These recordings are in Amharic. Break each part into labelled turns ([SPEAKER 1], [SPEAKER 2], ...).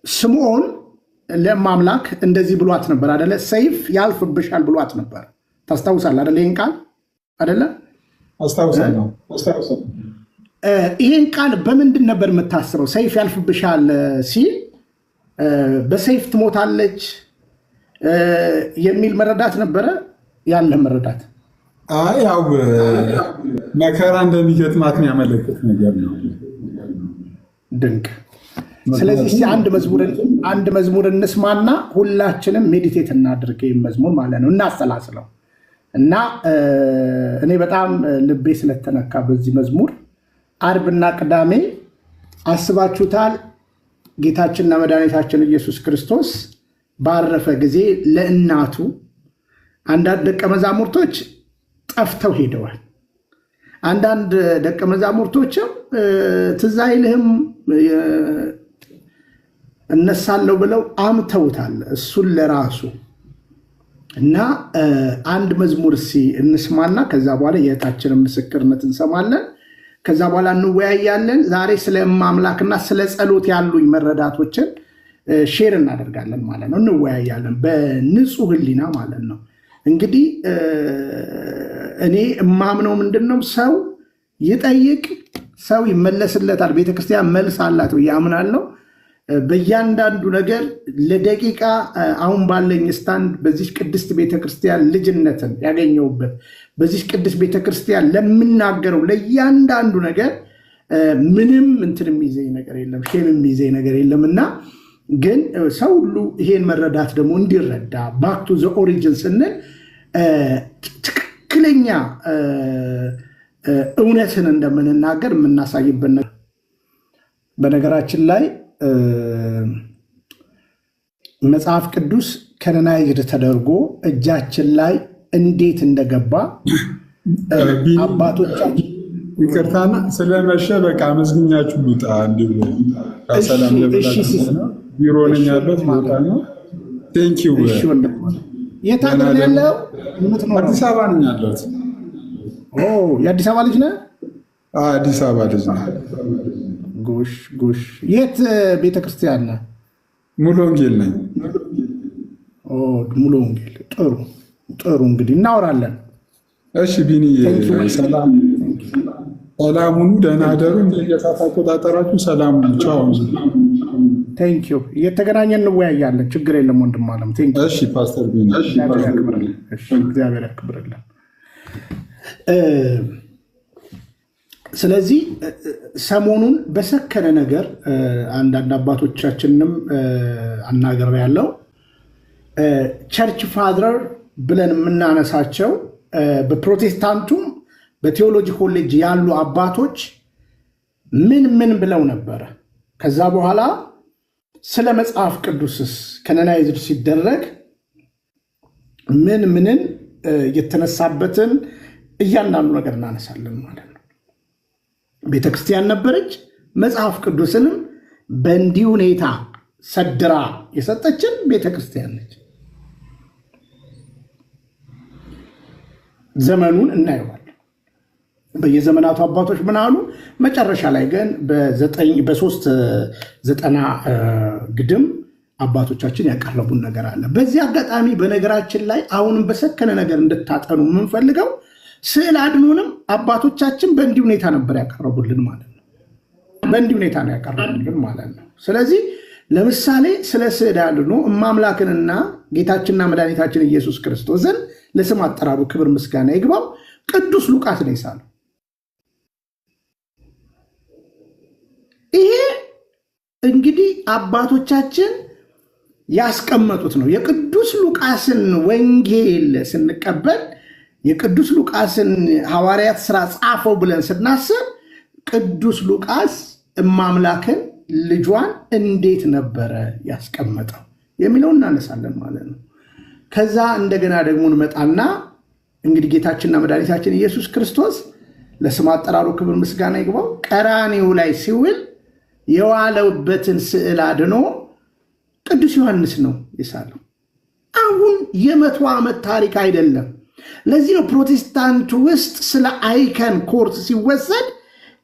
[SPEAKER 1] ስምዖን ለማምላክ እንደዚህ ብሏት ነበር አይደለ? ሰይፍ ያልፍብሻል ብሏት ነበር። ታስታውሳለህ አይደለ? ይህን ቃል አይደለ?
[SPEAKER 2] አስታውሳለሁ።
[SPEAKER 1] ይህን ቃል በምንድን ነበር የምታስበው? ሰይፍ ያልፍብሻል ሲል በሰይፍ ትሞታለች የሚል መረዳት ነበረ ያለ መረዳት?
[SPEAKER 2] ያው መከራ እንደሚገጥማት የሚያመለክት ነገር ነው።
[SPEAKER 1] ድንቅ። ስለዚህ እስቲ አንድ መዝሙር እንስማና ሁላችንም ሜዲቴት እናድርግ። ይህም መዝሙር ማለት ነው እናሰላስለው እና እኔ በጣም ልቤ ስለተነካ በዚህ መዝሙር አርብና ቅዳሜ አስባችሁታል? ጌታችንና መድኃኒታችን ኢየሱስ ክርስቶስ ባረፈ ጊዜ ለእናቱ አንዳንድ ደቀ መዛሙርቶች ጠፍተው ሄደዋል። አንዳንድ ደቀ መዛሙርቶችም ትዝ አይልህም እነሳለሁ ብለው አምተውታል እሱን ለራሱ እና አንድ መዝሙር እንስማና ከዛ በኋላ የእህታችንን ምስክርነት እንሰማለን። ከዛ በኋላ እንወያያለን። ዛሬ ስለ አምላክና ስለ ጸሎት ያሉኝ መረዳቶችን ሼር እናደርጋለን ማለት ነው። እንወያያለን በንጹህ ሕሊና ማለት ነው። እንግዲህ እኔ እማምነው ምንድነው ሰው ይጠይቅ ሰው ይመለስለታል። ቤተክርስቲያን መልስ አላት ብዬ አምናለሁ። በእያንዳንዱ ነገር ለደቂቃ አሁን ባለኝ ስታንድ በዚህ ቅድስት ቤተክርስቲያን ልጅነትን ያገኘሁበት በዚህ ቅድስት ቤተክርስቲያን ለምናገረው ለእያንዳንዱ ነገር ምንም እንትን የሚይዘኝ ነገር የለም፣ ሼም የሚይዘኝ ነገር የለም እና ግን ሰው ሁሉ ይሄን መረዳት ደግሞ እንዲረዳ ባክ ቱ ዘ ኦሪጂን ስንል ትክክለኛ እውነትን እንደምንናገር የምናሳይበት ነገር። በነገራችን ላይ መጽሐፍ ቅዱስ ከነናይዝድ ተደርጎ እጃችን ላይ እንዴት እንደገባ አባቶቻችን
[SPEAKER 2] ይቅርታና ስለመሸ በቃ መዝግኛችሁ ልውጣ። ሰላም ቢሮ ነኝ ያለሁት ቦታ ነው። ቴንኪው።
[SPEAKER 1] የት ሀገር ያለው?
[SPEAKER 2] አዲስ አበባ ነኝ ያለሁት።
[SPEAKER 1] የአዲስ አበባ ልጅ ነህ?
[SPEAKER 2] አዲስ አበባ ልጅ ነህ?
[SPEAKER 1] ጎሽ። የት ቤተክርስቲያን ነህ?
[SPEAKER 2] ሙሉ ወንጌል ነኝ።
[SPEAKER 1] ሙሉ ወንጌል። ጥሩ። እንግዲህ እናወራለን።
[SPEAKER 2] እሺ ቢኒ፣ ሰላሙኑ ደህና ደሩ። እንደየሰዓት አቆጣጠራችሁ ሰላሙኑ። ቻው።
[SPEAKER 1] ቴንኪው። እየተገናኘን እንወያያለን። ችግር የለም ወንድም አለም።
[SPEAKER 2] እሺ ፓስተር ቢኒ፣
[SPEAKER 1] እግዚአብሔር ያክብርልን። ስለዚህ ሰሞኑን በሰከነ ነገር አንዳንድ አባቶቻችንንም አናገር ያለው ቸርች ፋዘር ብለን የምናነሳቸው በፕሮቴስታንቱም በቴዎሎጂ ኮሌጅ ያሉ አባቶች ምን ብለው ነበረ? ከዛ በኋላ ስለ መጽሐፍ ቅዱስስ ከነናይዝድ ሲደረግ ምንን የተነሳበትን እያንዳንዱ ነገር እናነሳለን ማለት ነው። ቤተክርስቲያን ነበረች። መጽሐፍ ቅዱስንም በእንዲህ ሁኔታ ሰድራ የሰጠችን ቤተክርስቲያን ነች። ዘመኑን እናየዋለን። በየዘመናቱ አባቶች ምን አሉ? መጨረሻ ላይ ግን በ390 ግድም አባቶቻችን ያቀረቡን ነገር አለ። በዚህ አጋጣሚ በነገራችን ላይ አሁንም በሰከነ ነገር እንድታጠኑ የምንፈልገው ስዕል አድኖንም አባቶቻችን በእንዲህ ሁኔታ ነበር ያቀረቡልን ማለት ነው። በእንዲህ ሁኔታ ነው ያቀረቡልን ማለት ነው። ስለዚህ ለምሳሌ ስለ ስዕል አድኖ እማምላክንና ጌታችንና መድኃኒታችን ኢየሱስ ክርስቶስን ለስም አጠራሩ ክብር ምስጋና ይግባው ቅዱስ ሉቃስ ነው የሳለው። ይሄ እንግዲህ አባቶቻችን ያስቀመጡት ነው። የቅዱስ ሉቃስን ወንጌል ስንቀበል የቅዱስ ሉቃስን ሐዋርያት ሥራ ጻፈው ብለን ስናስብ ቅዱስ ሉቃስ እማምላክን ልጇን እንዴት ነበረ ያስቀመጠው የሚለውን እናነሳለን ማለት ነው። ከዛ እንደገና ደግሞ እንመጣና እንግዲህ ጌታችንና መድኃኒታችን ኢየሱስ ክርስቶስ ለስም አጠራሩ ክብር ምስጋና ይግባው ቀራንዮ ላይ ሲውል የዋለበትን ስዕል አድኖ ቅዱስ ዮሐንስ ነው የሳለው። አሁን የ100 ዓመት ታሪክ አይደለም። ለዚህ ነው ፕሮቴስታንት ውስጥ ስለ አይከን ኮርት ሲወሰድ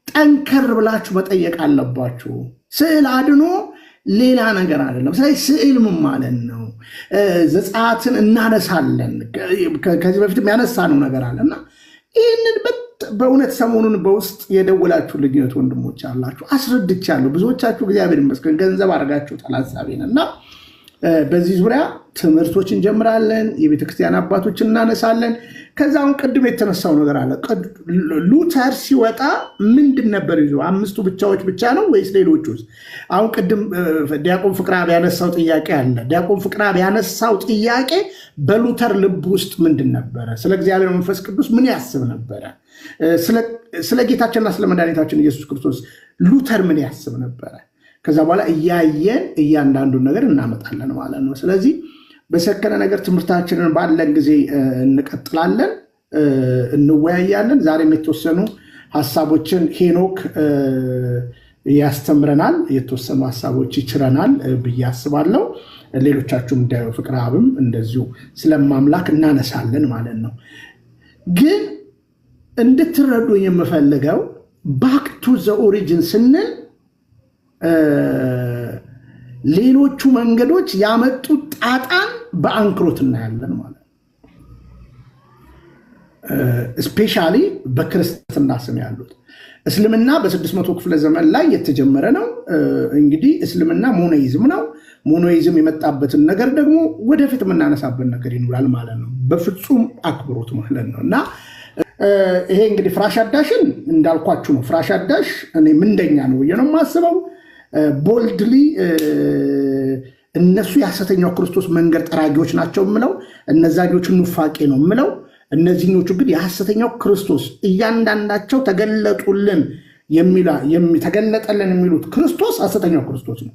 [SPEAKER 1] ጠንከር ብላችሁ መጠየቅ አለባችሁ። ስዕል አድኖ ሌላ ነገር አይደለም። ስለዚህ ስዕል ምን ማለት ነው? ዘጸአትን እናነሳለን። ከዚህ በፊት ያነሳነው ነገር አለና ይህንን በእውነት ሰሞኑን በውስጥ የደወላችሁ ልጅነት ወንድሞች አላችሁ፣ አስረድቻለሁ። ብዙዎቻችሁ እግዚአብሔር ይመስገን ገንዘብ አድርጋችሁታል ሀሳቤን እና በዚህ ዙሪያ ትምህርቶች እንጀምራለን። የቤተክርስቲያን አባቶች እናነሳለን። ከዛውን ቅድም የተነሳው ነገር አለ። ሉተር ሲወጣ ምንድን ነበር ይዞ? 5ቱ ብቻዎች ብቻ ነው ወይስ ሌሎች ውስጥ? አሁን ቅድም ዲያቆን ፍቅራብ ያነሳው ጥያቄ አለ። ዲያቆን ፍቅራብ ያነሳው ጥያቄ በሉተር ልብ ውስጥ ምንድን ነበረ? ስለ እግዚአብሔር መንፈስ ቅዱስ ምን ያስብ ነበረ? ስለ ጌታችንና ስለ መድኃኒታችን ኢየሱስ ክርስቶስ ሉተር ምን ያስብ ነበረ? ከዛ በኋላ እያየን እያንዳንዱን ነገር እናመጣለን ማለት ነው። ስለዚህ በሰከነ ነገር ትምህርታችንን ባለን ጊዜ እንቀጥላለን፣ እንወያያለን። ዛሬም የተወሰኑ ሀሳቦችን ሄኖክ ያስተምረናል፣ የተወሰኑ ሀሳቦች ይችረናል ብዬ አስባለሁ። ሌሎቻችሁም ፍቅረ አብም እንደዚሁ ስለማምላክ እናነሳለን ማለት ነው። ግን እንድትረዱ የምፈልገው ባክ ቱ ዘ ኦሪጂን ስንል ሌሎቹ መንገዶች ያመጡት ጣጣን በአንክሮት እናያለን ማለት ነው። ስፔሻሊ በክርስትና ስም ያሉት እስልምና በ600 ክፍለ ዘመን ላይ የተጀመረ ነው። እንግዲህ እስልምና ሞኖይዝም ነው። ሞኖይዝም የመጣበትን ነገር ደግሞ ወደፊት የምናነሳበት ነገር ይኖራል ማለት ነው። በፍጹም አክብሮት ማለት ነው። እና ይሄ እንግዲህ ፍራሽ አዳሽን እንዳልኳችሁ ነው። ፍራሽ አዳሽ እኔ ምንደኛ ነው ብዬ ነው የማስበው። ቦልድሊ እነሱ የሐሰተኛው ክርስቶስ መንገድ ጠራጊዎች ናቸው የምለው፣ እነዛኞቹ ኑፋቄ ነው የምለው። እነዚህኞቹ ግን የሐሰተኛው ክርስቶስ እያንዳንዳቸው ተገለጠልን የሚሉት ክርስቶስ ሐሰተኛው ክርስቶስ ነው።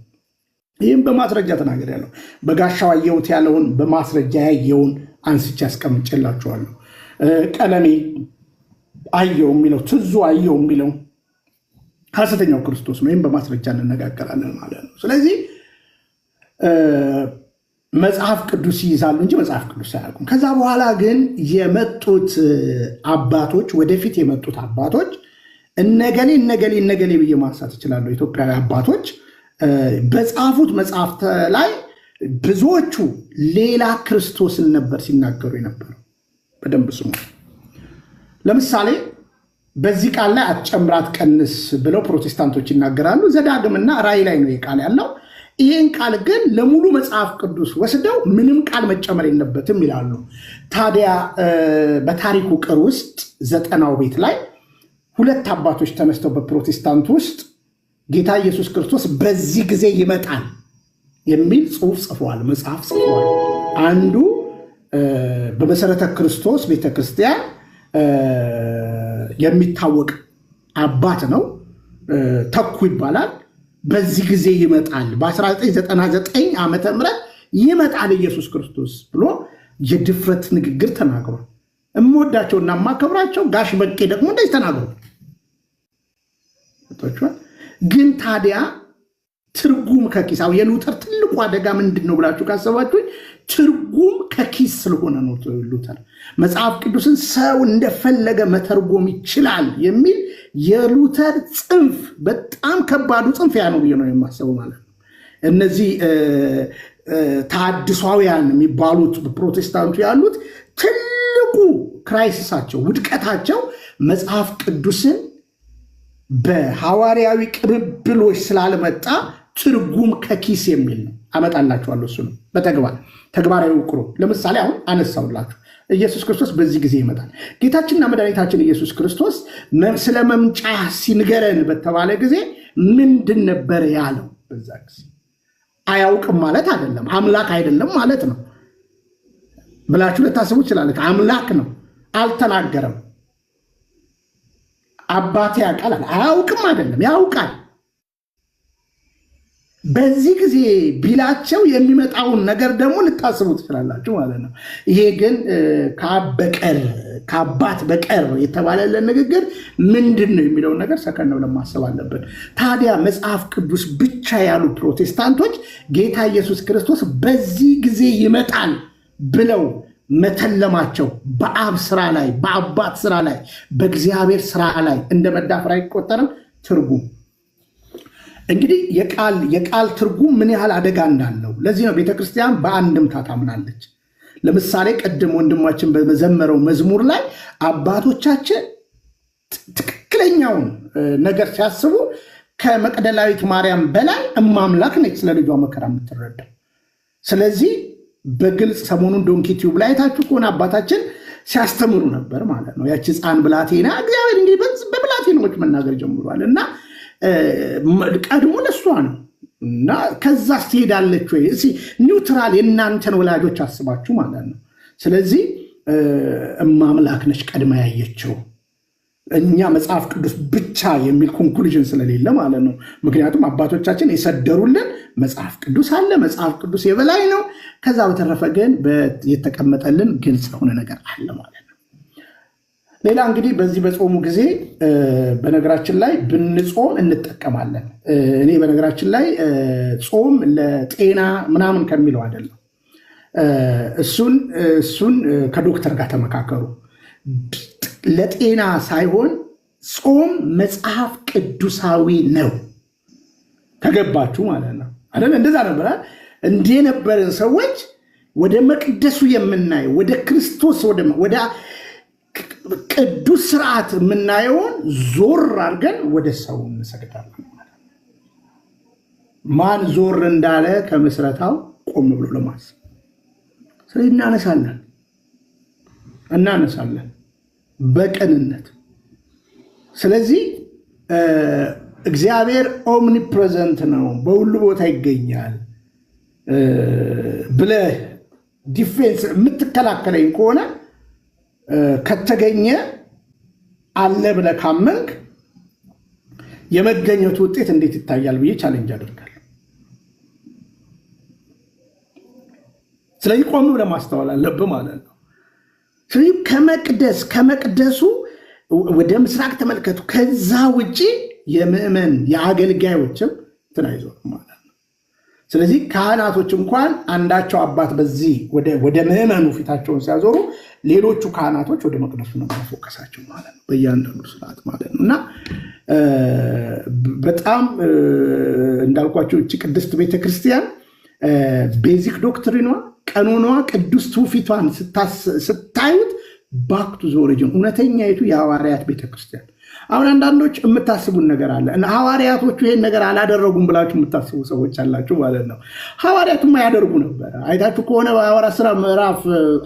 [SPEAKER 1] ይህም በማስረጃ ተናገር ያለው በጋሻው አየሁት ያለውን በማስረጃ ያየውን አንስቼ አስቀምጬላችኋለሁ። ቀለሜ አየው የሚለው ትዙ አየው የሚለው ሐሰተኛው ክርስቶስ ነው። ይህም በማስረጃ እንነጋገራለን ማለት ነው። ስለዚህ መጽሐፍ ቅዱስ ይይዛሉ እንጂ መጽሐፍ ቅዱስ አያውቁም። ከዛ በኋላ ግን የመጡት አባቶች ወደፊት የመጡት አባቶች እነገሌ ብዬ ማንሳት ይችላሉ። ኢትዮጵያዊ አባቶች በጻፉት መጽሐፍት ላይ ብዙዎቹ ሌላ ክርስቶስን ነበር ሲናገሩ የነበረው። በደንብ ስሙ። ለምሳሌ በዚህ ቃል ላይ አትጨምራት ቀንስ ብለው ፕሮቴስታንቶች ይናገራሉ። ዘዳግምና ራእይ ላይ ነው ቃል ያለው። ይህን ቃል ግን ለሙሉ መጽሐፍ ቅዱስ ወስደው ምንም ቃል መጨመር የለበትም ይላሉ። ታዲያ በታሪኩ ቅር ውስጥ 90ው ቤት ላይ 2 አባቶች ተነስተው በፕሮቴስታንት ውስጥ ጌታ ኢየሱስ ክርስቶስ በዚህ ጊዜ ይመጣል የሚል ጽሑፍ ጽፈዋል፣ መጽሐፍ ጽፈዋል። አንዱ በመሰረተ ክርስቶስ ቤተክርስቲያን የሚታወቅ አባት ነው፣ ተኩ ይባላል። በዚህ ጊዜ ይመጣል፣ በ1999 ዓመተ ምህረት ይመጣል ኢየሱስ ክርስቶስ ብሎ የድፍረት ንግግር ተናግሯል። እምወዳቸውና የማከብራቸው ጋሽ በቄ ደግሞ እንደዚህ ተናግሯል። ግን ታዲያ ትርጉም ከኪስ የሉተር ትልቁ አደጋ ምንድን ነው ብላችሁ ካሰባችሁ ትርጉም ከኪስ ስለሆነ ነው። ሉተር መጽሐፍ ቅዱስን ሰው እንደፈለገ መተርጎም ይችላል የሚል የሉተር ጽንፍ በጣም ከባዱ ጽንፍ ያ ነው ብዬ ነው የማስበው ማለት ነው። እነዚህ ተሐድሷውያን የሚባሉት ፕሮቴስታንቱ ያሉት ትልቁ ክራይሲሳቸው ውድቀታቸው መጽሐፍ ቅዱስን በሐዋርያዊ ቅብብሎች ስላልመጣ ትርጉም ከኪስ የሚል ነው። አመጣላችኋለሁ። እሱ ነው በተግባር ተግባራዊ ውቅሮ። ለምሳሌ አሁን አነሳውላችሁ። ኢየሱስ ክርስቶስ በዚህ ጊዜ ይመጣል። ጌታችንና መድኃኒታችን ኢየሱስ ክርስቶስ ስለ መምጫ ሲንገረን በተባለ ጊዜ ምንድን ነበር ያለው? በዛ ጊዜ አያውቅም ማለት አይደለም፣ አምላክ አይደለም ማለት ነው ብላችሁ ልታስቡ ትችላለች። አምላክ ነው፣ አልተናገረም። አባቴ ያውቃል፣ አያውቅም አይደለም፣ ያውቃል። በዚህ ጊዜ ቢላቸው የሚመጣውን ነገር ደግሞ ልታስቡ ትችላላችሁ ማለት ነው። ይሄ ግን ከአባት በቀር የተባለለን ንግግር ምንድን ነው የሚለውን ነገር ሰከን ብለን ማሰብ አለብን። ታዲያ መጽሐፍ ቅዱስ ብቻ ያሉ ፕሮቴስታንቶች ጌታ ኢየሱስ ክርስቶስ በዚህ ጊዜ ይመጣል ብለው መተለማቸው በአብ ስራ ላይ፣ በአባት ስራ ላይ፣ በእግዚአብሔር ስራ ላይ እንደ መዳፈር አይቆጠርም? ትርጉም እንግዲህ የቃል ትርጉም ምን ያህል አደጋ እንዳለው ለዚህ ነው ቤተክርስቲያን በአንድምታ ታምናለች። ለምሳሌ ቀደም ወንድማችን በመዘመረው መዝሙር ላይ አባቶቻችን ትክክለኛውን ነገር ሲያስቡ ከመቅደላዊት ማርያም በላይ እማምላክ ነች ስለ ልጇ መከራ የምትረዳው። ስለዚህ በግልጽ ሰሞኑን ዶንኪ ቲዩብ ላይ አይታችሁ ከሆነ አባታችን ሲያስተምሩ ነበር ማለት ነው። ያቺ ሕፃን ብላቴና እግዚአብሔር እንግዲህ በብላቴኖች መናገር ጀምሯል እና ቀድሞ ለሷ ነው እና ከዛ ትሄዳለች ወይ ኒውትራል የእናንተን ወላጆች አስባችሁ ማለት ነው። ስለዚህ እማምላክ ነች ቀድማ ያየችው። እኛ መጽሐፍ ቅዱስ ብቻ የሚል ኮንክሉዥን ስለሌለ ማለት ነው። ምክንያቱም አባቶቻችን የሰደሩልን መጽሐፍ ቅዱስ አለ። መጽሐፍ ቅዱስ የበላይ ነው። ከዛ በተረፈ ግን የተቀመጠልን ግልጽ የሆነ ነገር አለ ማለት ነው። ሌላ እንግዲህ በዚህ በጾሙ ጊዜ በነገራችን ላይ ብንጾም እንጠቀማለን። እኔ በነገራችን ላይ ጾም ለጤና ምናምን ከሚለው አይደለም። እሱን ከዶክተር ጋር ተመካከሩ። ለጤና ሳይሆን ጾም መጽሐፍ ቅዱሳዊ ነው። ከገባችሁ ማለት ነው አይደል? እንደዛ ነበር። እንዲህ ነበርን ሰዎች ወደ መቅደሱ የምናየው ወደ ክርስቶስ ወደ ቅዱስ ስርዓት የምናየውን ዞር አድርገን ወደ ሰው እንሰግዳለን። ማን ዞር እንዳለ ከምስረታው ቆም ብሎ ለማሰብ ስለዚህ እናነሳለን በቅንነት። ስለዚህ እግዚአብሔር ኦምኒፕሬዘንት ነው፣ በሁሉ ቦታ ይገኛል ብለህ ዲፌንስ የምትከላከለኝ ከሆነ ከተገኘ አለ ብለህ ካመንክ የመገኘቱ ውጤት እንዴት ይታያል ብዬ ቻሌንጅ አደርጋለሁ። ስለዚህ ቆም ብለህ ማስተዋል አለብህ ማለት ነው። ስለዚህ ከመቅደሱ ወደ ምስራቅ ተመልከቱ። ከዛ ውጪ የምእመን የአገልጋዮችም ትናይዞ ማለት ነው። ስለዚህ ካህናቶች እንኳን አንዳቸው አባት በዚህ ወደ ምእመኑ ፊታቸውን ሲያዞሩ ሌሎቹ ካህናቶች ወደ መቅደሱ ነው ማፎከሳቸው ማለት ነው፣ በእያንዳንዱ ስርዓት ማለት ነው። እና በጣም እንዳልኳቸው እቺ ቅድስት ቤተክርስቲያን ቤዚክ ዶክትሪኗ ቀኖኗ ቅዱስ ትውፊቷን ስታዩት ባክቱ ዞሪጅን እውነተኛይቱ የሐዋርያት ቤተክርስቲያን። አሁን አንዳንዶች የምታስቡን ነገር አለ። ሐዋርያቶቹ ይሄን ነገር አላደረጉም ብላችሁ የምታስቡ ሰዎች አላችሁ ማለት ነው። ሐዋርያቱማ ያደርጉ ነበረ። አይታችሁ ከሆነ በሐዋርያት ሥራ ምዕራፍ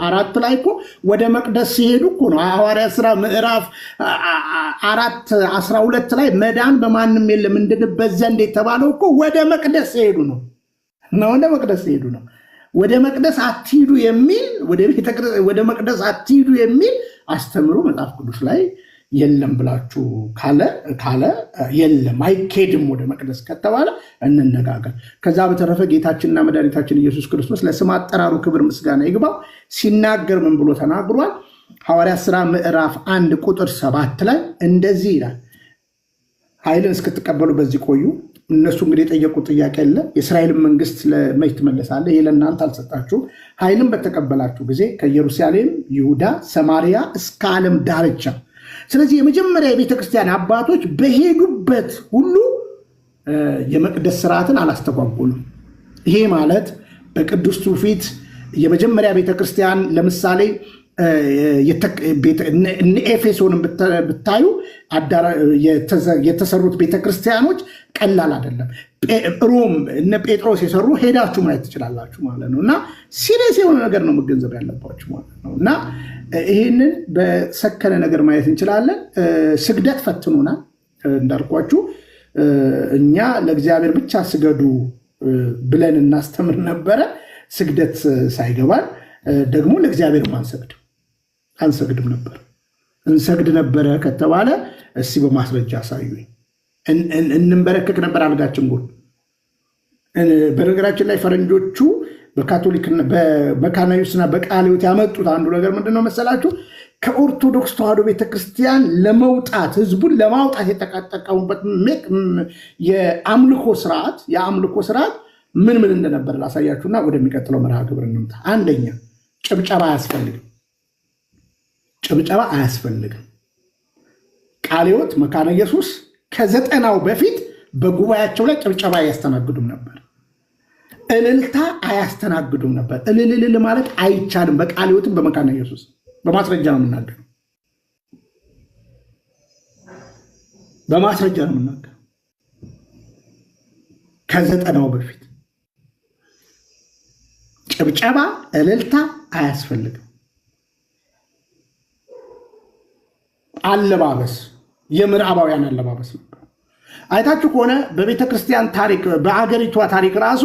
[SPEAKER 1] 4 ላይ እኮ ወደ መቅደስ ሲሄዱ እኮ ነው። ሐዋርያት ሥራ ምዕራፍ 4:12 ላይ መዳን በማንም የለም እንድንበት ዘንድ የተባለው እኮ ወደ መቅደስ ሲሄዱ ነው። ወደ መቅደስ ሲሄዱ ነው። ወደ መቅደስ አትሂዱ የሚል ወደ መቅደስ አትሂዱ የሚል አስተምሮ መጽሐፍ ቅዱስ ላይ የለም ብላችሁ ካለ የለም አይኬድም ወደ መቅደስ ከተባለ እንነጋገር። ከዛ በተረፈ ጌታችንና መድኃኒታችን ኢየሱስ ክርስቶስ ለስም አጠራሩ ክብር ምስጋና ይግባው ሲናገር ምን ብሎ ተናግሯል? ሐዋርያት ሥራ ምዕራፍ 1:7 ላይ እንደዚህ ይላል፣ ኃይልን እስክትቀበሉ በዚህ ቆዩ። እነሱ እንግዲህ የጠየቁት ጥያቄ የለ የእስራኤልን መንግስት ለመች ትመለሳለህ? ይሄ ለእናንተ አልሰጣችሁም። ኃይልን በተቀበላችሁ ጊዜ ከኢየሩሳሌም፣ ይሁዳ፣ ሰማርያ እስከ ዓለም ዳርቻ። ስለዚህ የመጀመሪያ የቤተክርስቲያን አባቶች በሄዱበት ሁሉ የመቅደስ ስርዓትን አላስተጓጎሉም። ይሄ ማለት በቅዱስ ትውፊት የመጀመሪያ ቤተክርስቲያን ለምሳሌ ኤፌሶን ብታዩ የተሰሩት ቤተክርስቲያኖች ቀላል አይደለም። ሮም እነ ጴጥሮስ የሰሩ ሄዳችሁ ማየት ትችላላችሁ ማለት ነው። እና ሲሪየስ የሆነ ነገር ነው መገንዘብ ያለባችሁ ማለት ነው። እና ይህንን በሰከነ ነገር ማየት እንችላለን። ስግደት ፈትኖናል እንዳልኳችሁ። እኛ ለእግዚአብሔር ብቻ ስገዱ ብለን እናስተምር ነበረ። ስግደት ሳይገባል ደግሞ ለእግዚአብሔር አንሰግድም ነበር። እንሰግድ ነበረ ከተባለ እስቲ በማስረጃ አሳዩኝ። እንንበረከክ ነበር አልጋችን ጎን። በነገራችን ላይ ፈረንጆቹ በካቶሊክና በመካነ ኢየሱስና በቃለ ሕይወት ያመጡት አንዱ ነገር ምንድነው መሰላችሁ? ከኦርቶዶክስ ተዋሕዶ ቤተክርስቲያን ለመውጣት ህዝቡን ለማውጣት የተጠቀሙበት የአምልኮ ስርዓት ምን እንደነበር ላሳያችሁና ወደሚቀጥለው መርሃ ግብር እንምጣ። አንደኛ ጭብጨባ አያስፈልግም። ቃለ ሕይወት፣ መካነ ኢየሱስ ከ90ው በፊት በጉባኤያቸው ላይ ጭብጨባ አያስተናግዱም ነበር። እልልታ አያስተናግዱም ነበር። እልልል ማለት አይቻልም። በቃለ ሕይወትም በመካነ ኢየሱስ በማስረጃ ነው የምናገረው። በማስረጃ ነው የምናገረው። ከ90ው በፊት ጭብጨባ እልልታ አያስፈልግም። አለባበስ የምዕራባውያን አለባበስ ነበር። አይታችሁ ከሆነ በቤተ ክርስቲያን ታሪክ በአገሪቷ ታሪክ ራሱ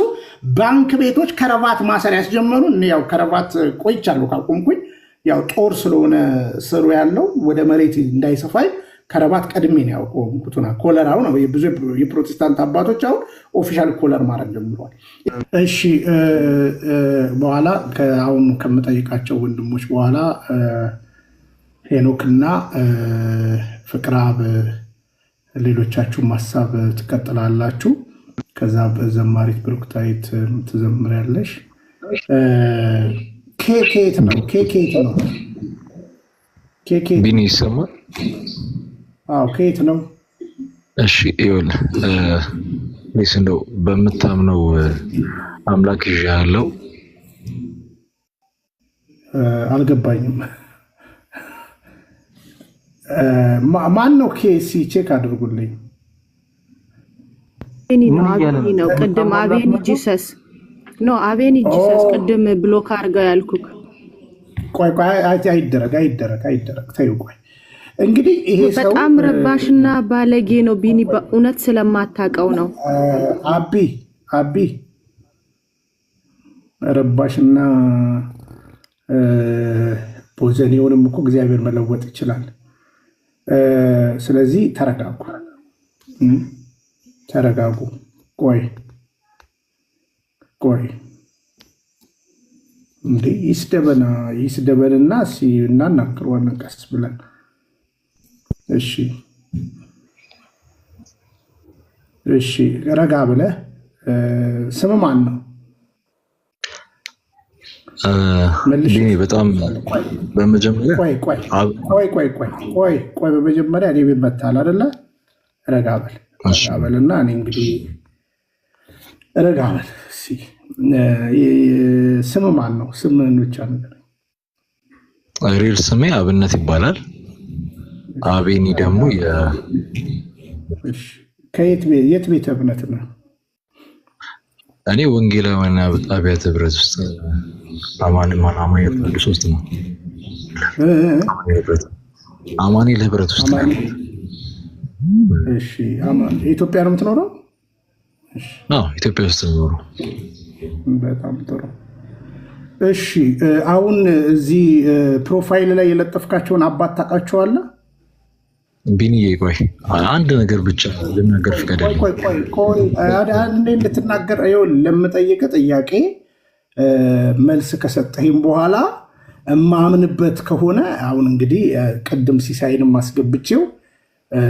[SPEAKER 1] ባንክ ቤቶች ከረባት ማሰር ያስጀመሩ። ያው ከረባት ቆይቻለሁ ካቆምኩኝ፣ ያው ጦር ስለሆነ ስሩ ያለው ወደ መሬት እንዳይሰፋይ ከረባት ቀድሜ ነው ያቆምኩትና ኮለራው ነው። ብዙ የፕሮቴስታንት አባቶች አሁን ኦፊሻል ኮለር ማድረግ ጀምረዋል። እሺ በኋላ አሁን ከምጠይቃቸው ወንድሞች በኋላ ሄኖክና ፍቅራብ ሌሎቻችሁ ማሳብ ትቀጥላላችሁ። ከዛ በዘማሪት ብሩክታይት ትዘምሪያለሽ። ኬኬት ነው
[SPEAKER 3] ቢኒ ይሰማል?
[SPEAKER 1] አዎ ከየት ነው?
[SPEAKER 3] እሺ ይኸውልህ እኔስ እንደው በምታምነው አምላክ ይዣለሁ።
[SPEAKER 1] አልገባኝም። ማን ነው? ኬሲ ቼክ አድርጉልኝ።
[SPEAKER 4] አቤኒ ነው ቅድም አቤኒ ጂሰስ ነው አቤኒ ጂሰስ ቅድም ብሎክ አድርገው ያልኩክ።
[SPEAKER 1] ቆይ አይደረግ ተይው። ቆይ እንግዲህ ይሄ ሰው
[SPEAKER 4] በጣም ረባሽና ባለጌ ነው ቢኒ፣ በእውነት ስለማታውቀው ነው። አቢ ረባሽና ቦዘኔውንም እኮ እግዚአብሔር መለወጥ ይችላል። ስለዚህ ተረጋጉ። ቆይ እንዴ ይስደበንና እናናግረዋለን ቀስ ብለን። እሺ ረጋ ብለህ ስም ማን ነው?
[SPEAKER 3] ቢኒ በጣም በመጀመሪያ
[SPEAKER 1] ቆይ በመጀመሪያ እኔ ቤት መታል አይደለ? ረጋ በልና እኔ እንግዲህ ረጋ በል። ስም ማን ነው? ስምህን ብቻ ነገር።
[SPEAKER 3] ሪል ስሜ አብነት ይባላል። አቤኒ ደግሞ
[SPEAKER 1] የት ቤተ እምነት ነው?
[SPEAKER 3] እኔ ወንጌላውያን አብያተ ህብረት ውስጥ አማኑኤል ሶስት ነው። አማኑኤል ህብረት ውስጥ ነው።
[SPEAKER 1] እሺ ኢትዮጵያ ነው የምትኖረው?
[SPEAKER 3] አዎ ኢትዮጵያ ውስጥ ነው።
[SPEAKER 1] በጣም ጥሩ። እሺ አሁን እዚህ ፕሮፋይል ላይ የለጠፍካቸውን አባት ታውቃቸዋለህ?
[SPEAKER 3] ቢኒዬ ቆይ አንድ ነገር ብቻ ልናገር ፍቀደልኝ።
[SPEAKER 1] ቆይ እንድትናገር ለምጠይቅህ ጥያቄ መልስ ከሰጠህም በኋላ እማምንበት ከሆነ አሁን እንግዲህ ቅድም ሲሳይንም ማስገብቼው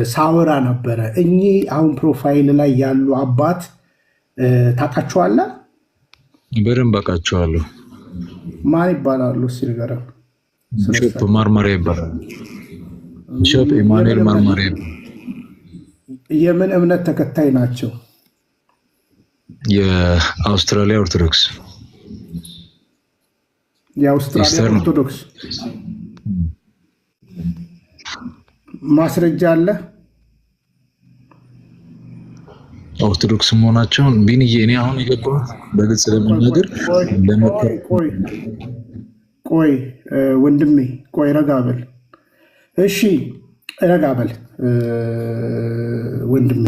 [SPEAKER 1] ሳወራ ነበረ። እኚህ አሁን ፕሮፋይል ላይ ያሉ አባት ታውቃቸዋለህ?
[SPEAKER 3] በደንብ አውቃቸዋለሁ።
[SPEAKER 1] ማን ይባላሉ? እስኪ ንገረን።
[SPEAKER 3] ቢሾፕ ማርማሪያ ይባላል። ቢሾፕ ኢማኑኤል ማርማሪያ።
[SPEAKER 1] የምን እምነት ተከታይ ናቸው?
[SPEAKER 3] የአውስትራሊያ ኦርቶዶክስ።
[SPEAKER 1] የአውስትራሊያ ኦርቶዶክስ ማስረጃ አለ?
[SPEAKER 3] ኦርቶዶክስ መሆናቸውን ቢኒዬ፣ እኔ አሁን የገባሁት በግልጽ ለመናገር
[SPEAKER 1] ቆይ ወንድሜ ቆይ ረጋ በል። እሺ ረጋ በል ወንድሜ።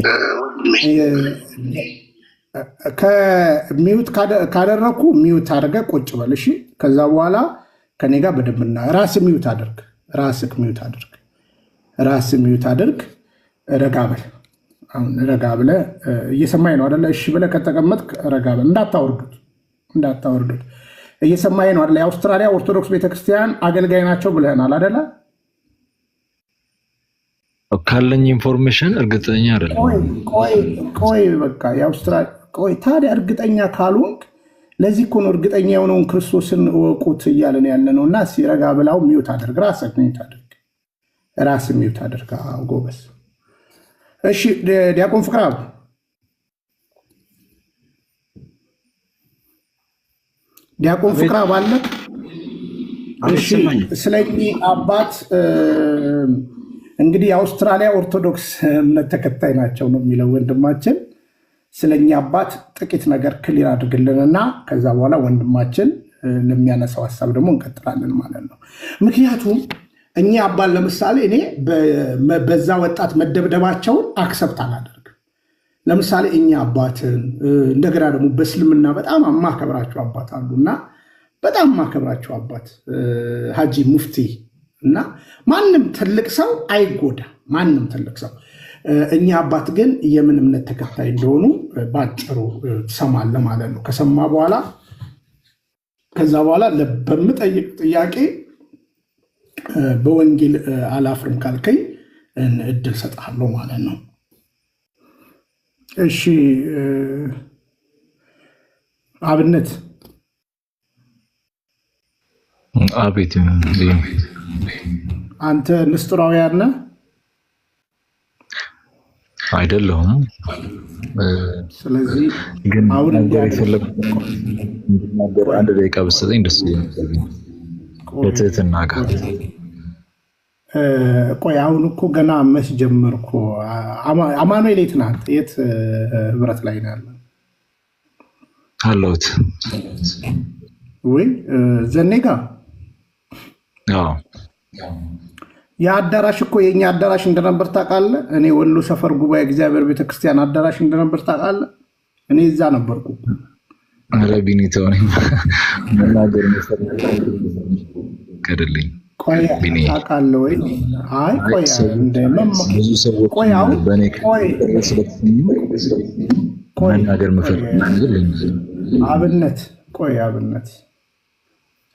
[SPEAKER 1] ከሚዩት ካደረኩ ሚዩት አድርገህ ቁጭ በል። እሺ ከዛ በኋላ ከኔ ጋር በደንብና ራስህ ሚዩት አድርግ። ራስህ ሚዩት አድርግ። ረጋ በል። አሁን ረጋ ብለህ እየሰማኝ ነው አይደለ? እሺ ብለህ ከተቀመጥክ ረጋ በል። እንዳታወርዱት። እየሰማኝ ነው አይደለ? የአውስትራሊያ ኦርቶዶክስ ቤተክርስቲያን አገልጋይ ናቸው ብለህናል አይደለ?
[SPEAKER 3] ካለኝ ኢንፎርሜሽን እርግጠኛ አይደለም።
[SPEAKER 1] ቆይ በቃ የአውስትራሊያ ቆይ ታዲያ እርግጠኛ ካልሆንክ ለዚህ እኮ ነው እርግጠኛ የሆነውን ክርስቶስን እወቁት እያለን ያለ ነው። እና ሲረጋ ብላው ሚዩት አድርግ። ራስህ ሚዩት አድርግ። ጎበዝ። እሺ ዲያቆን ፍቅራብ አለ። እሺ ስለዚህ አባት እንግዲህ የአውስትራሊያ ኦርቶዶክስ እምነት ተከታይ ናቸው ነው የሚለው ወንድማችን። ስለኛ አባት ጥቂት ነገር ክሊር አድርግልንና ከዛ በኋላ ወንድማችን ለሚያነሳው ሐሳብ ደግሞ እንቀጥላለን ማለት ነው። ምክንያቱም እኛ አባት ለምሳሌ እኔ በዛ ወጣት መደብደባቸውን አክሰፕት አላደርግም። ለምሳሌ እኛ አባትን እንደገና ደግሞ በእስልምና በጣም አማከብራቸው አባት አሉና በጣም ማከብራቸው አባት ሀጂ ሙፍቲ እና ማንም ትልቅ ሰው አይጎዳ፣ ማንም ትልቅ ሰው። እኛ አባት ግን የምን እምነት ተከታይ እንደሆኑ ባጭሩ ትሰማለህ ማለት ነው። ከሰማ በኋላ ከዛ በኋላ በምጠይቅ ጥያቄ በወንጌል አላፍርም ካልከኝ እድል ሰጣለሁ ማለት ነው። እሺ አብነት
[SPEAKER 3] አቤት
[SPEAKER 1] አንተ ንስጥራውያን ነህ?
[SPEAKER 3] አይደለሁም።
[SPEAKER 1] ስለዚህ
[SPEAKER 3] ግን
[SPEAKER 1] አሁን
[SPEAKER 3] አንድ ደቂቃ ብትሰጠኝ ደስ ይለኛል። በትህትና ጋር
[SPEAKER 1] ቆይ አሁን እኮ ገና መች ጀመርኩ። አማኑኤል የት ናት? የት ህብረት ላይ ነው ያለው?
[SPEAKER 3] አለሁት
[SPEAKER 1] ወይ ዘኔጋ?
[SPEAKER 3] አዎ
[SPEAKER 1] የአዳራሽ እኮ የኛ አዳራሽ እንደነበር ታውቃለህ? እኔ ወሎ ሰፈር ጉባኤ እግዚአብሔር ቤተክርስቲያን አዳራሽ እንደነበር ታውቃለህ? እኔ እዛ ነበርኩ።
[SPEAKER 3] ረቢኒ ተወኝ መናገር ከደልኝ
[SPEAKER 1] ቆይ ታውቃለህ ወይ? አይ ቆይ
[SPEAKER 3] ብዙ ሰዎች
[SPEAKER 1] ቆይ አሁን
[SPEAKER 3] በኔ
[SPEAKER 1] ቆይ
[SPEAKER 3] መናገር መፈለግ
[SPEAKER 1] አብነት ቆይ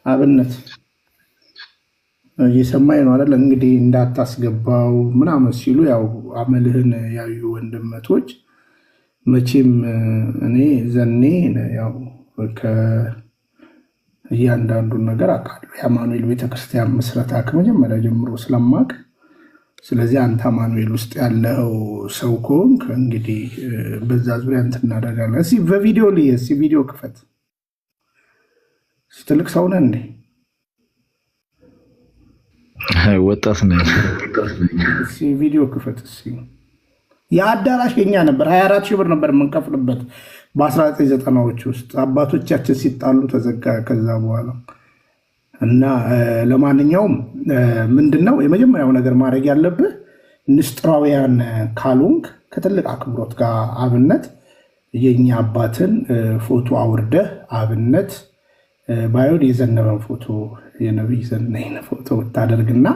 [SPEAKER 1] አብነት እየሰማኝ ነው አይደል? እንግዲህ እንዳታስገባው ምናምን ሲሉ ያው አመልህን ያዩ ወንድመቶች መቼም እኔ ዘኔ ያው እያንዳንዱን ነገር አውቃለሁ። የአማኑኤል ቤተክርስቲያን ምስረታ ከመጀመሪያ ጀምሮ ስለማቅ፣ ስለዚህ አንተ አማኑኤል ውስጥ ያለው ሰው ከሆንክ እንግዲህ በዛ ዙሪያ እንትን እናደርጋለን። እስኪ በቪዲዮ ቪዲዮ ክፈት። ትልቅ ሰው ነህ እንዴ?
[SPEAKER 3] ወጣት ነኝ።
[SPEAKER 1] እስኪ ቪዲዮ ክፈት። እስኪ የአዳራሽ የኛ ነበር 24 ሺህ ብር ነበር የምንከፍልበት በ1990ዎች ውስጥ አባቶቻችን ሲጣሉ ተዘጋ። ከዛ በኋላ እና ለማንኛውም ምንድነው የመጀመሪያው ነገር ማድረግ ያለብህ ንስጥራውያን ካልሆንክ ከትልቅ አክብሮት ጋር አብነት የኛ አባትን ፎቶ አውርደህ አብነት ባይሆን የዘነበን ፎቶ የነብይ ዘነይን ፎቶ ታደርግና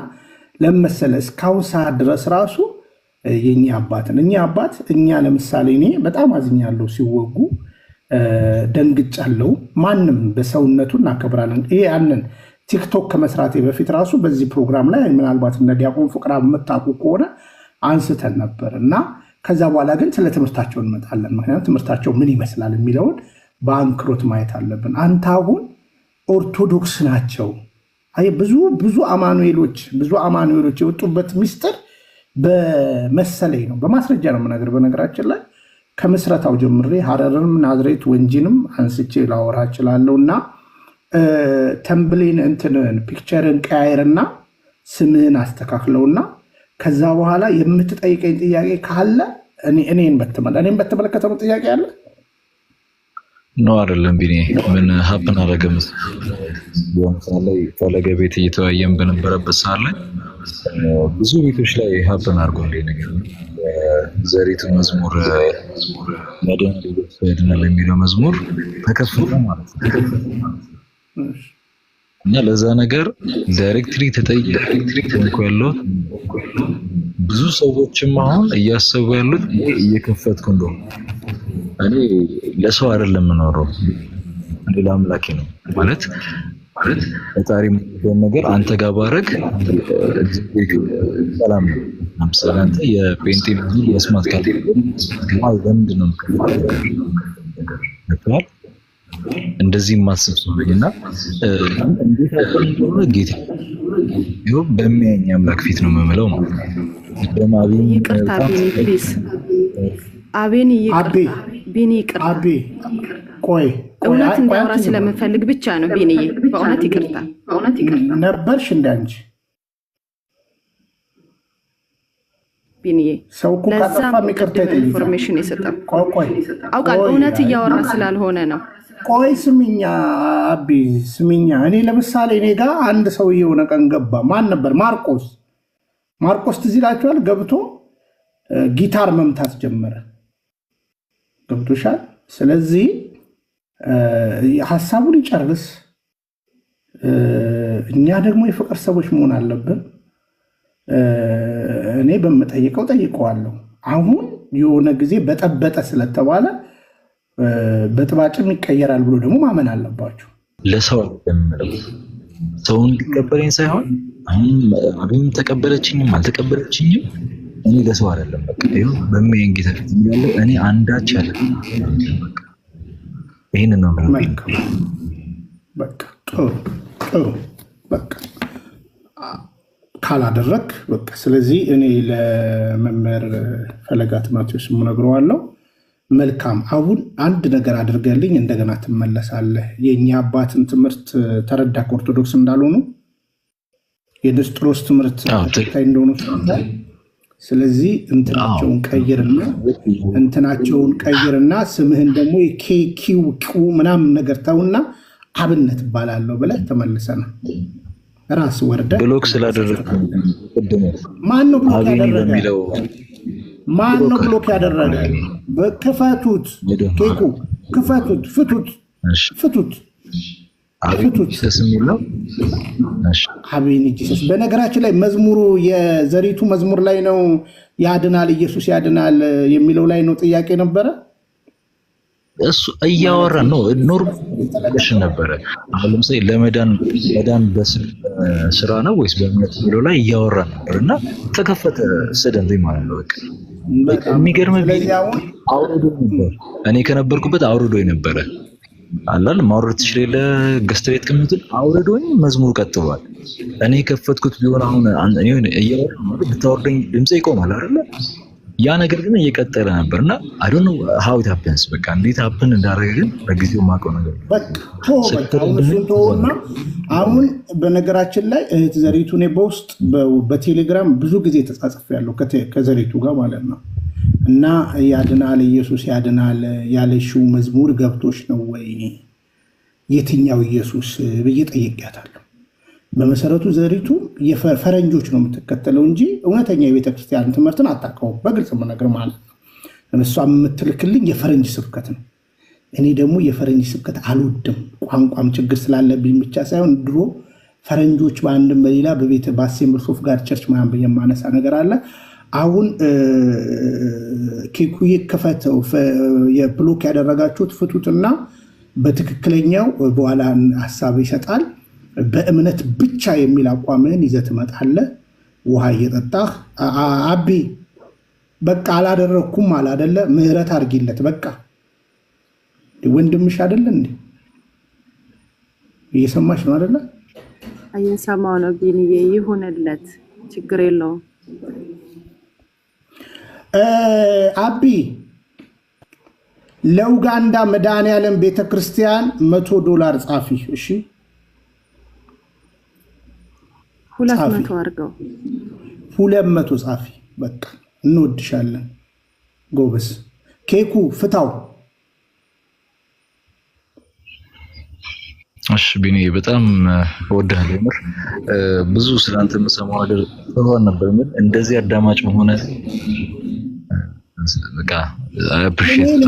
[SPEAKER 1] ለመሰለ እስካሁን ሰዓት ድረስ ራሱ የኛ አባትን እኛ አባት እኛ ለምሳሌ እኔ በጣም አዝኛለሁ፣ ሲወጉ ደንግጫለሁ። ማንም በሰውነቱ እናከብራለን። ይሄ ያንን ቲክቶክ ከመስራቴ በፊት ራሱ በዚህ ፕሮግራም ላይ ምናልባት እነ ዲያቆን ፍቅራ የምታውቁ ከሆነ አንስተን ነበር እና ከዛ በኋላ ግን ስለ ትምህርታቸው እንመጣለን። ምክንያቱም ትምህርታቸው ምን ይመስላል የሚለውን በአንክሮት ማየት አለብን። አንተ አሁን ኦርቶዶክስ ናቸው። አይ ብዙ አማኑኤሎች የወጡበት ሚስጥር በመሰለኝ ነው፣ በማስረጃ ነው የምነግርህ። በነገራችን ላይ ከምስረታው ጀምሬ ሀረርንም ናዝሬት ወንጂንም አንስቼ ላወራ እችላለሁ እና ተምብሌን እንትንን ፒክቸርን ቀያየርና ስምህን አስተካክለውና ከዛ በኋላ የምትጠይቀኝ ጥያቄ ካለ እኔን በተመለከተ ነው ጥያቄ አለ
[SPEAKER 3] ነው አይደለም? ቢኔ ምን ሀፕን አደረገ ላይ ፈለገ ቤት እየተወያየን በነበረበት ሰዓት ላይ ብዙ ቤቶች ላይ ሀፕን አድርጓል ነገር ዘሪቱ መዝሙር መድን ሌሎች ያድናል የሚለው መዝሙር ተከፍቶ ማለት ነው እና ለዛ ነገር ዳይሬክትሊ ተጠይቆ ያለው ብዙ ሰዎችም አሁን እያሰቡ ያሉት እየከፈትኩ እንደሆነ እኔ ለሰው አይደለም የምኖረው ሌላ አምላኬ ነው ማለት ፈጣሪ የሚባል ነገር አንተ ጋር ባረግ ሰላም ነው። ለምሳሌ አንተ የፔንቴ ሙዚክ የስማት ካል ማይ ዘንድ ነው ነገር እንደዚህ ማስብ ሰውና እንዴት አቆንጆ ጌታ ይኸው በሚያኝ አምላክ ፊት ነው የምመለው ማለት ነው።
[SPEAKER 4] ይቅርታ ፕሊዝ አቤን ይቅርታ ቢኒ ይቅርታ
[SPEAKER 1] አቤ ቆይ
[SPEAKER 4] እውነት እንዲያወራ ስለምፈልግ ብቻ ነው ቢኒዬ በእውነት ይቅርታ
[SPEAKER 1] ነበርሽ እንዳንቺ
[SPEAKER 4] ቢኒዬ
[SPEAKER 1] ሰው እኮ ካጠፋ ይቅርታ ይጠይቃል
[SPEAKER 4] ኢንፎርሜሽን የሰጠው
[SPEAKER 1] ቆይ
[SPEAKER 4] አውቃለሁ እውነት እያወራ ስላልሆነ ነው
[SPEAKER 1] ቆይ ስሚኛ አቤ ስሚኛ እኔ ለምሳሌ እኔ ጋር አንድ ሰው የሆነ ቀን ገባ ማን ነበር ማርቆስ ትዝ ይላችኋል ገብቶ ጊታር መምታት ጀመረ ገብቶሻል ስለዚህ ሐሳቡን ይጨርስ እኛ ደግሞ የፍቅር ሰዎች መሆን አለብን እኔ በመጠየቀው ጠይቀዋለሁ አሁን የሆነ ጊዜ በጠበጠ ስለተባለ በጥባጭም ይቀየራል ብሎ ደግሞ ማመን አለባችሁ
[SPEAKER 3] ለሰው አይደለም ሰው እንዲቀበለኝ ሳይሆን አሁን አብኝ ተቀበለችኝም አልተቀበለችኝም እኔ ለሰው አይደለም በቃ ይሁን በሚያየን ጌታ ፊት ያለው እኔ አንዳች ያለ ይሄን ነው
[SPEAKER 1] በቃ ጥሩ በቃ ካላደረክ በቃ ስለዚህ እኔ ለመምህር ፈለጋት ማቴዎስ ምነግረዋለሁ መልካም አሁን አንድ ነገር አድርገልኝ እንደገና ትመለሳለህ የኛ አባትን ትምህርት ተረዳክ ኦርቶዶክስ እንዳልሆኑ የንስጥሮስ ትምህርት ተከታይ እንደሆኑ ስለዚህ እንትናቸውን ቀይርና ስምህን ደግሞ ኬኪው ምናምን ነገር ተውና አብነት ባላለው ብለህ ተመልሰና ራስ ወርደ
[SPEAKER 3] ብሎክ ስላደረኩ
[SPEAKER 1] ማን ነው ብሎክ ያደረገ በከፋቱት ኬኩ ከፋቱት ፍቱት አቤን ኢየሱስ በነገራችን ላይ መዝሙሩ የዘሪቱ መዝሙር ላይ ነው ያድናል ኢየሱስ ያድናል የሚለው ላይ ነው ጥያቄ ነበረ
[SPEAKER 3] እሱ እያወራ ነው ኖርማል ነበረ አሁን ለምሳሌ ለመዳን በስራ ነው ወይስ በእምነት የሚለው ላይ እያወራ ነበርና ተከፈተ ሰደን ማለት ነው በቃ የሚገርም አውርዶ ነበር እኔ ከነበርኩበት አውርዶ ነበረ አላል ማውረድ ትችላለ ገስት ቤት ከመጡት አውርዶኝ መዝሙር ቀጥሏል እኔ ከፈትኩት ቢሆን አሁን እኔ እያወራ ማለት ብታወርደኝ ድምጼ ይቆማል አይደል ያ ነገር ግን እየቀጠለ ነበርና I don't know how it happens በቃ እንዴት happen እንዳደረገ ግን በጊዜው ማቀው ነገር
[SPEAKER 1] በቃ አሁን በነገራችን ላይ እህት ዘሪቱ ነው በውስጥ በቴሌግራም ብዙ ጊዜ ተጻጽፍ ያለው ከዘሪቱ ጋር ማለት ነው እና ያድናል ኢየሱስ ያድናል ያለሽው መዝሙር ገብቶሽ ነው ወይ የትኛው ኢየሱስ ብዬ ጠይቄያታለሁ በመሰረቱ ዘሪቱ የፈረንጆች ነው የምትከተለው እንጂ እውነተኛ የቤተክርስቲያን ትምህርትን አታውቀውም በግልጽ ነገር ማለት ነው እሷ የምትልክልኝ የፈረንጅ ስብከት ነው እኔ ደግሞ የፈረንጅ ስብከት አልወድም ቋንቋም ችግር ስላለብኝ ብቻ ሳይሆን ድሮ ፈረንጆች በአንድም በሌላ በቤተ ባሴምብልስ ኦፍ ጋድ ቸርች ማን በየማነሳ ነገር አለ አሁን ኬኩ ይከፈተው የብሎክ ያደረጋችሁት ፍቱትና በትክክለኛው በኋላ ሐሳብ ይሰጣል በእምነት ብቻ የሚል አቋምን ይዘት መጣለ ውሃ እየጠጣህ አቢ በቃ አላደረኩም አላደለ ምህረት አርጊለት በቃ ወንድምሽ አይደለ እንዴ እየሰማሽ ነው አይደለ
[SPEAKER 4] እየሰማው ነው ቢኒዬ ይሁንለት ችግር የለውም
[SPEAKER 1] አቢ ለኡጋንዳ መድኃኔዓለም ቤተክርስቲያን $100 ጻፊ እሺ
[SPEAKER 4] 200 አርገው
[SPEAKER 1] 200 ጻፊ በቃ እንወድሻለን ጎበስ ኬኩ ፍታው
[SPEAKER 3] እሺ ቢኒ በጣም ወዳለሁ ምር ብዙ ስላንተ መሰማው አይደል ተባል ነበር ምን እንደዚህ አዳማጭ መሆነ በቃ አፕሪሺየት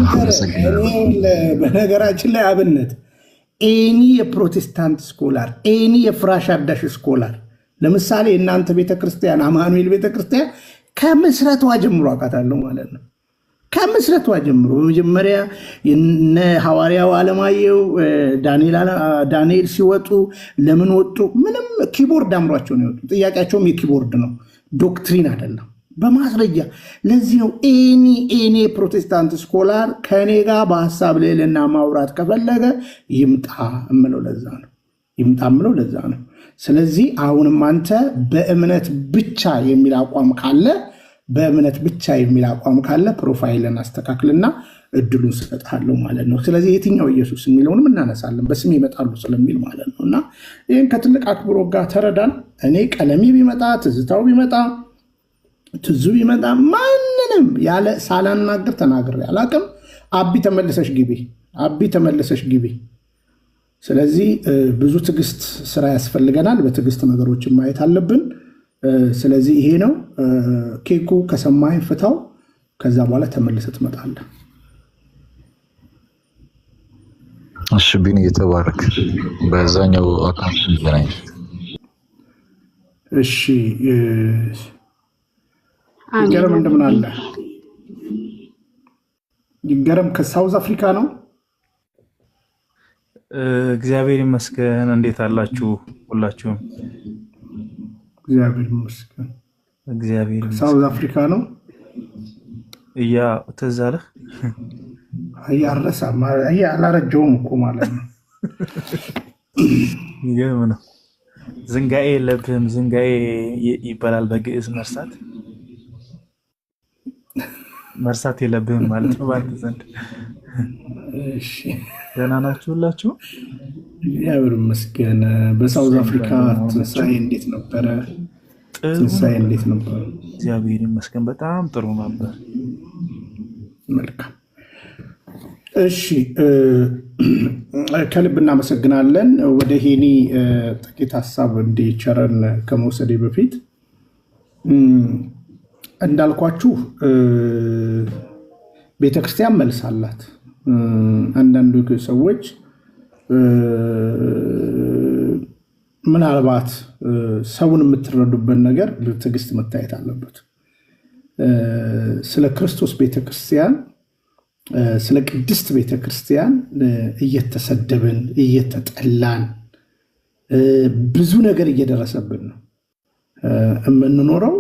[SPEAKER 1] በነገራችን ላይ አብነት ኤኒ የፕሮቴስታንት ስኮላር ኤኒ የፍራሽ አዳሽ ስኮላር ለምሳሌ እናንተ ቤተክርስቲያን አማኑኤል ቤተክርስቲያን ከምስረቷ ጀምሮ አቃታለሁ ማለት ነው ከምስረቷ ጀምሮ መጀመሪያ እነ ሐዋርያው አለማየሁ ዳንኤል ሲወጡ ለምን ወጡ ምንም ኪቦርድ አምሯቸው ነው የወጡ ጥያቄያቸውም የኪቦርድ ነው ዶክትሪን አይደለም በማስረጃ ለዚህ ነው ኤኒ ፕሮቴስታንት ስኮላር ከኔ ጋር በሐሳብ ሌልና ማውራት ከፈለገ ይምጣ እምለው ለዛ ነው ስለዚህ አሁንም አንተ በእምነት ብቻ የሚል አቋም ካለ በእምነት ብቻ የሚል አቋም ካለ ፕሮፋይልን አስተካክልና እድሉን ሰጥሃለሁ ማለት ነው። ስለዚህ የትኛው ኢየሱስ የሚለውንም እናነሳለን በስም ይመጣሉ ስለሚል ማለት ነው። እና ይህን ከትልቅ አክብሮ ጋር ተረዳን። እኔ ቀለሜ ቢመጣ ትዝታው ቢመጣ ትዙ ቢመጣ ማንንም ያለ ሳላናገር ተናግሬ አላቅም። አቢ ተመልሰሽ ግቢ፣ አቢ ተመልሰሽ ግቢ። ስለዚህ ብዙ ትዕግስት ስራ ያስፈልገናል። በትዕግስት ነገሮችን ማየት አለብን። ስለዚህ ይሄ ነው ኬኩ። ከሰማኸኝ ፍታው፣ ከዛ በኋላ ተመልሰህ ትመጣለህ።
[SPEAKER 3] እሺ ቢኒ እየተባረክ በዛኛው አካውንት ይገናኝ።
[SPEAKER 1] እሺ ይገረም እንደምን አለ? ይገረም ከሳውዝ አፍሪካ ነው።
[SPEAKER 5] እግዚአብሔር ይመስገን። እንዴት አላችሁ ሁላችሁም?
[SPEAKER 1] እግዚአብሔር ይመስገን።
[SPEAKER 5] እግዚአብሔር ይመስገን።
[SPEAKER 1] ሳውዝ አፍሪካ ነው።
[SPEAKER 5] እያ ትዝ አለህ?
[SPEAKER 1] አያረሳም። አላረጀውም እኮ ማለት ነው።
[SPEAKER 5] ይገርም ነው። ዝንጋኤ የለብህም። ዝንጋኤ ይባላል በግዕዝ መርሳት መርሳት የለብህም ማለት ነው በአንተ ዘንድ።
[SPEAKER 1] እሺ
[SPEAKER 5] ደህና ናችሁ ሁላችሁ?
[SPEAKER 1] እግዚአብሔር ይመስገን። በሳውዝ አፍሪካ ትንሳኤ እንዴት ነበረ? ትንሳኤ እንዴት ነበረ?
[SPEAKER 5] እግዚአብሔር ይመስገን በጣም ጥሩ ነበር።
[SPEAKER 1] መልካም። እሺ ከልብ እናመሰግናለን። ወደ ሄኒ ጥቂት ሀሳብ እንዲቸረን ከመውሰዴ በፊት እንዳልኳችሁ ቤተክርስቲያን መልስ አላት። አንዳንዱ ሰዎች ምናልባት ሰውን የምትረዱበት ነገር ትዕግስት መታየት አለበት። ስለ ክርስቶስ ቤተክርስቲያን፣ ስለ ቅድስት ቤተክርስቲያን እየተሰደብን እየተጠላን ብዙ ነገር እየደረሰብን ነው የምንኖረው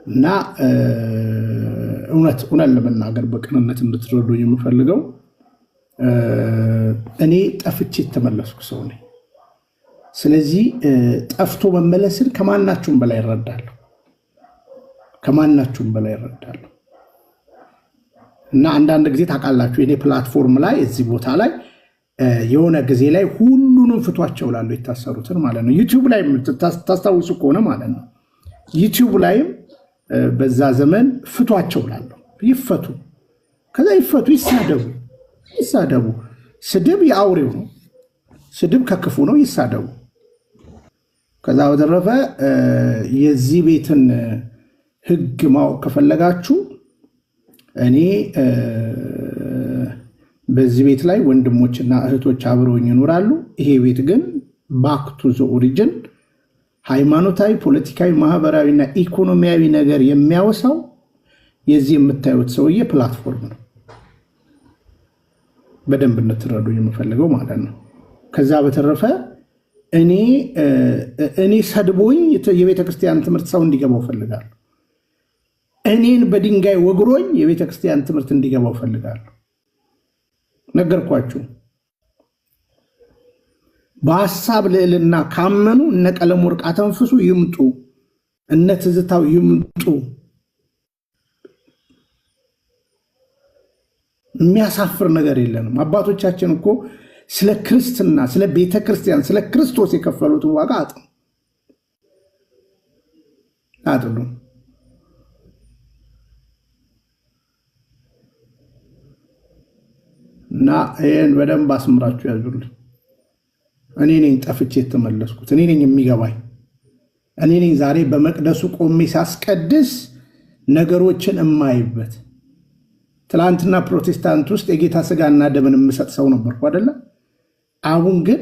[SPEAKER 1] እና እውነት ለመናገር በቅንነት እንድትረዱ የምፈልገው እኔ ጠፍቼ የተመለስኩ ሰው ነኝ። ስለዚህ ጠፍቶ መመለስን ከማናችሁም በላይ እረዳለሁ እና አንዳንድ ጊዜ ታውቃላችሁ የኔ ፕላትፎርም ላይ እዚህ ቦታ ላይ የሆነ ጊዜ ላይ ሁሉንም ፍቷቸው ላሉ የታሰሩትን ማለት ነው። ዩቲዩብ ላይ ታስታውሱ ከሆነ ማለት ነው ዩቲዩብ ላይም በዛ ዘመን ፍቷቸው ላሉ ይፈቱ፣ ከዛ ይፈቱ፣ ይሳደቡ። ስድብ የአውሬው ነው፣ ስድብ ከክፉ ነው፣ ይሳደቡ። ከዛ በተረፈ የዚህ ቤትን ሕግ ማወቅ ከፈለጋችሁ እኔ በዚህ ቤት ላይ ወንድሞችና እህቶች አብረውኝ ይኖራሉ። ይሄ ቤት ግን ባክ ቱ ዘ ኦሪጅን ሃይማኖታዊ፣ ፖለቲካዊ፣ ማህበራዊና ኢኮኖሚያዊ ነገር የሚያወሳው የዚህ የምታዩት ሰውዬ ፕላትፎርም ነው። በደንብ እንድትረዱ የምፈልገው ማለት ነው። ከዛ በተረፈ እኔ ሰድቦኝ የቤተክርስቲያን ትምህርት ሰው እንዲገባው ፈልጋለሁ። እኔን በድንጋይ ወግሮኝ የቤተክርስቲያን ትምህርት እንዲገባው ፈልጋለሁ። ነገርኳችሁ። በሀሳብ ልዕልና ካመኑ እነ ቀለመወርቅ አተንፍሱ ይምጡ፣ እነ ትዝታው ይምጡ። የሚያሳፍር ነገር የለንም። አባቶቻችን እኮ ስለ ክርስትና፣ ስለ ቤተክርስቲያን፣ ስለ ክርስቶስ የከፈሉትን ዋጋ አጥሉ። እና ይህን በደንብ አስምራችሁ ያዙልኝ። እኔ ነኝ ጠፍቼ የተመለስኩት፣ እኔ ነኝ የሚገባኝ፣ እኔ ነኝ ዛሬ በመቅደሱ ቆሜ ሳስቀድስ ነገሮችን እማይበት። ትላንትና ፕሮቴስታንት ውስጥ የጌታ ስጋና ደምን የምሰጥ ሰው ነበርኩ አይደለ? አሁን ግን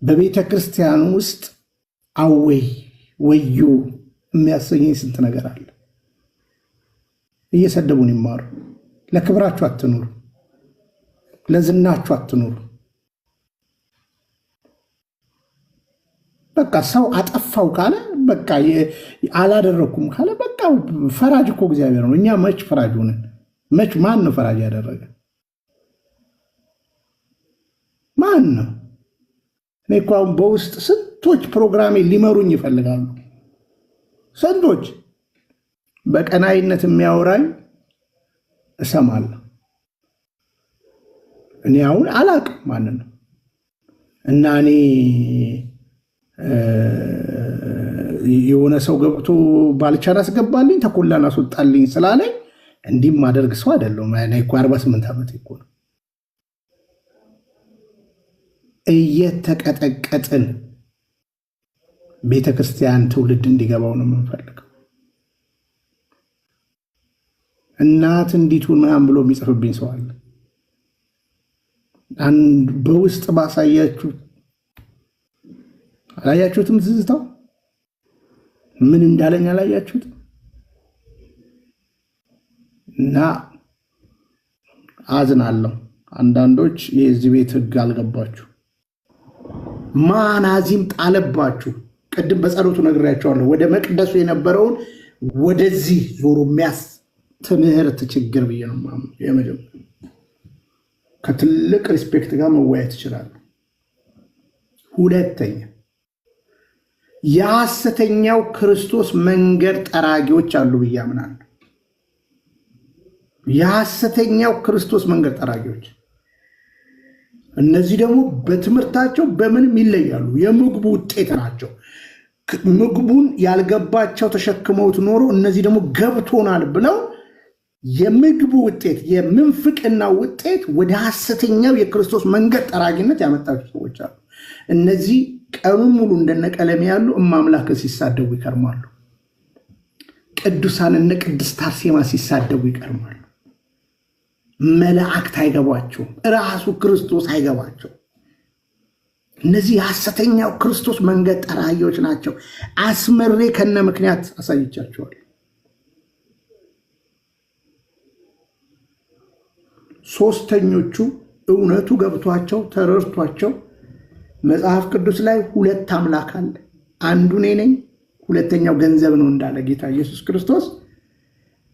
[SPEAKER 1] በቤተ ክርስቲያን ውስጥ አወይ ወዮ የሚያሰኘኝ ስንት ነገር አለ። እየሰደቡን ይማሩ። ለክብራችሁ አትኑሩ፣ ለዝናችሁ አትኑሩ። በቃ ሰው አጠፋው ካለ በቃ አላደረኩም ካለ በቃ ፈራጅ እኮ እግዚአብሔር ነው። እኛ መች ፈራጅ ሆነን? መች ማን ነው ፈራጅ ያደረገ? ማን ነው? እኔ እኮ አሁን በውስጥ ስንት ስንቶች ፕሮግራሜ ሊመሩኝ ይፈልጋሉ። ስንቶች በቀናይነት የሚያወራኝ እሰማለሁ። እኔ አሁን አላቅም ማንን ነው እና እኔ የሆነ ሰው ገብቶ ባልቻን አስገባልኝ ተኮላን አስወጣልኝ ስላለኝ እንዲህ ማደርግ ሰው አይደለም። እኔ እኮ 48 ዓመት እኮ ነው። እየተቀጠቀጥን ቤተክርስቲያን ትውልድ እንዲገባው ነው የምንፈልገው። እናት እንዲቱን ምናምን ብሎ የሚጽፍብኝ ሰው አለ። በውስጥ ባሳያችሁ አላያችሁትም? ትዝታው ምን እንዳለኝ አላያችሁት? እና አዝናለሁ። አንዳንዶች የዚህ ቤት ህግ አልገባችሁ። ማናዚም ጣለባችሁ። ቅድም በጸሎቱ ነግሬያቸዋለሁ። ወደ መቅደሱ የነበረውን ወደዚህ ዞሮ የሚያስ ትምህርት ችግር ብዬ ነው የመጀመሪያ ከትልቅ ሪስፔክት ጋር መወያየት ይችላል። ሁለተኛ የሐሰተኛው ክርስቶስ መንገድ ጠራጊዎች አሉ ብዬ አምናለሁ። የሐሰተኛው ክርስቶስ መንገድ ጠራጊዎች እነዚህ ደግሞ በትምህርታቸው በምንም ይለያሉ። የምግቡ ውጤት ናቸው። ምግቡን ያልገባቸው ተሸክመውት ኖሮ እነዚህ ደግሞ ገብቶናል ብለው የምግቡ ውጤት የምንፍቅና ውጤት ወደ ሐሰተኛው የክርስቶስ መንገድ ጠራጊነት ያመጣቸው ሰዎች አሉ። እነዚህ ቀኑን ሙሉ እንደነቀለም ያሉ እማምላክ ሲሳደቡ ይከርማሉ። ቅዱሳን እነ ቅድስት አርሴማ ሲሳደቡ ይከርማሉ። መላእክት አይገባቸውም። ራሱ ክርስቶስ አይገባቸው። እነዚህ የሐሰተኛው ክርስቶስ መንገድ ጠራጊዎች ናቸው። አስመሬ ከነ ምክንያት አሳይቻቸዋል። ሶስተኞቹ እውነቱ ገብቷቸው ተረድቷቸው መጽሐፍ ቅዱስ ላይ ሁለት አምላክ አለ፣ አንዱ እኔ ነኝ፣ ሁለተኛው ገንዘብ ነው እንዳለ ጌታ ኢየሱስ ክርስቶስ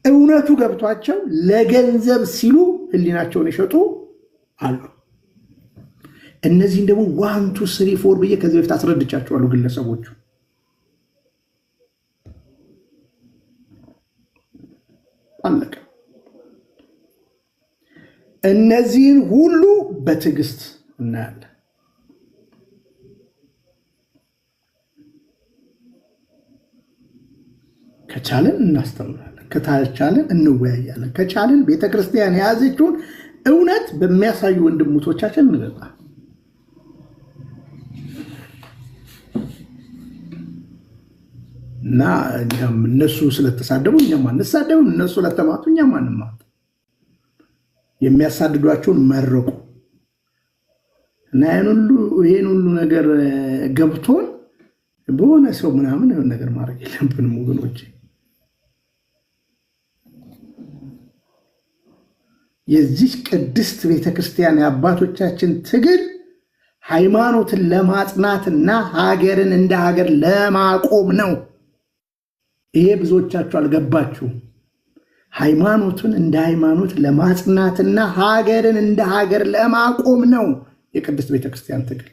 [SPEAKER 1] እውነቱ ገብቷቸው ለገንዘብ ሲሉ ህሊናቸውን የሸጡ አሉ። እነዚህን ደግሞ 1 2 3 4 ብዬ ከዚህ በፊት አስረድቻቸዋለሁ። ግለሰቦቹ አለቀ። እነዚህን ሁሉ በትዕግስት እናያለን። ከቻለን እናስተምራለን፣ ከቻለን እንወያያለን፣ ከቻለን ቤተክርስቲያን የያዘችውን እውነት በሚያሳዩ ወንድሞቻችን እንገዛ። እና እነሱ ስለተሳደቡ እኛም አንሳደብም፣ እነሱ ስለተማቱ እኛም አንማት። የሚያሳድዷቸውን መረቁ እና ይሄን ሁሉ ነገር ገብቶን በሆነ ሰው ምናምን የሆነ ነገር ማድረግ የለብንም ወገኖች። የዚህ ቅድስት ቤተክርስቲያን የአባቶቻችን ትግል ሃይማኖትን ለማጽናትና ሀገርን እንደ ሀገር ለማቆም ነው። ይሄ ብዙዎቻችሁ አልገባችሁም። ሃይማኖትን እንደ ሃይማኖት ለማጽናትና ሀገርን እንደ ሀገር ለማቆም ነው የቅድስት ቤተክርስቲያን ትግል።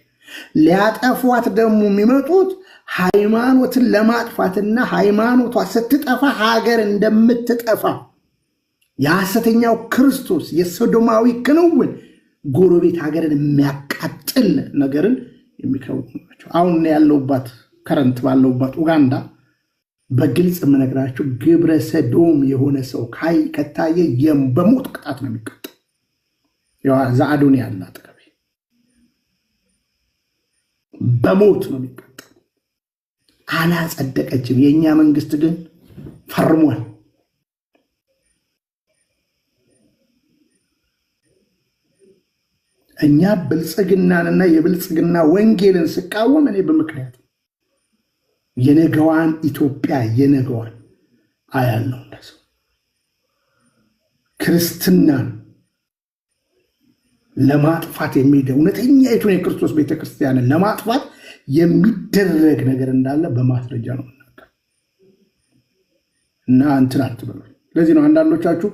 [SPEAKER 1] ሊያጠፏት ደግሞ የሚመጡት ሃይማኖትን ለማጥፋትና ሃይማኖቷ ስትጠፋ ሀገር እንደምትጠፋ የሐሰተኛው ክርስቶስ የሶዶማዊ ክንውን ጎረቤት ሀገርን የሚያቃጥል ነገርን የሚከውኑ ናቸው። አሁን ያለውባት ከረንት ባለውባት ኡጋንዳ በግልጽ የምነግራችሁ ግብረ ሰዶም የሆነ ሰው ከታየ በሞት ቅጣት ነው የሚቀጣው። ዛአዶን ያለ አጠገቤ በሞት ነው የሚቀጣው። አላጸደቀችም። የእኛ መንግስት ግን ፈርሟል። እኛ ብልጽግናንና የብልጽግና ወንጌልን ስቃወም እኔ በምክንያት የነገዋን ኢትዮጵያ የነገዋን አያለው። እንደሰው ክርስትናን ለማጥፋት የሚደረግ እውነተኛይቱን የክርስቶስ ቤተክርስቲያንን ለማጥፋት የሚደረግ ነገር እንዳለ በማስረጃ ነው የምናገር እና እንትን አትበሉ። ለዚህ ነው አንዳንዶቻችሁ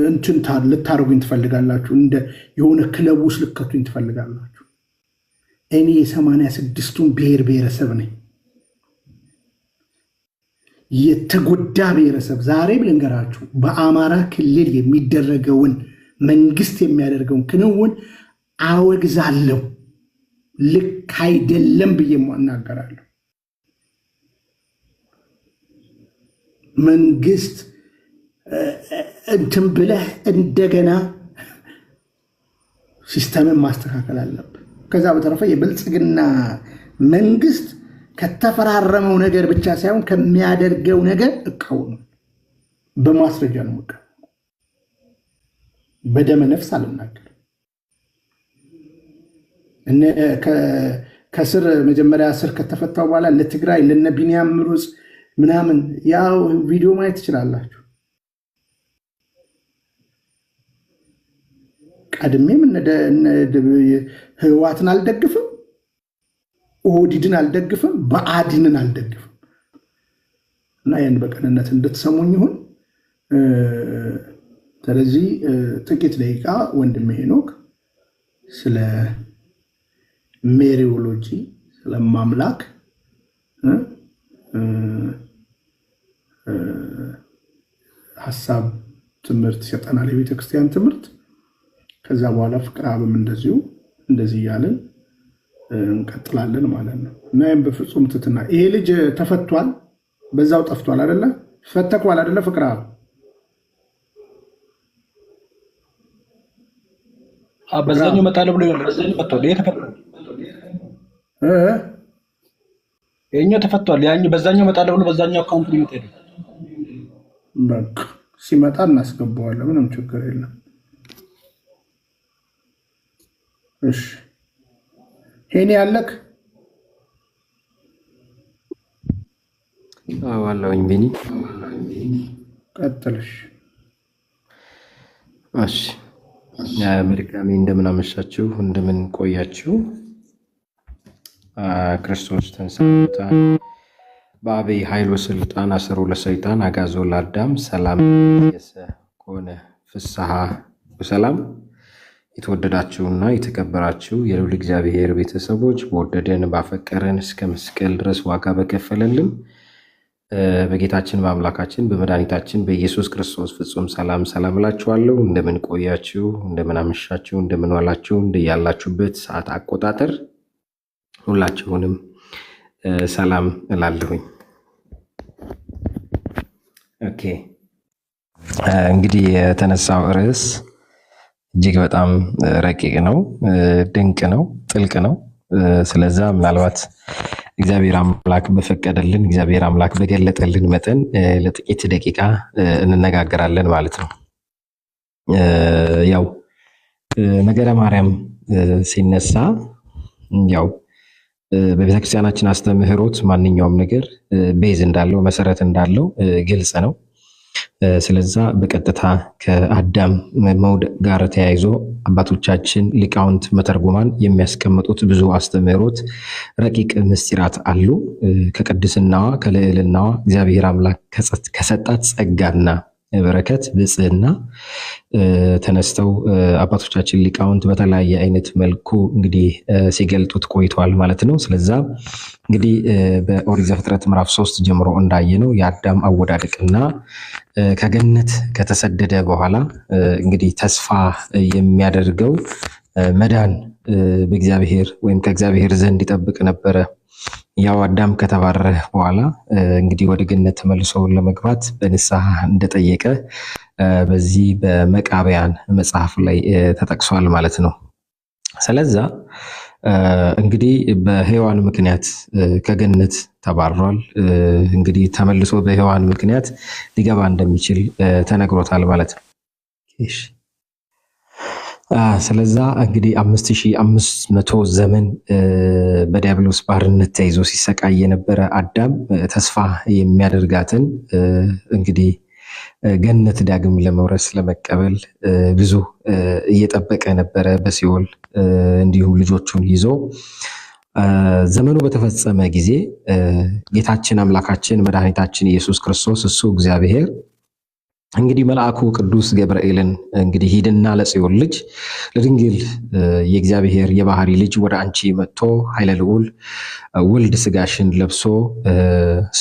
[SPEAKER 1] እንትን ልታረጉኝ ትፈልጋላችሁ፣ እንደ የሆነ ክለብ ውስጥ ልከቱኝ ትፈልጋላችሁ። እኔ የ86ቱን ብሔር ብሔረሰብ ነኝ። የተጎዳ ብሔረሰብ ዛሬ ብልንገራችሁ በአማራ ክልል የሚደረገውን መንግስት የሚያደርገውን ክንውን አወግዛለሁ። ልክ አይደለም ብዬ እናገራለሁ። መንግስት እንትን ብለህ እንደገና ሲስተምን ማስተካከል አለብን። ከዛ በተረፈ የብልጽግና መንግስት ከተፈራረመው ነገር ብቻ ሳይሆን ከሚያደርገው ነገር እቃወም። በማስረጃ ነው የምቃወመው። በደመ ነፍስ አልናገርም። ከስር መጀመሪያ ስር ከተፈታው በኋላ ለትግራይ ለነ ቢንያም ምሩጽ ምናምን ያው ቪዲዮ ማየት ትችላላችሁ። ቀድሜም ህዋትን አልደግፍም፣ ኦህዴድን አልደግፍም፣ ብአዴንን አልደግፍም። እና ያን በቀንነት እንድትሰሙኝ ይሁን። ስለዚህ ጥቂት ደቂቃ ወንድሜ ሄኖክ ስለ ሜሪዮሎጂ ስለማምላክ ሀሳብ ትምህርት ይሰጠናል፣ የቤተክርስቲያን ትምህርት። ከዛ በኋላ ፍቅረ አብም እንደዚህ እያለን እንቀጥላለን ማለት ነው። እና ይህም በፍጹም ትትና ይሄ ልጅ ተፈቷል፣ በዛው ጠፍቷል አይደለ? ፈተኳል አይደለ? ፍቅረ አብ
[SPEAKER 6] በዛኛው መጣለ ብሎ በዛኛው ተፈቷል። ይሄ ተፈቷል፣ ይሄኛው ተፈቷል። ያኛው በዛኛው መጣለ ብሎ በዛኛው አካውንት ሊመጣ ይሄ
[SPEAKER 1] በቃ ሲመጣ እናስገባዋለን። ምንም ችግር የለም። እሺ ሄኔ ያለክ
[SPEAKER 7] አዋላውኝ ቢኒ
[SPEAKER 1] ቀጥልሽ።
[SPEAKER 7] እሺ በድጋሚ እንደምን አመሻችሁ፣ እንደምን ቆያችሁ። ክርስቶስ ተንሥአ በአብይ ኃይል ወስልጣን አሰሮ ለሰይጣን አጋዞ ለአዳም ሰላም የሰኮነ ፍስሐ ወሰላም። የተወደዳችሁና የተከበራችሁ የልዑል እግዚአብሔር ቤተሰቦች በወደደን ባፈቀረን እስከ መስቀል ድረስ ዋጋ በከፈለልን በጌታችን በአምላካችን በመድኃኒታችን በኢየሱስ ክርስቶስ ፍጹም ሰላም ሰላም እላችኋለሁ። እንደምን ቆያችሁ፣ እንደምን አመሻችሁ፣ እንደምን ዋላችሁ፣ እንደያላችሁበት ሰዓት አቆጣጠር ሁላችሁንም ሰላም እላለሁኝ። ኦኬ እንግዲህ የተነሳው ርዕስ እጅግ በጣም ረቂቅ ነው፣ ድንቅ ነው፣ ጥልቅ ነው። ስለዛ ምናልባት እግዚአብሔር አምላክ በፈቀደልን እግዚአብሔር አምላክ በገለጠልን መጠን ለጥቂት ደቂቃ እንነጋገራለን ማለት ነው። ያው ነገረ ማርያም ሲነሳ ያው በቤተክርስቲያናችን አስተምህሮት ማንኛውም ነገር ቤዝ እንዳለው መሰረት እንዳለው ግልጽ ነው። ስለዛ በቀጥታ ከአዳም መውደቅ ጋር ተያይዞ አባቶቻችን ሊቃውንት መተርጉማን የሚያስቀምጡት ብዙ አስተምህሮት ረቂቅ ምስጢራት አሉ። ከቅድስናዋ ከልዕልናዋ እግዚአብሔር አምላክ ከሰጣት ጸጋና በረከት ብጽዕና ተነስተው አባቶቻችን ሊቃውንት በተለያየ አይነት መልኩ እንግዲህ ሲገልጡት ቆይተዋል ማለት ነው። ስለዛ እንግዲህ በኦሪት ዘፍጥረት ምዕራፍ 3 ጀምሮ እንዳየነው የአዳም አወዳደቅና ከገነት ከተሰደደ በኋላ እንግዲህ ተስፋ የሚያደርገው መዳን በእግዚአብሔር ወይም ከእግዚአብሔር ዘንድ ይጠብቅ ነበረ። ያው አዳም ከተባረረ በኋላ እንግዲህ ወደ ገነት ተመልሶ ለመግባት በንስሐ እንደጠየቀ በዚህ በመቃብያን መጽሐፍ ላይ ተጠቅሷል ማለት ነው። ስለዛ እንግዲህ በሔዋን ምክንያት ከገነት ተባሯል። እንግዲህ ተመልሶ በሔዋን ምክንያት ሊገባ እንደሚችል ተነግሮታል ማለት ነው። እሺ ስለዛ እንግዲህ 5500 ዘመን በዲያብሎስ ባርነት ተይዞ ሲሰቃይ የነበረ አዳም ተስፋ የሚያደርጋትን እንግዲህ ገነት ዳግም ለመውረስ ለመቀበል ብዙ እየጠበቀ ነበረ በሲኦል እንዲሁ ልጆቹን ይዞ። ዘመኑ በተፈጸመ ጊዜ ጌታችን አምላካችን መድኃኒታችን ኢየሱስ ክርስቶስ እሱ እግዚአብሔር እንግዲህ መልአኩ ቅዱስ ገብርኤልን እንግዲህ ሂድና ለጽዮን ልጅ ለድንግል የእግዚአብሔር የባህሪ ልጅ ወደ አንቺ መጥቶ ኃይለ ልዑል ወልድ ስጋሽን ለብሶ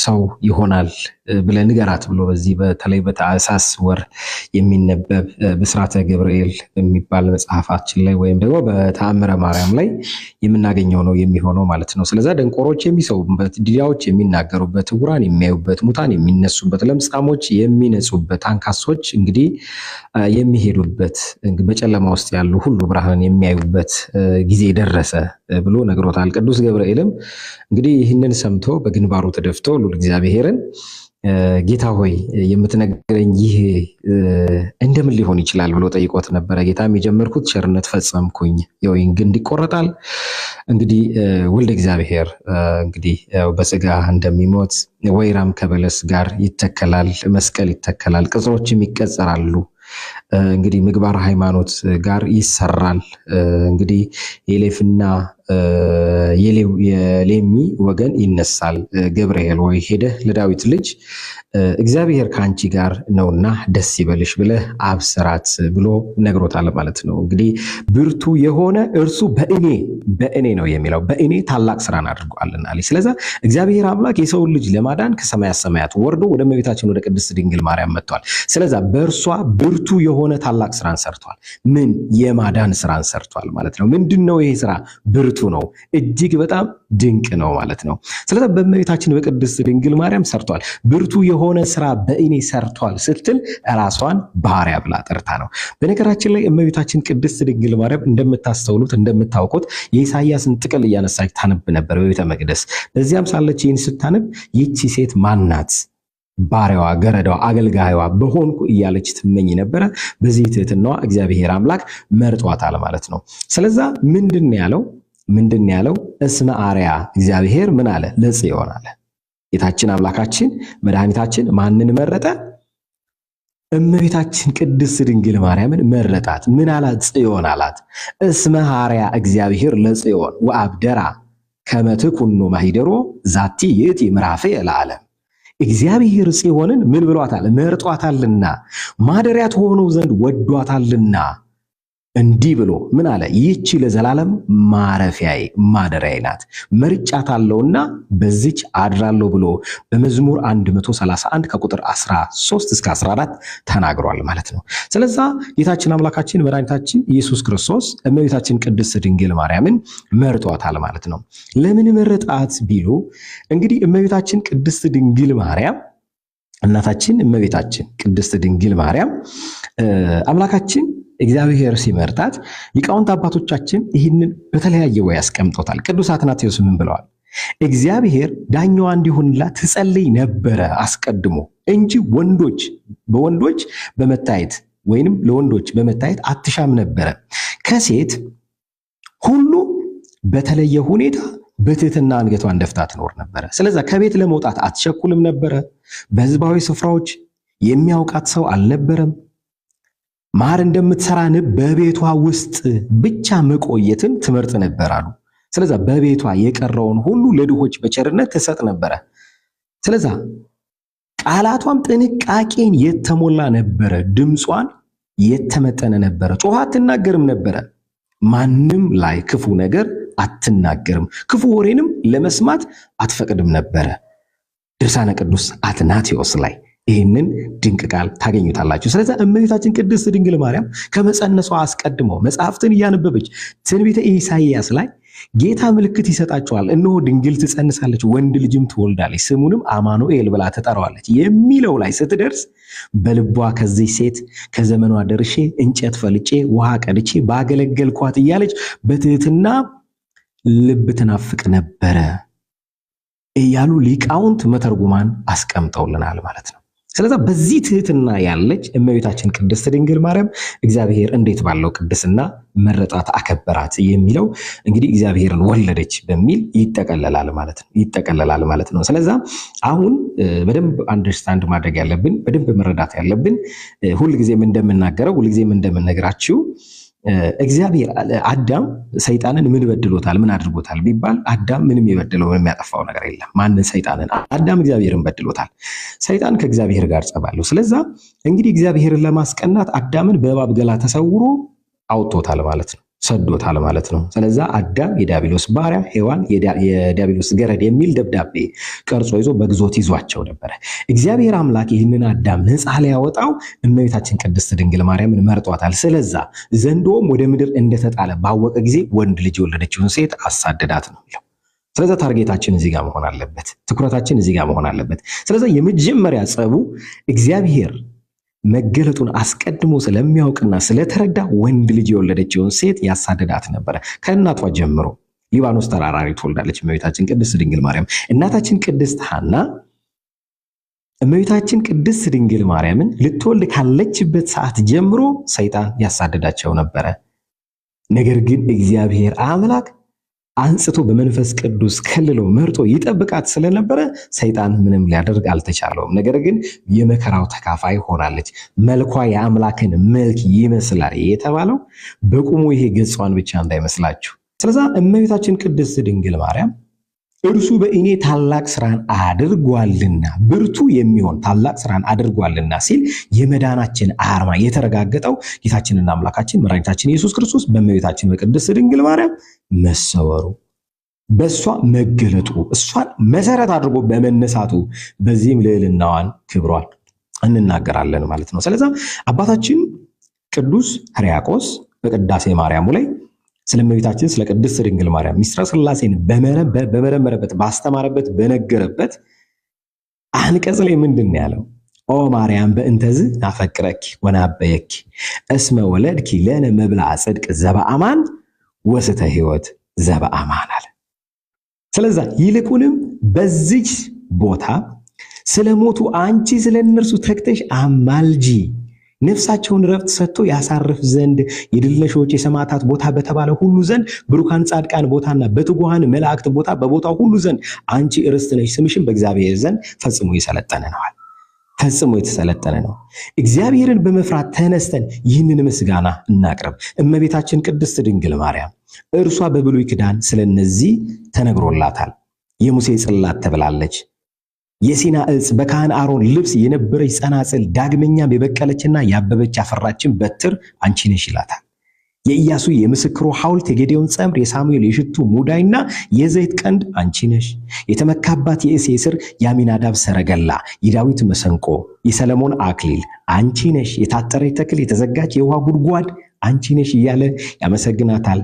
[SPEAKER 7] ሰው ይሆናል ብለህ ንገራት ብሎ በዚህ በተለይ በታኅሳስ ወር የሚነበብ ብስራተ ገብርኤል የሚባል መጽሐፋችን ላይ ወይም ደግሞ በተአምረ ማርያም ላይ የምናገኘው ነው የሚሆነው ማለት ነው። ስለዚህ ደንቆሮች የሚሰውበት፣ ዲዳዎች የሚናገሩበት፣ ዕውራን የሚያዩበት፣ ሙታን የሚነሱበት፣ ለምጻሞች የሚነጹበት፣ አንካሶች እንግዲህ የሚሄዱበት፣ በጨለማ ውስጥ ያሉ ሁሉ ብርሃንን የሚያዩበት ጊዜ ደረሰ ብሎ ነግሮታል። ቅዱስ ገብርኤልም እንግዲህ ይህንን ሰምቶ በግንባሩ ተደፍቶ ልዑል እግዚአብሔርን ጌታ ሆይ የምትነግረኝ ይህ እንደምን ሊሆን ይችላል ብሎ ጠይቆት ነበረ። ጌታም የጀመርኩት ቸርነት ፈጸምኩኝ፣ የወይን ግንድ ይቆረጣል። እንግዲህ ወልደ እግዚአብሔር እንግዲህ በስጋ እንደሚሞት ወይራም ከበለስ ጋር ይተከላል፣ መስቀል ይተከላል፣ ቅጽሮችም ይቀጸራሉ። እንግዲህ ምግባር ሃይማኖት ጋር ይሰራል። እንግዲህ የሌፍና የሌሚ ወገን ይነሳል። ገብርኤል ወይ ሄደህ ለዳዊት ልጅ እግዚአብሔር ከአንቺ ጋር ነውና ደስ ይበልሽ ብለህ አብስራት ብሎ ነግሮታል ማለት ነው። እንግዲህ ብርቱ የሆነ እርሱ በእኔ ነው የሚለው በእኔ ታላቅ ስራን አድርጓልና። ስለዚህ እግዚአብሔር አምላክ የሰውን ልጅ ለማዳን ከሰማያት ሰማያት ወርዶ ወደ እመቤታችን ወደ ቅድስት ድንግል ማርያም መጥቷል። ስለዚህ በእርሷ ብርቱ የሆነ ታላቅ ስራን ሰርቷል። ምን የማዳን ስራን ሰርቷል ማለት ነው። ምንድነው ይሄ ስራ? ብርቱ ነው፣ እጅግ በጣም ድንቅ ነው ማለት ነው። ስለዚህ በእመቤታችን በቅድስት ድንግል ማርያም ሰርቷል። ብርቱ የሆነ ስራ በእኔ ሰርቷል ስትል ራሷን ባሪያ ብላ ጠርታ ነው። በነገራችን ላይ እመቤታችን ቅድስት ድንግል ማርያም እንደምታስተውሉት እንደምታውቁት የኢሳይያስን ጥቅል እያነሳች ታነብ ነበር በቤተ መቅደስ። በዚያም ሳለች ይህን ስታነብ ይቺ ሴት ማናት? ባሪያዋ፣ ገረዳዋ፣ አገልጋይዋ በሆንኩ እያለች ትመኝ ነበረ። በዚህ ትህትናዋ እግዚአብሔር አምላክ መርጧታል ማለት ነው። ስለዚህ ምንድን ያለው እስመ አርያ እግዚአብሔር ምን አለ? ለጽዮን አለ። ጌታችን አምላካችን መድኃኒታችን ማንን መረጠ? እመቤታችን ቅድስት ድንግል ማርያምን መረጣት። ምን አላት? ጽዮን አላት። እስመ አርያ እግዚአብሔር ለጽዮን ወአብደራ ከመ ትኩኖ ማሂደሮ ዛቲ ይእቲ ምዕራፌ ለዓለም። እግዚአብሔር ጽዮንን ምን ብሏታል? መርጧታልና ማደሪያ ትሆነው ዘንድ ወዷታልና እንዲህ ብሎ ምን አለ? ይህቺ ለዘላለም ማረፊያዬ ማደሪያዬ ናት፣ መርጫታለሁና በዚች አድራለሁ ብሎ በመዝሙር 131 ከቁጥር 13 እስከ 14 ተናግሯል ማለት ነው። ስለዚህ ጌታችን አምላካችን መድኃኒታችን ኢየሱስ ክርስቶስ እመቤታችን ቅድስት ድንግል ማርያምን መርጧታል ማለት ነው። ለምን መረጣት ቢሉ እንግዲህ እመቤታችን ቅድስት ድንግል ማርያም እናታችን እመቤታችን ቅድስት ድንግል ማርያም አምላካችን እግዚአብሔር ሲመርጣት ሊቃውንት አባቶቻችን ይህንን በተለያየ ወይ ያስቀምጦታል። ቅዱስ አትናቴዎስ ምን ብለዋል? እግዚአብሔር ዳኛዋ እንዲሆንላት ትጸልይ ነበረ አስቀድሞ እንጂ በወንዶች በመታየት ወይንም ለወንዶች በመታየት አትሻም ነበረ። ከሴት ሁሉ በተለየ ሁኔታ በትህትና አንገቷን ደፍታ ትኖር ነበረ። ስለዚህ ከቤት ለመውጣት አትቸኩልም ነበረ። በሕዝባዊ ስፍራዎች የሚያውቃት ሰው አልነበረም። ማር እንደምትሰራ ንብ በቤቷ ውስጥ ብቻ መቆየትን ትመርጥ ነበር አሉ። ስለዚህ በቤቷ የቀረውን ሁሉ ለድሆች በቸርነት ትሰጥ ነበረ። ስለዚህ ቃላቷም ጥንቃቄን የተሞላ ነበረ። ድምጿን የተመጠነ ነበረ። ጮኻ አትናገርም ነበረ። ማንም ላይ ክፉ ነገር አትናገርም። ክፉ ወሬንም ለመስማት አትፈቅድም ነበረ። ድርሳነ ቅዱስ አትናቴዎስ ላይ ይህንን ድንቅ ቃል ታገኙታላችሁ። ስለዚህ እመቤታችን ቅድስት ድንግል ማርያም ከመጸነሷ አስቀድሞ መጽሐፍትን እያነበበች ትንቢተ ኢሳይያስ ላይ ጌታ ምልክት ይሰጣቸዋል፣ እነሆ ድንግል ትጸንሳለች፣ ወንድ ልጅም ትወልዳለች፣ ስሙንም አማኑኤል ብላ ትጠራዋለች የሚለው ላይ ስትደርስ በልቧ ከዚህ ሴት ከዘመኗ ደርሼ እንጨት ፈልጬ ውሃ ቀድቼ ባገለገልኳት እያለች በትህትና ልብ ትናፍቅ ነበረ እያሉ ሊቃውንት መተርጉማን አስቀምጠውልናል ማለት ነው። ስለዚህ በዚህ ትህትና ያለች እመቤታችን ቅድስት ድንግል ማርያም እግዚአብሔር እንዴት ባለው ቅድስና መረጣት አከበራት የሚለው እንግዲህ እግዚአብሔርን ወለደች በሚል ይጠቀለላል ማለት ነው። ስለዚህ አሁን በደንብ አንደርስታንድ ማድረግ ያለብን በደንብ መረዳት ያለብን ሁልጊዜም እንደምናገረው ሁልጊዜም እንደምነግራችሁ እግዚአብሔር አዳም ሰይጣንን ምን በድሎታል ምን አድርጎታል ቢባል አዳም ምንም የበደለው ምንም ያጠፋው ነገር የለም። ማንን? ሰይጣንን። አዳም እግዚአብሔርን በድሎታል። ሰይጣን ከእግዚአብሔር ጋር ጸባለው። ስለዛ እንግዲህ እግዚአብሔርን ለማስቀናት አዳምን በእባብ ገላ ተሰውሮ አውጥቶታል ማለት ነው፣ ሰዶታል ማለት ነው። ስለዛ አዳም የዲያብሎስ ባሪያ፣ ሔዋን የዲያብሎስ ገረድ የሚል ደብዳቤ ቀርጾ ይዞ በግዞት ይዟቸው ነበረ። እግዚአብሔር አምላክ ይህንን አዳም ነፃ ሊያወጣው እመቤታችን ቅድስት ድንግል ማርያምን መርጧታል። ስለዛ ዘንዶም ወደ ምድር እንደተጣለ ባወቀ ጊዜ ወንድ ልጅ የወለደችውን ሴት አሳደዳት ነው የሚለው። ስለዛ ታርጌታችን እዚህ ጋር መሆን አለበት፣ ትኩረታችን እዚህ ጋር መሆን አለበት። ስለዛ የመጀመሪያ ጸቡ እግዚአብሔር መገለጡን አስቀድሞ ስለሚያውቅና ስለተረዳ ወንድ ልጅ የወለደችውን ሴት ያሳደዳት ነበረ። ከእናቷ ጀምሮ ሊባኖስ ተራራ ላይ ትወልዳለች እመቤታችን ቅድስት ድንግል ማርያም። እናታችን ቅድስት ሐና እመቤታችን ቅድስት ድንግል ማርያምን ልትወልድ ካለችበት ሰዓት ጀምሮ ሰይጣን ያሳደዳቸው ነበረ። ነገር ግን እግዚአብሔር አምላክ አንጽቶ በመንፈስ ቅዱስ ከልሎ መርጦ ይጠብቃት ስለነበረ ሰይጣን ምንም ሊያደርግ አልተቻለውም። ነገር ግን የመከራው ተካፋይ ሆናለች። መልኳ የአምላክን መልክ ይመስላል የተባለው በቁሙ ይሄ ገጿን ብቻ እንዳይመስላችሁ። ስለዛ እመቤታችን ቅድስት ድንግል ማርያም እርሱ በእኔ ታላቅ ስራን አድርጓልና ብርቱ የሚሆን ታላቅ ስራን አድርጓልና ሲል የመዳናችን አርማ የተረጋገጠው ጌታችንና አምላካችን መድኃኒታችን ኢየሱስ ክርስቶስ በእመቤታችን በቅድስት ድንግል ማርያም መሰወሩ፣ በእሷ መገለጡ፣ እሷን መሰረት አድርጎ በመነሳቱ በዚህም ልዕልናዋን ክብሯን እንናገራለን ማለት ነው። ስለዚህ አባታችን ቅዱስ ሕርያቆስ በቅዳሴ ማርያሙ ላይ ስለ እመቤታችን ስለ ቅድስት ድንግል ማርያም ሚስጥረ ሥላሴን በመረመረበት ባስተማረበት በነገረበት አንቀጽ ላይ ምንድን ያለው? ኦ ማርያም በእንተዝ ናፈቅረኪ ወናበየኪ እስመ ወለድኪ ለነ መብልዐ ጽድቅ ዘበአማን ወስተ ሕይወት ዘበአማን አለ። ስለዚህ ይልቁንም በዚች ቦታ ስለሞቱ አንቺ ስለነርሱ ተክተሽ አማልጂ፣ ነፍሳቸውን ረፍት ሰጥቶ ያሳርፍ ዘንድ የድልነሾች የሰማዕታት ቦታ በተባለ ሁሉ ዘንድ ብሩካን ጻድቃን ቦታና በትጉሃን መላእክት ቦታ በቦታው ሁሉ ዘንድ አንቺ ርስት ነሽ፣ ስምሽን በእግዚአብሔር ዘንድ ፈጽሞ የሰለጠነ ነዋል። ፈጽሞ የተሰለጠነ ነው። እግዚአብሔርን በመፍራት ተነስተን ይህንን ምስጋና እናቅርብ። እመቤታችን ቅድስት ድንግል ማርያም እርሷ በብሉይ ኪዳን ስለነዚህ ተነግሮላታል። የሙሴ ጽላት ተብላለች። የሲና ዕፅ በካህን አሮን ልብስ የነበረች ጸናጽል፣ ዳግመኛም የበቀለችና ያበበች ያፈራችን በትር አንቺ ነሽ ይላታል። የኢያሱ የምስክሩ ሐውልት፣ የጌዴዎን ጸምር፣ የሳሙኤል የሽቱ ሙዳይና የዘይት ቀንድ አንቺ ነሽ። የተመካባት የእሴይ ስር፣ የአሚናዳብ ሰረገላ፣ የዳዊት መሰንቆ፣ የሰለሞን አክሊል አንቺ ነሽ። የታጠረች ተክል፣ የተዘጋች የውሃ ጉድጓድ አንቺ ነሽ እያለ ያመሰግናታል።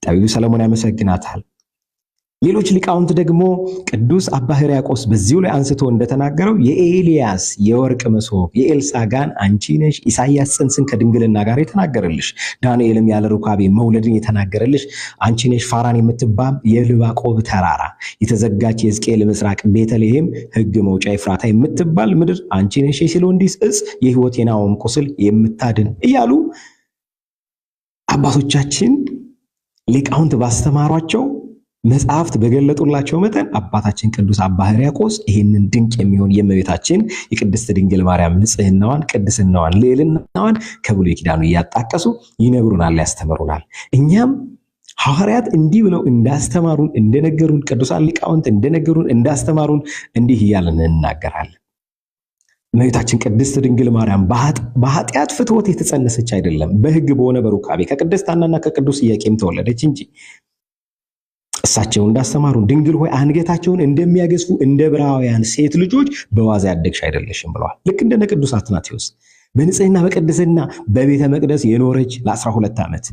[SPEAKER 7] ጠቢቡ ሰለሞን ያመሰግናታል። ሌሎች ሊቃውንት ደግሞ ቅዱስ አባ ሕርያቆስ በዚሁ ላይ አንስቶ እንደተናገረው የኤልያስ የወርቅ መሶብ፣ የኤልሳ ጋን አንቺ ነሽ። ኢሳይያስ ጽንስን ከድንግልና ጋር የተናገረልሽ፣ ዳንኤልም ያለ ሩካቤ መውለድን የተናገረልሽ አንቺ ነሽ። ፋራን የምትባል የልባቆብ ተራራ፣ የተዘጋች የሕዝቅኤል ምስራቅ፣ ቤተልሔም ሕግ መውጫ ኤፍራታ የምትባል ምድር አንቺ ነሽ። የሲሎንዲስ ዕፅ፣ የሕይወት የናዖም ቁስል የምታድን እያሉ አባቶቻችን ሊቃውንት ባስተማሯቸው መጽሐፍት በገለጡላቸው መጠን አባታችን ቅዱስ አባ ሕርያቆስ ይህንን ድንቅ የሚሆን የእመቤታችን የቅድስት ድንግል ማርያም ንጽህናዋን፣ ቅድስናዋን፣ ልዕልናዋን ከብሉይ ኪዳኑ እያጣቀሱ ይነግሩናል፣ ያስተምሩናል። እኛም ሐዋርያት እንዲህ ብለው እንዳስተማሩን፣ እንደነገሩን፣ ቅዱሳን ሊቃውንት እንደነገሩን እንዳስተማሩን እንዲህ እያልን እንናገራለን። እመቤታችን ቅድስት ድንግል ማርያም በኃጢአት ፍትወት የተጸነሰች አይደለም፣ በሕግ በሆነ በሩካቤ ከቅድስት ሐናና ከቅዱስ ኢያቄም ተወለደች እንጂ። እሳቸው እንዳስተማሩን ድንግል ሆይ አንገታቸውን እንደሚያገዝፉ እንደ ዕብራውያን ሴት ልጆች በዋዛ ያደግሽ አይደለሽም ብለዋል። ልክ እንደነ ቅዱስ አትናቴዎስ በንጽህና በቅድስና በቤተ መቅደስ የኖረች ለ12 ዓመት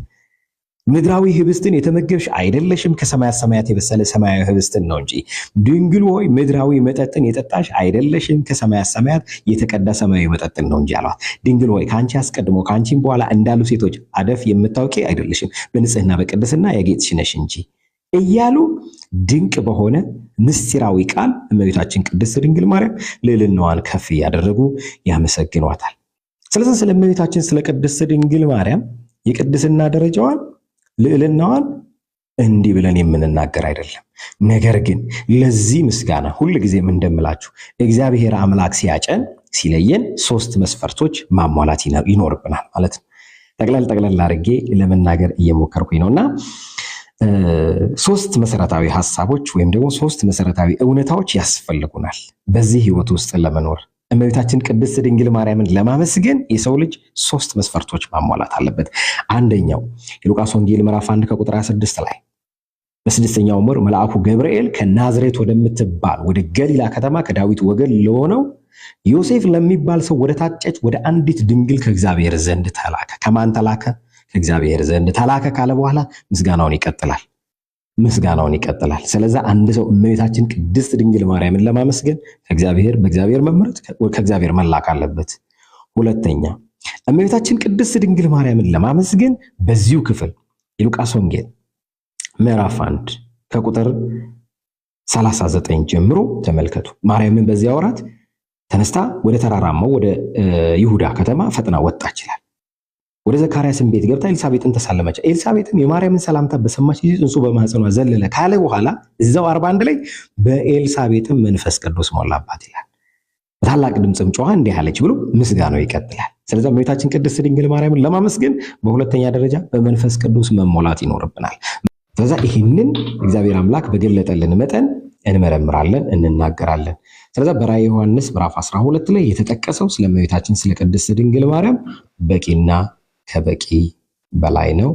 [SPEAKER 7] ምድራዊ ህብስትን የተመገብሽ አይደለሽም፣ ከሰማያት ሰማያት የበሰለ ሰማያዊ ህብስትን ነው እንጂ። ድንግል ሆይ ምድራዊ መጠጥን የጠጣሽ አይደለሽም፣ ከሰማያት ሰማያት የተቀዳ ሰማያዊ መጠጥን ነው እንጂ አሏት። ድንግል ሆይ ከአንቺ አስቀድሞ ከአንቺም በኋላ እንዳሉ ሴቶች አደፍ የምታውቂ አይደለሽም፣ በንጽህና በቅድስና ያጌጥሽ ነሽ እንጂ እያሉ ድንቅ በሆነ ምስጢራዊ ቃል እመቤታችን ቅድስት ድንግል ማርያም ልዕልናዋን ከፍ እያደረጉ ያመሰግኗታል። ስለዚህ ስለ እመቤታችን ስለ ቅድስት ድንግል ማርያም የቅድስና ደረጃዋን ልዕልናዋን እንዲህ ብለን የምንናገር አይደለም። ነገር ግን ለዚህ ምስጋና ሁልጊዜም እንደምላችሁ እግዚአብሔር አምላክ ሲያጨን ሲለየን 3 መስፈርቶች ማሟላት ይኖርብናል ማለት ነው። ጠቅለል አድርጌ ለመናገር እየሞከርኩኝ ነውና ሶስት መሰረታዊ ሐሳቦች ወይም ደግሞ ሶስት መሰረታዊ እውነታዎች ያስፈልጉናል በዚህ ህይወት ውስጥ ለመኖር። እመቤታችን ቅድስት ድንግል ማርያምን ለማመስገን የሰው ልጅ ሶስት መስፈርቶች ማሟላት አለበት። አንደኛው የሉቃስ ወንጌል ምዕራፍ 1 ከቁጥር 26 ላይ በስድስተኛው ወር መልአኩ ገብርኤል ከናዝሬት ወደምትባል ወደ ገሊላ ከተማ ከዳዊት ወገን ለሆነው ዮሴፍ ለሚባል ሰው ወደ ታጨች ወደ አንዲት ድንግል ከእግዚአብሔር ዘንድ ተላከ። ከማን ተላከ? ከእግዚአብሔር ዘንድ ተላከ ካለ በኋላ ምስጋናውን ይቀጥላል። ስለዚህ አንድ ሰው እመቤታችን ቅድስት ድንግል ማርያምን ለማመስገን በእግዚአብሔር መመረጥ ከእግዚአብሔር መላክ አለበት። ሁለተኛ እመቤታችን ቅድስት ድንግል ማርያምን ለማመስገን በዚሁ ክፍል የሉቃስ ወንጌል ምዕራፍ 1 ከቁጥር 39 ጀምሮ ተመልከቱ። ማርያምን በዚያ ወራት ተነስታ ወደ ተራራማው ወደ ይሁዳ ከተማ ፈጥና ወጣች ይላል። ወደ ዘካርያስም ቤት ገብታ ኤልሳቤጥን ተሳለመች። ኤልሳቤጥም የማርያምን ሰላምታ በሰማች ጊዜ ጽንሱ በማህፀኗ ዘለለ ካለ በኋላ እዛው 41 ላይ በኤልሳቤጥም መንፈስ ቅዱስ ሞላባት ይላል። በታላቅ ድምፅም ጮኻ እንዲህ አለች ብሎ ምስጋናው ይቀጥላል። ስለዚህ እመቤታችን ቅድስት ድንግል ማርያምን ለማመስገን በሁለተኛ ደረጃ በመንፈስ ቅዱስ መሞላት ይኖርብናል። ስለዚህ ይህንን እግዚአብሔር አምላክ በገለጠልን መጠን እንመረምራለን፣ እንናገራለን። ስለዚህ በራዕየ ዮሐንስ ምዕራፍ 12 ላይ የተጠቀሰው ስለ እመቤታችን ስለ ቅድስት ድንግል ማርያም በቂና ከበቂ በላይ ነው።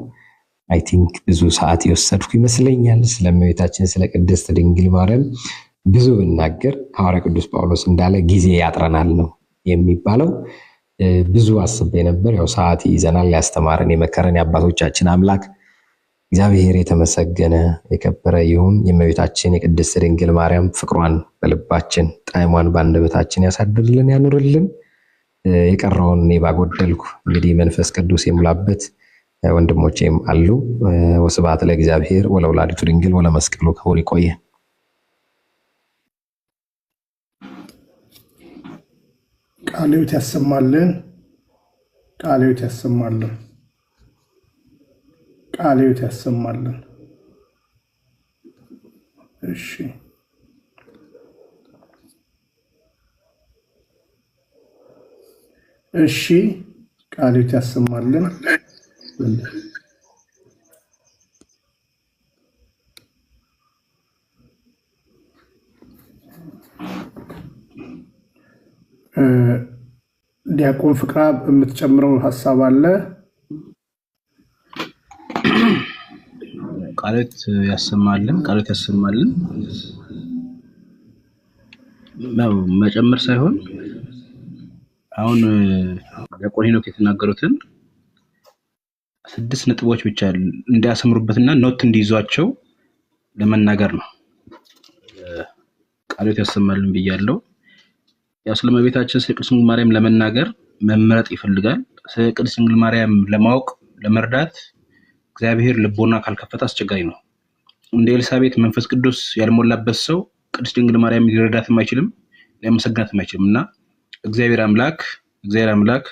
[SPEAKER 7] አይ ቲንክ ብዙ ሰዓት የወሰድኩ ይመስለኛል። ስለ እመቤታችን ስለ ቅድስት ድንግል ማርያም ብዙ ብናገር ሐዋርያ ቅዱስ ጳውሎስ እንዳለ ጊዜ ያጥረናል ነው የሚባለው። ብዙ አስቤ ነበር። ያው ሰዓት ይዘናል። ያስተማረን የመከረን የአባቶቻችን አምላክ እግዚአብሔር የተመሰገነ የከበረ ይሁን። የእመቤታችን የቅድስት ድንግል ማርያም ፍቅሯን በልባችን ጣዕሟን በአንደበታችን ያሳድርልን ያኑርልን። የቀረውን እኔ ባጎደልኩ እንግዲህ መንፈስ ቅዱስ ይሙላበት። ወንድሞቼም አሉ። ወስብሐት ለእግዚአብሔር ወለወላዲቱ ድንግል ወለመስቀሉ ክቡር። ይቆየ።
[SPEAKER 1] ቃለ ሕይወት ያሰማልን። ቃለ ሕይወት ያሰማልን። ቃለ ሕይወት ያሰማልን። እሺ ቃለ ሕይወት ያሰማልን። ዲያቆን ፍቅራ የምትጨምረው ሀሳብ አለ?
[SPEAKER 6] ቃለ ሕይወት ያሰማልን። ቃለ ሕይወት ያሰማልን ነው መጨመር ሳይሆን አሁን ዲያቆን ሄኖክ የተናገሩትን 6 ነጥቦች ብቻ እንዲያሰምሩበትና ኖት እንዲይዟቸው ለመናገር ነው። ቃለ ሕይወት ያሰማልን ብያለሁ። ያው ስለ እመቤታችን ስለ ቅድስት ድንግል ማርያም ለመናገር መመረጥ ይፈልጋል። ስለ ቅድስት ድንግል ማርያም ለማወቅ ለመርዳት እግዚአብሔር ልቦና ካልከፈተ አስቸጋሪ ነው። እንደ ኤልሳቤጥ መንፈስ ቅዱስ ያልሞላበት ሰው ቅድስት ድንግል ማርያም ሊረዳትም አይችልም፣ ሊያመሰግናትም አይችልም። እና እግዚአብሔር አምላክ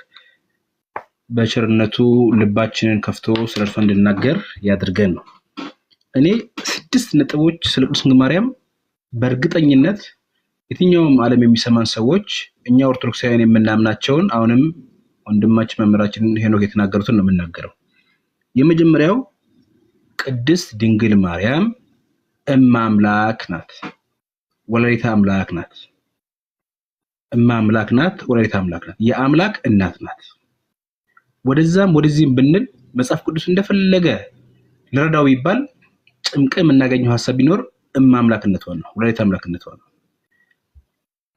[SPEAKER 6] በቸርነቱ ልባችንን ከፍቶ ስለርሷ እንድናገር ያድርገን ነው። እኔ 6 ነጥቦች ስለ ቅድስት ድንግል ማርያም በእርግጠኝነት የትኛውም ዓለም የሚሰማን ሰዎች እኛ ኦርቶዶክሳውያን የምናምናቸውን አሁንም ወንድማችን መምህራችን ሄኖክ የተናገሩትን ነው የምናገረው። የመጀመሪያው ቅድስት ድንግል ማርያም እመ አምላክ ናት፣ ወላዲተ አምላክ ናት። እመ አምላክ ናት፣ ወላዲተ አምላክ ናት። የአምላክ እናት ናት። ወደዛም ወደዚህም ብንል መጽሐፍ ቅዱስ እንደፈለገ ልረዳው ይባል ጭምቀ የምናገኘው ሐሳብ ቢኖር እመ አምላክነቷን ነው፣ ወላዲተ አምላክነቷን ነው።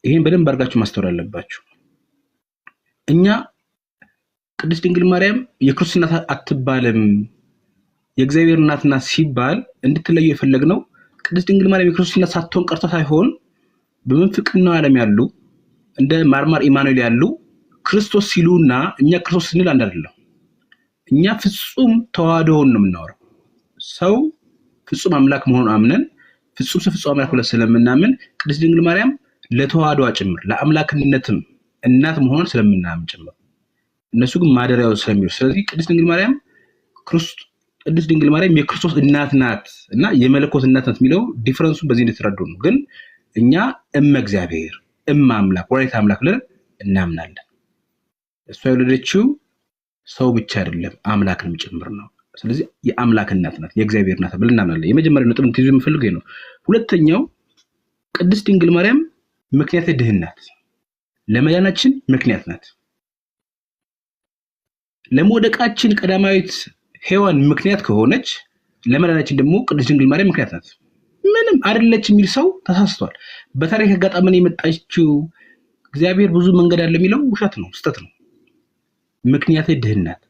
[SPEAKER 6] ይሄን በደንብ አድርጋችሁ ማስተዋል አለባችሁ። እኛ ቅድስት ድንግል ማርያም የክርስቶስ እናት አትባልም የእግዚአብሔር እናት ናት ሲባል እንድትለዩ የፈለግነው ቅድስት ድንግል ማርያም የክርስቶስ እናት ሳትሆን ቀርታ ሳይሆን በመንፍቅናው ዓለም ያሉ እንደ ማርማር ኢማኑኤል ያሉ ክርስቶስ ሲሉና እኛ ክርስቶስ ስንል አንድ አይደለም። እኛ ፍጹም ተዋህዶን ነው የምናወራው። ሰው ፍጹም አምላክ መሆኑን አምነን ፍጹም ሰው ፍጹም አምላክ ብለን ስለምናምን ቅድስት ድንግል ማርያም ለተዋህዶ ጭምር ለአምላክነትም እናት መሆኑን ስለምናምን ጭምር እነሱ ግን ማደሪያው ስለሚሉ ስለዚህ ቅድስት ድንግል ማርያም የክርስቶስ እናት ናት እና የመለኮት እናት ናት የሚለው ዲፈረንሱ በዚህ እንድትረዱ ነው። ግን እኛ እመ እግዚአብሔር እመ አምላክ ወላዲተ አምላክ ብለን እናምናለን። እሷ የወለደችው ሰው ብቻ አይደለም አምላክንም ጭምር ነው። ስለዚህ የአምላክ እናት ናት፣ የእግዚአብሔር እናት ብለን እናምናለን። የመጀመሪያው ነጥብ ትይዙ የምፈልገው ነው። ሁለተኛው ቅድስት ድንግል ማርያም ምክንያተ ድህነት ለመዳናችን ምክንያት ናት። ለመውደቃችን ቀዳማዊት ሔዋን ምክንያት ከሆነች ለመዳናችን ደግሞ ቅድስት ድንግል ማርያም ምክንያት ናት። ምንም አይደለች የሚል ሰው ተሳስቷል። በታሪክ አጋጣሚ የመጣችው እግዚአብሔር ብዙ መንገድ አለ የሚለው ውሸት ነው፣ ስህተት ነው። ምክንያተ ድህነት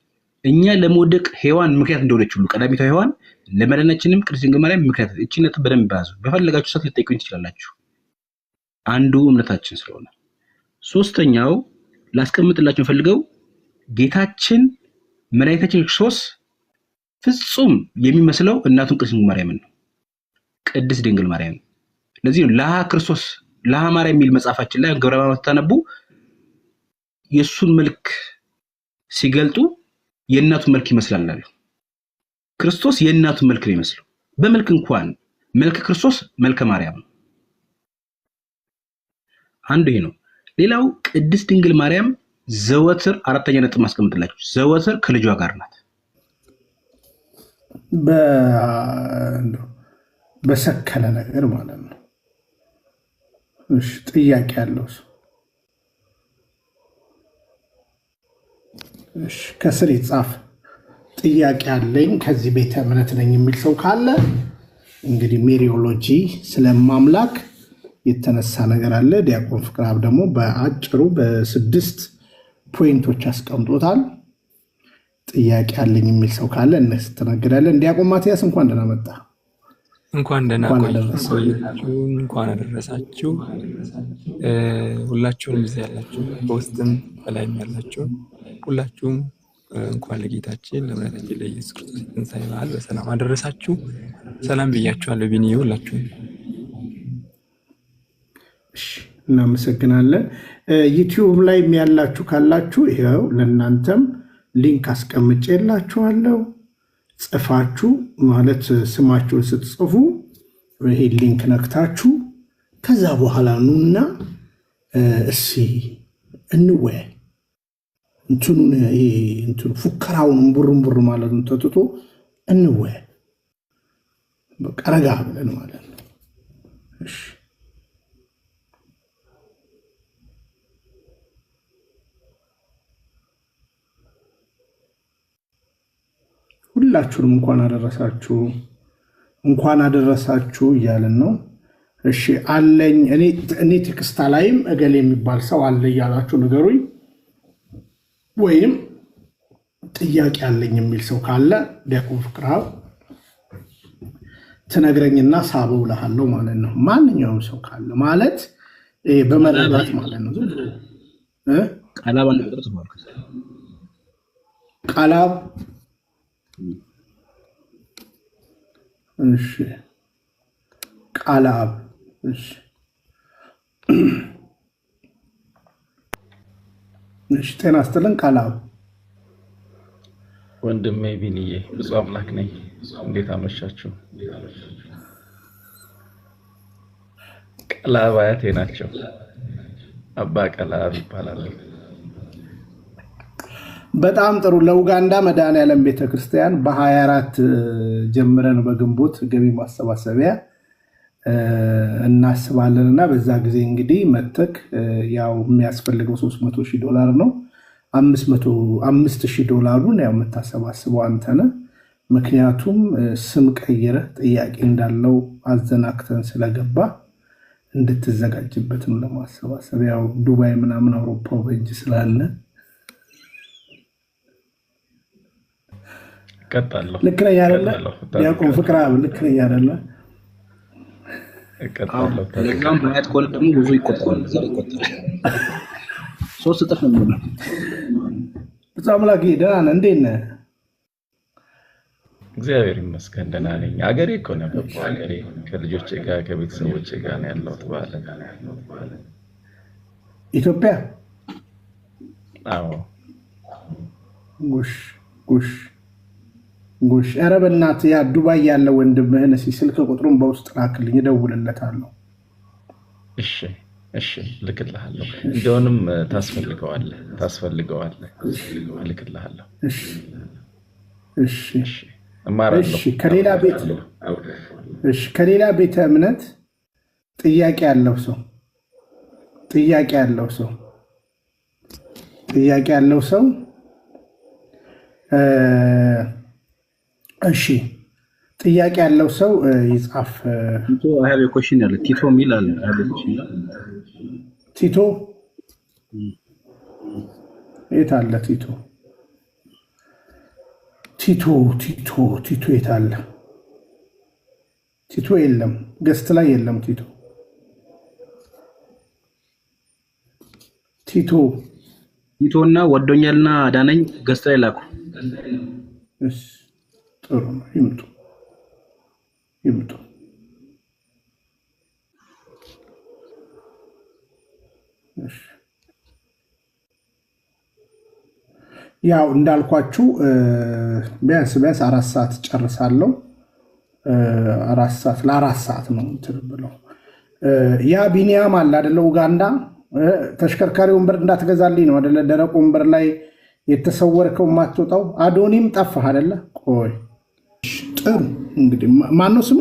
[SPEAKER 6] እኛ ለመውደቅ ሔዋን ምክንያት እንደሆነች ሁሉ ቀዳሚቷ ሔዋን ለመዳናችንም ቅድስት ድንግል ማርያም ምክንያት ነች። እቺ ነጥብ በደንብ ያዙ። በፈለጋችሁ ሰዓት ልትጠይቁኝ ትችላላችሁ። አንዱ እምነታችን ስለሆነ። ሶስተኛው ላስቀምጥላችሁ ፈልገው ጌታችን መድኃኒታችን ክርስቶስ ፍጹም የሚመስለው እናቱን ቅድስት ድንግል ማርያምን ነው፣ ቅድስት ድንግል ማርያም። ለዚህ ነው ለሃ ክርስቶስ ለሃ ማርያም የሚል መጽሐፋችን ላይ ገብረ ሕማማት ተነቡ የሱን መልክ ሲገልጡ የእናቱን መልክ ይመስላል አሉ። ክርስቶስ የእናቱን መልክ ነው ይመስለው። በመልክ እንኳን መልክ ክርስቶስ መልከ ማርያም ነው። አንዱ ይሄ ነው። ሌላው ቅድስት ድንግል ማርያም ዘወትር አራተኛ ነጥብ ማስቀምጥላችሁ ዘወትር ከልጇ ጋር ናት።
[SPEAKER 1] በሰከነ ነገር ማለት ነው። እሺ ጥያቄ ያለው ሰው እሺ ከስር ይጻፍ። ጥያቄ አለኝ ከዚህ ቤተ እምነት ነኝ የሚል ሰው ካለ እንግዲህ ሜሪዮሎጂ ስለማምላክ የተነሳ ነገር አለ። ዲያቆን ፍቅርአብ ደግሞ በአጭሩ በ6 ፖይንቶች አስቀምጦታል። ጥያቄ አለኝ የሚል ሰው ካለ እናስተናግዳለን። ዲያቆን ማቲያስ እንኳን ደህና መጣ።
[SPEAKER 8] እንኳን ደህና ቆያችሁ፣ እንኳን አደረሳችሁ። ሁላችሁም እዚህ ያላችሁ በውስጥም በላይም ያላችሁ ሁላችሁም እንኳን ለጌታችን ለመድኃኒታችን ለኢየሱስ ክርስቶስ ትንሣኤ በዓል በሰላም አደረሳችሁ። ሰላም ብያችኋለሁ። ቢኒዬ ሁላችሁም
[SPEAKER 1] እናመሰግናለን። ዩቲዩብ ላይ ያላችሁ ካላችሁ ይኸው ለእናንተም ሊንክ አስቀምጬላችኋለሁ። ጽፋችሁ ማለት ስማችሁን ስትጽፉ ይሄ ሊንክ ነክታችሁ ከዛ በኋላ ኑና እሺ እንወያይ። እንትኑ ፉከራውን ቡርንቡር ማለቱን ተጥቶ እንወያይ። በቃ ረጋ ብለን ማለት ነው። እሺ ሁላችሁንም እንኳን አደረሳችሁ እያለን ነው። እሺ አለኝ እኔ ቴክስታ ላይም እገሌ የሚባል ሰው አለ እያላችሁ ንገሩኝ፣ ወይም ጥያቄ አለኝ የሚል ሰው ካለ ዲያቆን ፍቅርአብ ትነግረኝና ሳበው እልሃለሁ ማለት ነው። ማንኛውም ሰው ካለ ማለት በመረዳት ማለት ነው። ቃላብ እሺ ቃላብ እሺ ጤና ይስጥልን ቃላብ
[SPEAKER 9] ወንድሜ ቢኒዬ ብፁዕ አምላክ ነኝ። እንዴት አመሻችሁ? ቃላብ አያቴ ናቸው። አባ ቃላብ ይባላል።
[SPEAKER 1] በጣም ጥሩ። ለኡጋንዳ መድኃኔዓለም ቤተክርስቲያን በ24 ጀምረን በግንቦት ገቢ ማሰባሰቢያ እናስባለንና በዛ ጊዜ እንግዲህ መተክ ያው የሚያስፈልገው $300,000 ነው። $500,000 ያው የምታሰባስበው አንተ ነህ። ምክንያቱም ስም ቀይረህ ጥያቄ እንዳለው አዘናክተን ስለገባ እንድትዘጋጅበትም ለማሰባሰብ ያው ዱባይ ምናምን አውሮፓው በእጅ ስላለ
[SPEAKER 9] ቀጣለሁ።
[SPEAKER 1] ልክ ነኝ አይደለ? ዲያቆን ፍቅርአብ ልክ ነኝ አይደለ?
[SPEAKER 9] ቀጣለሁ።
[SPEAKER 6] ለካም ባያት ኮል ደግሞ ብዙ ይቆጠራል። ዛሬ ይቆጠራል። 3 እጥፍ ነው የሚሆነው።
[SPEAKER 1] ብፁዕ አምላክ ደህና ነህ? እንዴት ነህ?
[SPEAKER 9] እግዚአብሔር ይመስገን ደህና ነኝ። አገሬ እኮ ነው የገባው። አገሬ ከልጆቼ ጋር ከቤተሰቦቼ ጋር ነው ያለሁት።
[SPEAKER 1] ኢትዮጵያ?
[SPEAKER 9] አዎ።
[SPEAKER 1] ጉሽ ኧረ በእናትህ ያ ዱባይ ያለ ወንድምህን እስኪ ስልክ ቁጥሩን በውስጥ ላክልኝ፣ እደውልለታለሁ።
[SPEAKER 9] እሺ እሺ ልክልሃለሁ። እንደውንም ታስፈልገዋለህ ልክልሃለሁ።
[SPEAKER 1] እሺ
[SPEAKER 9] እማራለሁ።
[SPEAKER 1] ከሌላ ቤተ እምነት ጥያቄ ያለው ሰው እሺ ጥያቄ ያለው ሰው ይጻፍ።
[SPEAKER 6] ቲቶ I have a question ያለ ቲቶ ሚል አለ።
[SPEAKER 1] ቲቶ የት አለ? ቲቶ የት አለ? ቲቶ የለም፣ ገስት ላይ የለም።
[SPEAKER 6] ቲቶና ወዶኛልና አዳነኝ ገስት ላይ ላኩ።
[SPEAKER 1] ጥሩ ነው። ይምጡ። ያው እንዳልኳችሁ ቢያንስ 4 ሰዓት ጨርሳለሁ። 4 ሰዓት ነው እንትን ብለው ያ ቢኒያም አለ አይደለ? ኡጋንዳ ተሽከርካሪ ወንበር እንዳትገዛልኝ ነው አይደለ? ደረቅ ወንበር ላይ የተሰወርከው ማትወጣው አዶኒም ጠፋህ አይደለ? ቆይ ጥሩ እንግዲህ ማነው ስሙ?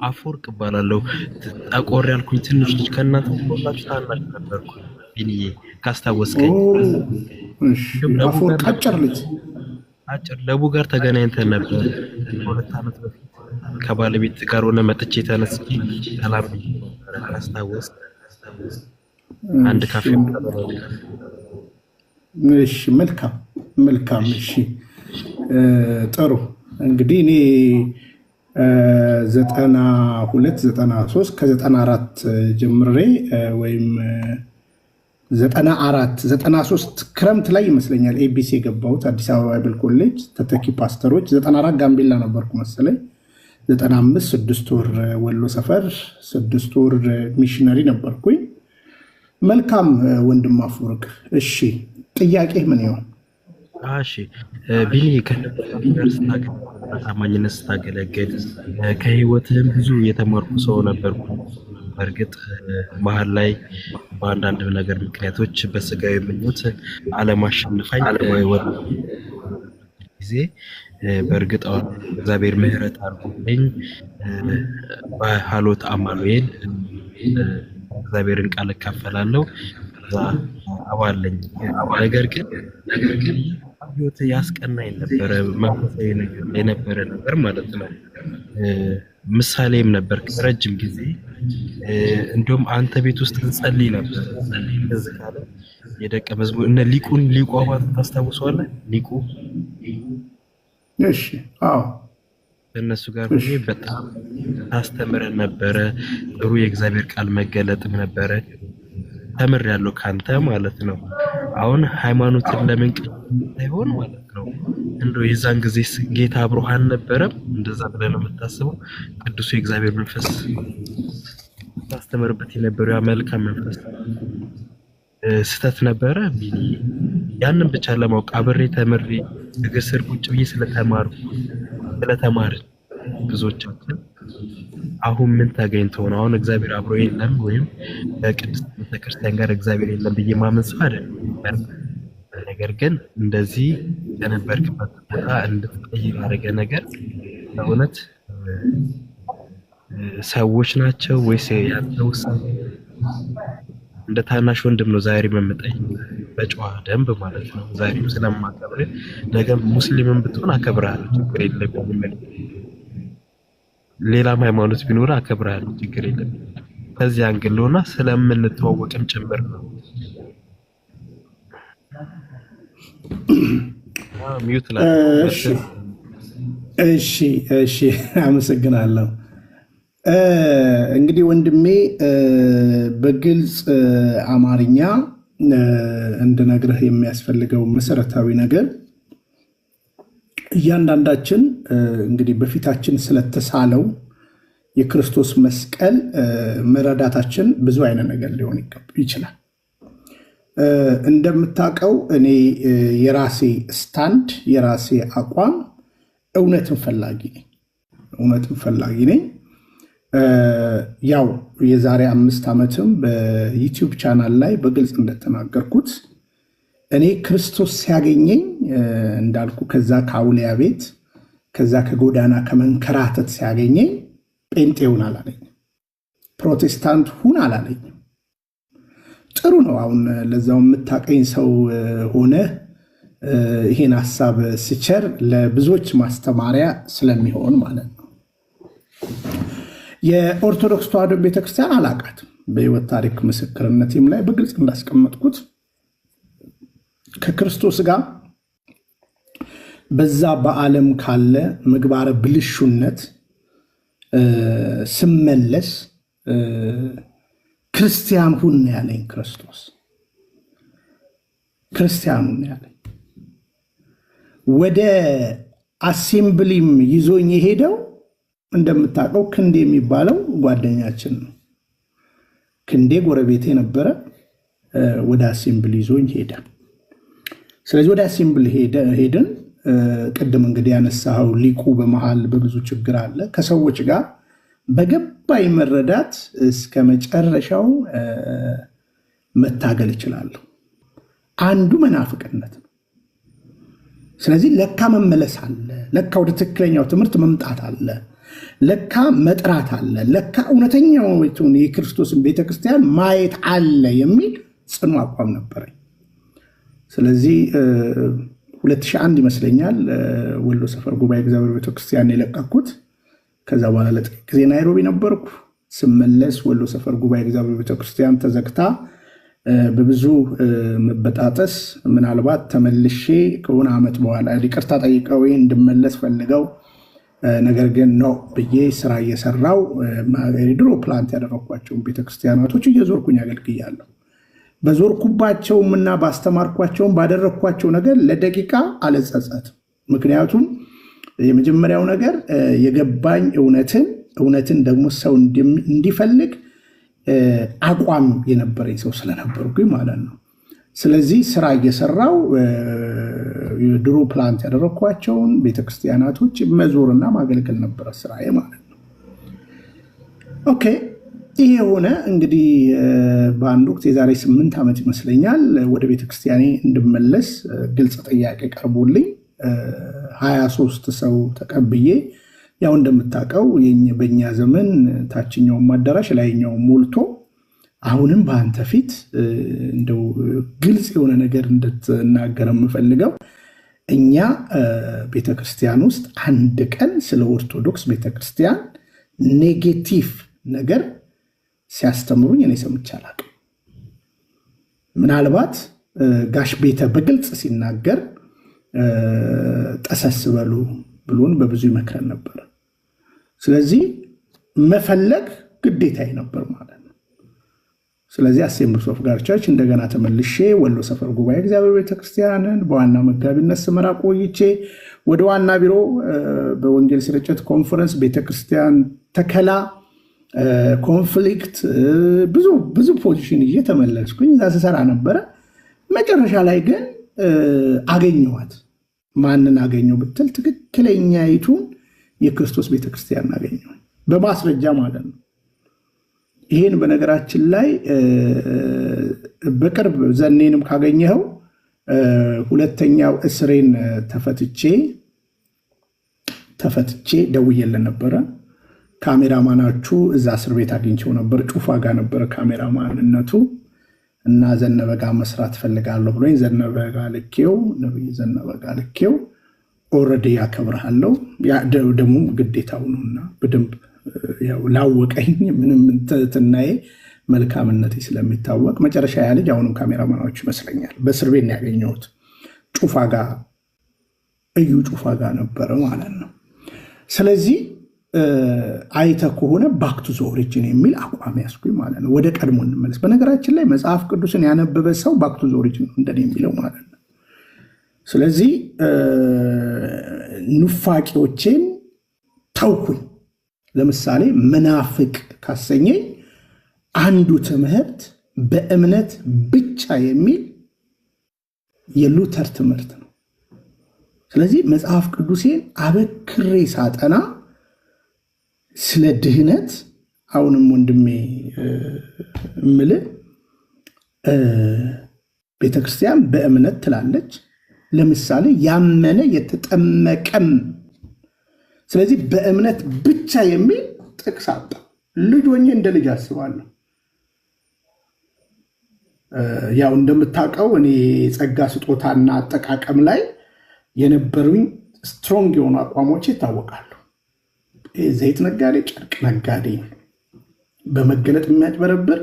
[SPEAKER 10] አፈወርቅ እባላለሁ። ጠቆር ያልኩኝ ትንሽ ልጅ ከእናንተ ሁላችሁ ታናሽ ነበርኩ። ቢኒዬ ካስታወስከኝ።
[SPEAKER 1] አፈወርቅ አጭር ልጅ
[SPEAKER 10] ለቡ ጋር ተገናኝተን ነበር 2 ዓመት በፊት ከባለቤት ጋር ሆነ መጥቼ ተነስቼ ሰላም ካስታወስ አንድ ካፌ
[SPEAKER 1] እሺ መልካም እሺ ጥሩ እንግዲህ እኔ 92 93 ከ94 ጀምሬ ወይም 93 ክረምት ላይ ይመስለኛል ኤቢሲ የገባሁት አዲስ አበባ ባይብል ኮሌጅ ተተኪ ፓስተሮች 94 ጋምቤላ ነበርኩ መሰለኝ 95 6 ወር ወሎ ሰፈር 6 ወር ሚሽነሪ ነበርኩኝ። መልካም ወንድም አፈወርቅ እሺ ጥያቄ ምን ይሆን?
[SPEAKER 10] እሺ ቢኒ ታማኝነት ስታገለግል ከህይወትህም ብዙ የተማርኩ ሰው ነበርኩ። በእርግጥ መሀል ላይ በአንዳንድ ነገር ምክንያቶች በስጋዊ ምኞት አለማሸነፋኝ ጊዜ በእርግጥ እግዚአብሔር ምህረት አድርጎልኝ በሃሎት አማኑኤል እግዚአብሔርን ቃል እካፈላለሁ አባለኝ። ነገር ግን ህይወት ያስቀናኝ ነበረ፣ መንፈሳዊ ነገር የነበረ ነገር ማለት ነው። ምሳሌም ነበር ረጅም ጊዜ እንደውም አንተ ቤት ውስጥ እንጸልይ ነበር። እንደዚህ ካለ የደቀ መዝሙር እነ ሊቁ አባት ታስታውሰዋለህ? ሊቁ
[SPEAKER 1] እሺ አዎ
[SPEAKER 10] እነሱ ጋር ሆኜ በጣም ታስተምረን ነበረ። ጥሩ የእግዚአብሔር ቃል መገለጥም ነበረ። ተምሬያለሁ ካንተ ማለት ነው። አሁን ሃይማኖትን ለምን ሳይሆን ማለት ነው እንደው የዛን ጊዜ ጌታ አብሮህ አልነበረም? እንደዛ ብለህ ነው የምታስበው? ቅዱስ የእግዚአብሔር መንፈስ ታስተምርበት የነበረው ያ መልካም መንፈስ ስተት ነበረ። ያንን ብቻ ለማወቅ አብሬ ተምሬ እግር ስር ቁጭ ብዬ ስለተማርን ብዙዎቻችን አሁን ምን ተገኝተው ነው አሁን እግዚአብሔር አብሮ የለም ወይም በቅድስት ቤተክርስቲያን ጋር እግዚአብሔር የለም ብዬ ማመን ሰው አይደለም። ነገር ግን እንደዚህ የነበርክበት ቦታ እንድትቀይር ያደረገ ነገር በእውነት ሰዎች ናቸው ወይስ ያንተ ውሳኔ? እንደ ታናሽ ወንድም ነው ዛሬ መምጠኝ በጨዋ ደንብ ማለት ነው። ዛሬም ስለማከብር ነገም ሙስሊምም ብትሆን አከብርሃለሁ፣ ችግር የለብኝም። ሌላም ሃይማኖት ቢኖር አከብርሃለሁ፣ ችግር የለብኝም። ከዚህ አንግልና ስለምንተዋወቅም ጭምር ነው። ሚዩት ላይ
[SPEAKER 1] እሺ አመሰግናለሁ። እንግዲህ ወንድሜ በግልጽ አማርኛ እንድነግርህ የሚያስፈልገው መሰረታዊ ነገር እያንዳንዳችን እንግዲህ በፊታችን ስለተሳለው የክርስቶስ መስቀል መረዳታችን ብዙ አይነት ነገር ሊሆን ይችላል። እንደምታውቀው እኔ የራሴ ስታንድ የራሴ አቋም እውነትን ፈላጊ ነኝ። ያው የዛሬ 5 ዓመትም በዩቲዩብ ቻናል ላይ በግልጽ እንደተናገርኩት እኔ ክርስቶስ ሲያገኘኝ እንዳልኩ ከዛ ከአውሊያ ቤት ከዛ ከጎዳና ከመንከራተት ሲያገኘኝ ጴንጤውን አላለኝ፣ ፕሮቴስታንት ሁን አላለኝ። ጥሩ ነው። አሁን ለዛው የምታቀኝ ሰው ሆነ ይሄን ሐሳብ ስቸር ለብዙዎች ማስተማሪያ ስለሚሆን ማለት ነው። የኦርቶዶክስ ተዋሕዶ ቤተክርስቲያን አላቃትም። በሕይወት ታሪክ ምስክርነቴም ላይ በግልጽ እንዳስቀመጥኩት ከክርስቶስ ጋር በዛ በዓለም ካለ ምግባረ ብልሹነት ስመለስ ክርስቲያን ሁን ያለኝ ክርስቶስ ክርስቲያን ሁን ያለኝ። ወደ አሴምብሊም ይዞኝ የሄደው እንደምታውቀው ክንዴ የሚባለው ጓደኛችን ነው። ክንዴ ጎረቤቴ ነበረ። ወደ አሴምብሊ ይዞኝ ሄደ። ስለዚህ ወደ አሴምብሊ ሄድን። ቅድም እንግዲህ ያነሳው ሊቁ በመሃል በብዙ ችግር አለ። ከሰዎች ጋር በገባይ መረዳት እስከ መጨረሻው መታገል እችላለሁ። አንዱ መናፍቅነት ነው። ስለዚህ ለካ መመለስ አለ፣ ለካ ወደ ትክክለኛው ትምህርት መምጣት አለ፣ ለካ መጥራት አለ፣ ለካ እውነተኛው የክርስቶስን ቤተክርስቲያን ማየት አለ የሚል ጽኑ አቋም ነበረኝ። ስለዚህ 2001 ይመስለኛል ወሎ ሰፈር ጉባኤ እግዚአብሔር ቤተክርስቲያን የለቀኩት። ከዛ በኋላ ለጥቂት ጊዜ ናይሮቢ ነበርኩ። ስመለስ ወሎ ሰፈር ጉባኤ እግዚአብሔር ቤተክርስቲያን ተዘግታ በብዙ መበጣጠስ ምናልባት ተመልሼ ከሆነ ዓመት በኋላ ይቅርታ ጠይቀው እንድመለስ ፈልገው ነገር ግን ነው ብዬ ስራ እየሰራው ድሮ ፕላንት ያደረኳቸውን ቤተክርስቲያናቶች እየዞርኩኝ አገልግያለሁ። በዞርኩባቸውም እና ባስተማርኳቸውም ባደረኳቸው ነገር ለደቂቃ አልጸጸትም። ምክንያቱም የመጀመሪያው ነገር የገባኝ እውነትን ደግሞ ሰው እንዲፈልግ አቋም የነበረኝ ሰው ስለነበርኩኝ ማለት ነው። ስለዚህ ስራ እየሰራው ድሮ ፕላንት ያደረኳቸውን ቤተክርስቲያናቶች መዞርና ማገልገል ነበረ ስራዬ ማለት ነው። ኦኬ፣ ይሄ ሆነ እንግዲህ በአንድ ወቅት የዛሬ 8 ዓመት ይመስለኛል ወደ ቤተክርስቲያኔ እንድመለስ ግልጽ ጥያቄ ቀርቦልኝ 23 ሰው ተቀብዬ ያው እንደምታውቀው በእኛ ዘመን ታችኛውም አዳራሽ ላይኛው ሞልቶ አሁንም በአንተ ፊት እንደው ግልጽ የሆነ ነገር እንድትናገር የምፈልገው እኛ ቤተክርስቲያን ውስጥ አንድ ቀን ስለ ኦርቶዶክስ ቤተክርስቲያን ኔጌቲቭ ነገር ሲያስተምሩኝ እኔ ሰምቼ አላውቅም። ምናልባት ጋሽ ቤተ በግልጽ ሲናገር ጠሰስ በሉ ብሎን በብዙ ይመክረን ነበር። ስለዚህ መፈለግ ግዴታዬ ነበር ማለት ነው። ስለዚህ አሴምብሊስ ኦፍ ጋድ ቸርች እንደገና ተመልሼ ወሎ ሰፈር ጉባኤ እግዚአብሔር ቤተክርስቲያንን በዋና መጋቢነት ስመራ ቆይቼ ወደ ዋና ቢሮ በወንጌል ስርጭት ኮንፈረንስ ቤተክርስቲያን ተከላ ኮንፍሊክት ብዙ ፖዚሽን ይዤ ተመለስኩኝ። እዛ ስሰራ ነበረ። መጨረሻ ላይ ግን አገኘኋት። ማንን አገኘው ብትል ትክክለኛይቱን የክርስቶስ ቤተክርስቲያን አገኘሁ፣ በማስረጃ ማለት ነው። ይሄን በነገራችን ላይ በቅርብ ዘኔንም ካገኘኸው ሁለተኛው እስሬን ተፈትቼ ደውዬልን ነበረ። ካሜራማናቹ እዛ እስር ቤት አግኝቸው ነበር። ጩፋ ጋር ነበረ ካሜራማንነቱ እና ዘነበ ጋር መስራት ፈልጋለሁ ብሎኝ ነብይ ዘነበ ጋር ልኬው ኦልሬዲ ያከብርሃለሁ ደግሞ ግዴታው ነውና በደንብ ያው ላወቀኝ ምንም ትናዬ መልካምነቴ ስለሚታወቅ መጨረሻ ያ ልጅ አሁንም ካሜራማናቹ ይመስለኛል በእስር ቤት ያገኘሁት እዩ ጩፋ ጋር ነበረ ማለት ነው። ስለዚህ አይተ ከሆነ ባክ ቱ ዘ ኦሪጂን የሚል አቋም ያስኩኝ ማለት ነው። ወደ ቀድሞ እንመለስ። በነገራችን ላይ መጽሐፍ ቅዱስን ያነበበ ሰው ባክ ቱ ዘ ኦሪጂን ነው እንደኔ የሚለው ማለት ነው። ስለዚህ ኑፋቂዎቼን ተውኩኝ። ለምሳሌ መናፍቅ ካሰኘኝ አንዱ ትምህርት በእምነት ብቻ የሚል የሉተር ትምህርት ነው። ስለዚህ መጽሐፍ ቅዱሴን አበክሬ ሳጠና ስለ ድህነት አሁንም ወንድሜ እምልህ ቤተክርስቲያን በእምነት ትላለች። ለምሳሌ ያመነ የተጠመቀም። ስለዚህ በእምነት ብቻ የሚል ጥቅስ አጣ። ልጅ ሆኜ እንደ ልጅ አስባለሁ። ያው እንደምታውቀው እኔ ጸጋ ስጦታና አጠቃቀም ላይ የነበሩኝ ስትሮንግ የሆኑ አቋሞች ይታወቃሉ። ዘይት ነጋዴ፣ ጨርቅ ነጋዴ፣ በመገለጥ የሚያጭበረብር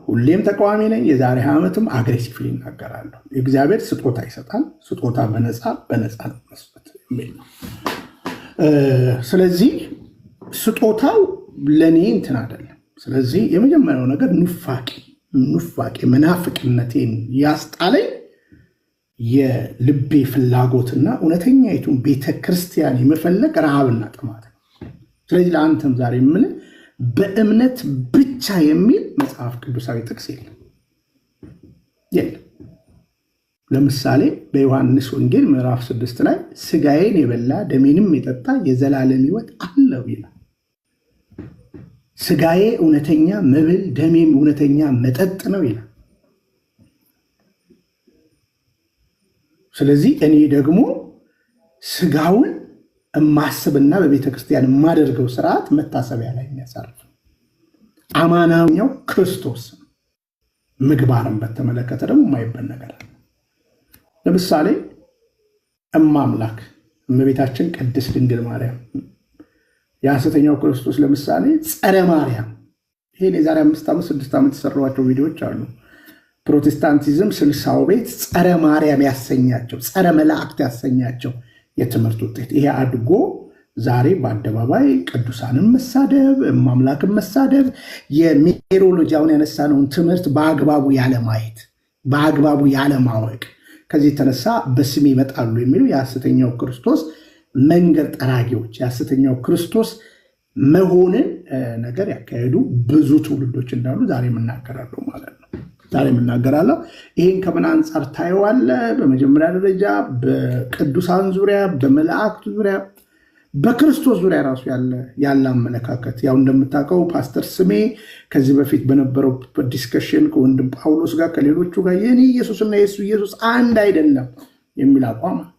[SPEAKER 1] ሁሌም ተቃዋሚ ነኝ። የዛሬ 20 ዓመትም አግሬሲቭሊ እናገራለሁ። እግዚአብሔር ስጦታ ይሰጣል። ስጦታ በነፃ መስጠት የሚል ነው። ስለዚህ ስጦታው ለእኔ እንትን አይደለም። ስለዚህ የመጀመሪያው ነገር ኑፋቄ መናፍቅነቴን ያስጣለኝ የልቤ ፍላጎትና እውነተኛይቱን ቤተክርስቲያን የመፈለግ ረሃብና ጥማት ነው። ስለዚህ ለአንተም ዛሬ ምን በእምነት ብቻ የሚል መጽሐፍ ቅዱሳዊ ጥቅስ የለም። ለምሳሌ በዮሐንስ ወንጌል ምዕራፍ 6 ላይ ስጋዬን የበላ ደሜንም የጠጣ የዘላለም ሕይወት አለው ይላል። ስጋዬ እውነተኛ መብል ደሜም እውነተኛ መጠጥ ነው ይላል። ስለዚህ እኔ ደግሞ ስጋውን እማስብና በቤተክርስቲያን የማደርገው ስርዓት መታሰቢያ ላይ የሚያሳርፍ አማናኛው ክርስቶስ። ምግባርን በተመለከተ ደግሞ የማይበል ነገር አለ። ለምሳሌ እማምላክ እመቤታችን ቅድስት ድንግል ማርያም የሐሰተኛው ክርስቶስ ለምሳሌ ጸረ ማርያም። ይሄን የዛሬ 5 ዓመት 6 ዓመት የሰራኋቸው ቪዲዮዎች አሉ። ፕሮቴስታንቲዝም 60 ቤት ጸረ ማርያም ያሰኛቸው፣ ጸረ መላእክት ያሰኛቸው የትምህርት ውጤት ይሄ አድጎ ዛሬ በአደባባይ ቅዱሳንን መሳደብ፣ እማምላክን መሳደብ፣ የሜሮሎጂውን ያነሳነውን ትምህርት በአግባቡ ያለማየት፣ በአግባቡ ያለማወቅ፣ ከዚህ የተነሳ በስሜ ይመጣሉ የሚሉ የሐሰተኛው ክርስቶስ መንገድ ጠራጊዎች የሐሰተኛው ክርስቶስ መሆንን ነገር ያካሄዱ ብዙ ትውልዶች እንዳሉ ዛሬ የምናገራለሁ ማለት ነው። ዛሬ የምናገራለሁ። ይህን ከምን አንጻር ታየዋለህ? በመጀመሪያ ደረጃ በቅዱሳን ዙሪያ፣ በመላእክት ዙሪያ፣ በክርስቶስ ዙሪያ ራሱ ያለ አመለካከት። ያው እንደምታውቀው ፓስተር ስሜ ከዚህ በፊት በነበረው ዲስከሽን ከወንድም ጳውሎስ ጋር ከሌሎቹ ጋር የኔ ኢየሱስና የሱ ኢየሱስ አንድ አይደለም የሚል አቋም አለ።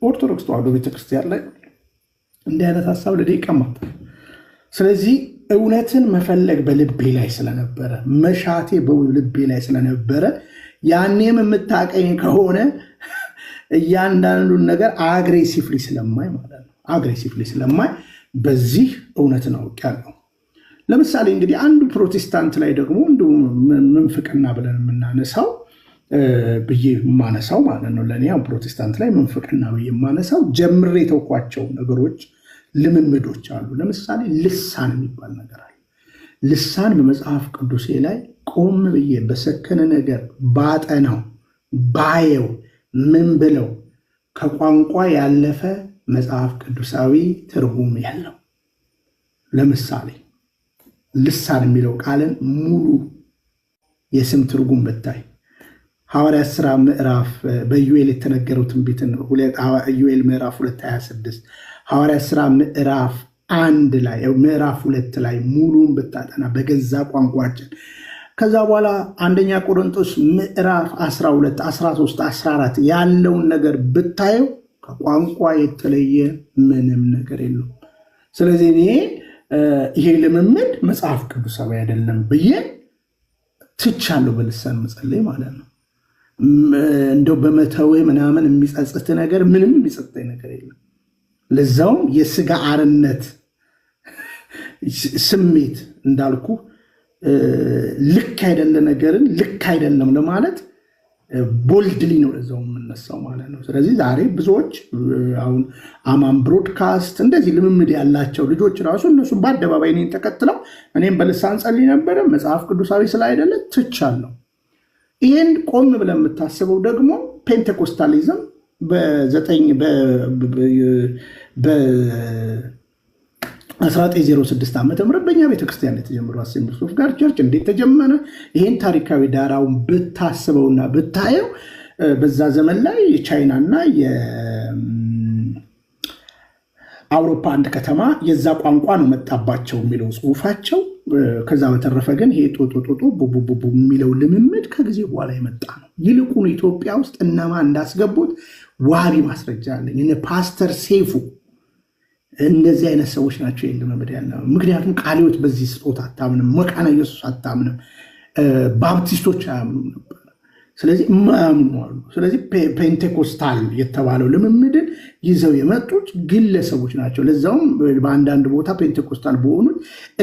[SPEAKER 1] ኦርቶዶክስ ተዋሕዶ ቤተክርስቲያን ላይ እንዲህ አይነት ሀሳብ ለደቂቃ ማታ። ስለዚህ እውነትን መፈለግ በልቤ ላይ ስለነበረ፣ መሻቴ በልቤ ላይ ስለነበረ ያኔም የምታቀኝ ከሆነ እያንዳንዱን ነገር አግሬሲቭሊ ስለማይ ማለት ነው። አግሬሲቭሊ ስለማይ በዚህ እውነትን አውቄያለሁ። ለምሳሌ እንግዲህ አንዱ ፕሮቴስታንት ላይ ደግሞ እንዲሁ ምንፍቅና ብለን የምናነሳው ብዬ የማነሳው ማለት ነው። ለእኔ ፕሮቴስታንት ላይ ምንፍቅና ብዬ የማነሳው ጀምሬ የተውኳቸው ነገሮች ልምምዶች አሉ። ለምሳሌ ልሳን የሚባል ነገር አለ። ልሳን በመጽሐፍ ቅዱሴ ላይ ቆም ብዬ በሰከነ ነገር ባጠናው ባየው ምን ብለው ከቋንቋ ያለፈ መጽሐፍ ቅዱሳዊ ትርጉም ያለው። ለምሳሌ ልሳን የሚለው ቃልን ሙሉ የስም ትርጉም ብታይ ሐዋርያት ሥራ ምዕራፍ በኢዩኤል የተነገረው ትንቢት ነው። ኢዩኤል ምዕራፍ 2:26 ሐዋርያት ሥራ ምዕራፍ 1 ላይ ምዕራፍ 2 ላይ ሙሉን ብታጠና በገዛ ቋንቋችን ከዛ በኋላ አንደኛ ቆሮንቶስ ምዕራፍ 12 13 14 ያለውን ነገር ብታየው ከቋንቋ የተለየ ምንም ነገር የለውም። ስለዚህ እኔ ይሄ ልምምድ መጽሐፍ ቅዱሳዊ አይደለም ብዬ ትቻለሁ። በልሳን መጸለይ ማለት ነው። እንደው በመተዌ ምናምን የሚጸጽት ነገር ምንም የሚጸጽተኝ ነገር የለም። ለዛውም የስጋ አርነት ስሜት እንዳልኩ ልክ አይደለ ነገርን ልክ አይደለም ለማለት ቦልድሊ ነው ለዛው የምነሳው ማለት ነው። ስለዚህ ዛሬ ብዙዎች አሁን አማን ብሮድካስት እንደዚህ ልምምድ ያላቸው ልጆች ራሱ እነሱም በአደባባይ እኔን ተከትለው እኔም በልሳን ጸልይ ነበረ መጽሐፍ ቅዱሳዊ ስላይደለ ትቻለሁ። ይህን ቆም ብለን የምታስበው ደግሞ ፔንቴኮስታሊዝም በ1906 ዓ ም በእኛ ቤተክርስቲያን የተጀመረው አሴምብሊስ ኦፍ ጋድ ቸርች እንዴት ተጀመረ? ይህን ታሪካዊ ዳራውን ብታስበውና ብታየው በዛ ዘመን ላይ የቻይናና አውሮፓ አንድ ከተማ የዛ ቋንቋ ነው መጣባቸው የሚለው ጽሁፋቸው። ከዛ በተረፈ ግን ይሄ ጦጦጦጦ ቡቡቡ የሚለው ልምምድ ከጊዜ በኋላ የመጣ ነው። ይልቁኑ ኢትዮጵያ ውስጥ እነማ እንዳስገቡት ዋቢ ማስረጃ አለኝ። እነ ፓስተር ሴፉ እንደዚህ አይነት ሰዎች ናቸው ይህን ልምምድ ያለው። ምክንያቱም ቃልዮት በዚህ ስጦታ አታምንም፣ መካነ ኢየሱስ አታምንም፣ ባፕቲስቶች አያምኑም ነበር። ስለዚህ ማያምኑ አሉ። ስለዚህ ፔንቴኮስታል የተባለው ልምምድን ይዘው የመጡት ግለሰቦች ናቸው። ለዛውም በአንዳንድ ቦታ ፔንቴኮስታል በሆኑት